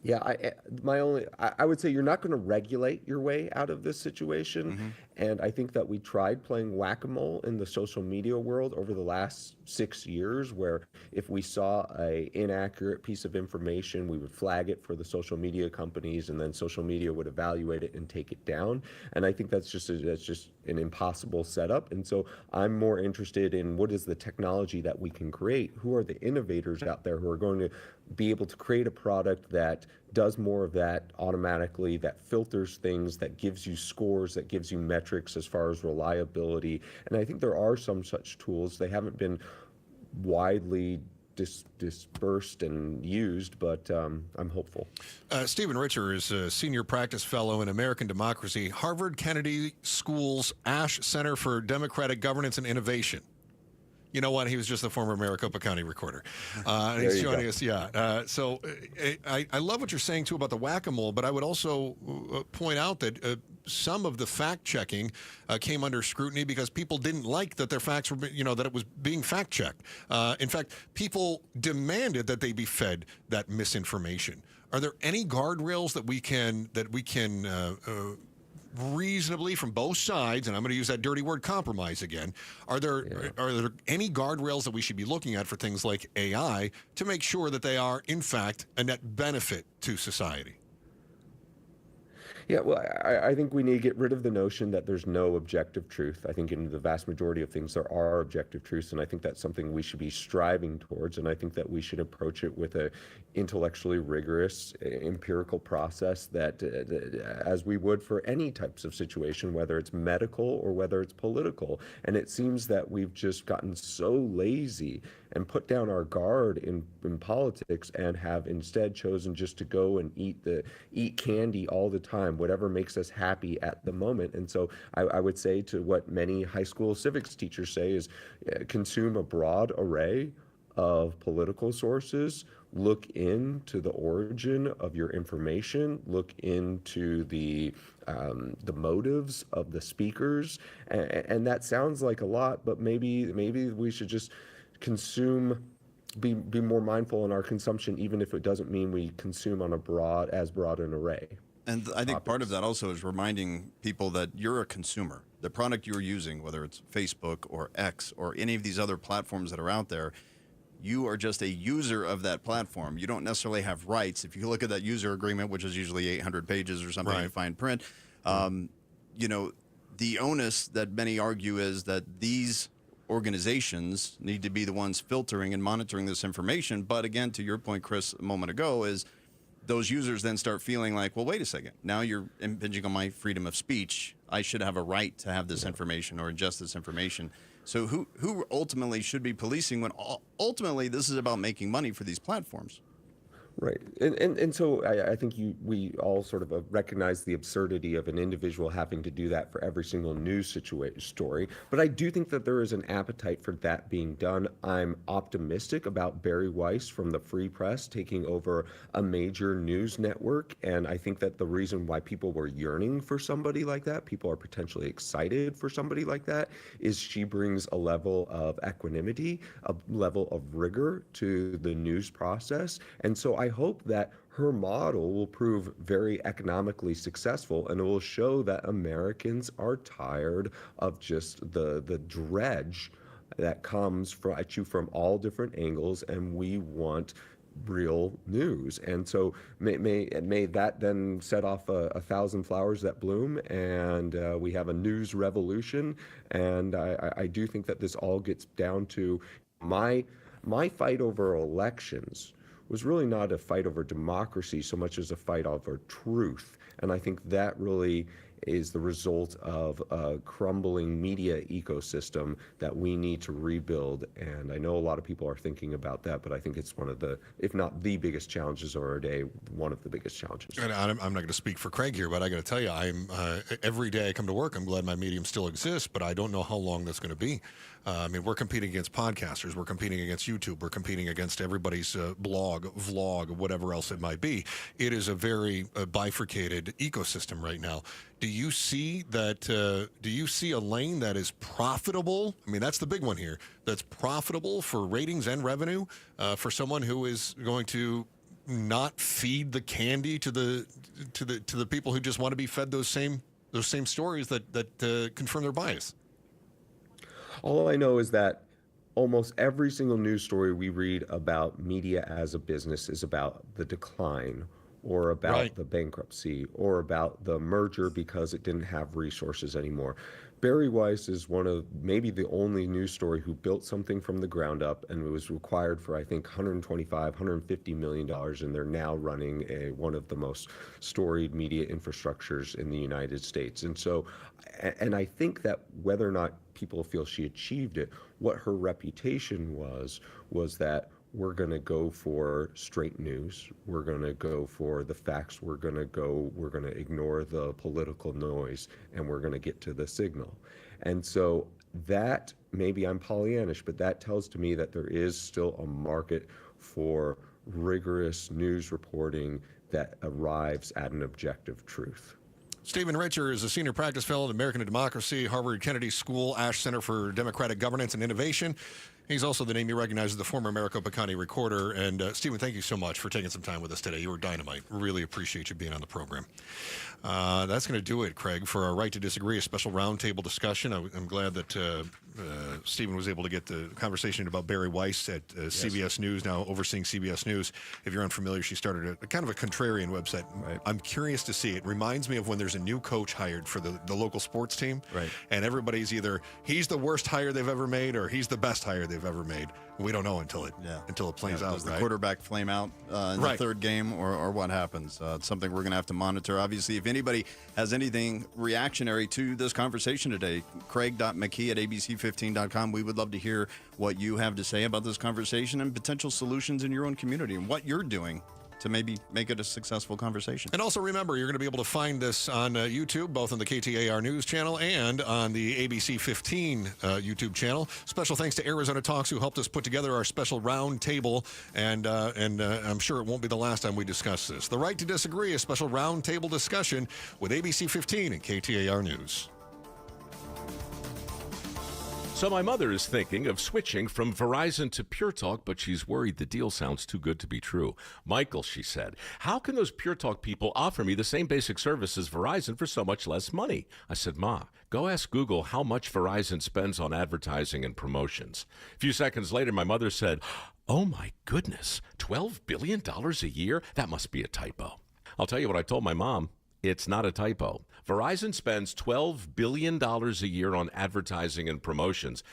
Yeah, I would say you're not going to regulate your way out of this situation. Mm-hmm. And I think that we tried playing whack-a-mole in the social media world over the last 6 years, where if we saw an inaccurate piece of information, we would flag it for the social media companies, and then social media would evaluate it and take it down. And I think that's just an impossible setup. And so I'm more interested in what is the technology that we can create? Who are the innovators out there who are going to be able to create a product that does more of that automatically, that filters things, that gives you scores, that gives you metrics as far as reliability. And I think there are some such tools. They haven't been widely dispersed and used, but I'm hopeful. Stephen Richer is a senior practice fellow in American democracy, Harvard Kennedy School's Ash Center for Democratic Governance and Innovation. You know what? He was just the former Maricopa County recorder. And he's joining us. Yeah. So I love what you're saying, too, about the whack-a-mole, but I would also point out that some of the fact-checking came under scrutiny because people didn't like that their facts were, that it was being fact-checked. In fact, people demanded that they be fed that misinformation. Are there any guardrails that we can reasonably from both sides, and I'm going to use that dirty word compromise again, are there any guardrails that we should be looking at for things like AI to make sure that they are, in fact, a net benefit to society? Yeah, well, I think we need to get rid of the notion that there's no objective truth. I think in the vast majority of things there are objective truths, and I think that's something we should be striving towards, and I think that we should approach it with a intellectually rigorous, empirical process that, as we would for any types of situation, whether it's medical or whether it's political. And it seems that we've just gotten so lazy and put down our guard in politics and have instead chosen just to go and eat candy all the time, whatever makes us happy at the moment. And so I would say to what many high school civics teachers say is consume a broad array of political sources, look into the origin of your information, look into the motives of the speakers. And that sounds like a lot, but maybe we should just be more mindful in our consumption, even if it doesn't mean we consume on as broad an array. And I think part of that also is reminding people that you're a consumer. The product you're using, whether it's Facebook or X or any of these other platforms that are out there, you are just a user of that platform. You don't necessarily have rights. If you look at that user agreement, which is usually 800 pages or something in fine print, the onus that many argue is that these organizations need to be the ones filtering and monitoring this information. But again, to your point, Chris, a moment ago, is those users then start feeling like, well, wait a second, now you're impinging on my freedom of speech. I should have a right to have this information or ingest this information. So who ultimately should be policing when ultimately this is about making money for these platforms? Right. And so I think we all sort of recognize the absurdity of an individual having to do that for every single news story. But I do think that there is an appetite for that being done. I'm optimistic about Barry Weiss from the Free Press taking over a major news network. And I think that the reason why people were yearning for somebody like that, people are potentially excited for somebody like that, is she brings a level of equanimity, a level of rigor to the news process. And so I hope that her model will prove very economically successful, and it will show that Americans are tired of just the dredge that comes at you from all different angles, and we want real news. And so may that then set off 1,000 flowers that bloom, and we have a news revolution. And I do think that this all gets down to my fight over elections was really not a fight over democracy so much as a fight over truth. And I think that really is the result of a crumbling media ecosystem that we need to rebuild. And I know a lot of people are thinking about that, but I think it's one of the, if not the biggest challenges of our day, one of the biggest challenges. And I'm not going to speak for Craig here, but I got to tell you, every day I come to work, I'm glad my medium still exists, but I don't know how long that's going to be. I mean, we're competing against podcasters, we're competing against YouTube, we're competing against everybody's blog, vlog, whatever else it might be. It is a very bifurcated ecosystem right now. Do you see that? Do you see a lane that is profitable? I mean, that's the big one here. That's profitable for ratings and revenue for someone who is going to not feed the candy to the people who just want to be fed those same stories that confirm their bias. All I know is that almost every single news story we read about media as a business is about the decline, or about the bankruptcy, or about the merger because it didn't have resources anymore. Barry Weiss is one of maybe the only news story who built something from the ground up, and it was required for, I think, $150 million, and they're now running one of the most storied media infrastructures in the United States. And so, and I think that whether or not people feel she achieved it, what her reputation was that we're going to go for straight news. We're going to go for the facts. We're going to ignore the political noise, and we're going to get to the signal. And so that, maybe I'm Pollyannish, but that tells to me that there is still a market for rigorous news reporting that arrives at an objective truth. Stephen Richer is a senior practice fellow at American Democracy, Harvard Kennedy School, Ash Center for Democratic Governance and Innovation. He's also the name you recognize as the former Maricopa County Recorder. And Stephen, thank you so much for taking some time with us today. You were dynamite. Really appreciate you being on the program. That's going to do it, Craig, for our Right to Disagree, a special roundtable discussion. I'm glad that Stephen was able to get the conversation about Barry Weiss at CBS News, now overseeing CBS News. If you're unfamiliar, she started a kind of a contrarian website. Right. I'm curious to see. It reminds me of when there's a new coach hired for the local sports team. Right. And everybody's either he's the worst hire they've ever made or he's the best hire they've ever made. We don't know until it plays out. Does the quarterback flame out in the third game or what happens? It's something we're going to have to monitor. Obviously, if anybody has anything reactionary to this conversation today, craig.mckee@abc15.com. We would love to hear what you have to say about this conversation and potential solutions in your own community and what you're doing to maybe make it a successful conversation. And also remember, you're going to be able to find this on YouTube, both on the KTAR News channel and on the ABC 15 YouTube channel. Special thanks to Arizona Talks, who helped us put together our special round table, and I'm sure it won't be the last time we discuss this. The Right to Disagree, a special round table discussion with ABC 15 and KTAR News. So my mother is thinking of switching from Verizon to Pure Talk, but she's worried the deal sounds too good to be true. Michael, she said, how can those Pure Talk people offer me the same basic service as Verizon for so much less money? I said, Ma, go ask Google how much Verizon spends on advertising and promotions. A few seconds later, my mother said, oh my goodness, $12 billion a year? That must be a typo. I'll tell you what I told my mom. It's not a typo. Verizon spends $12 billion a year on advertising and promotions.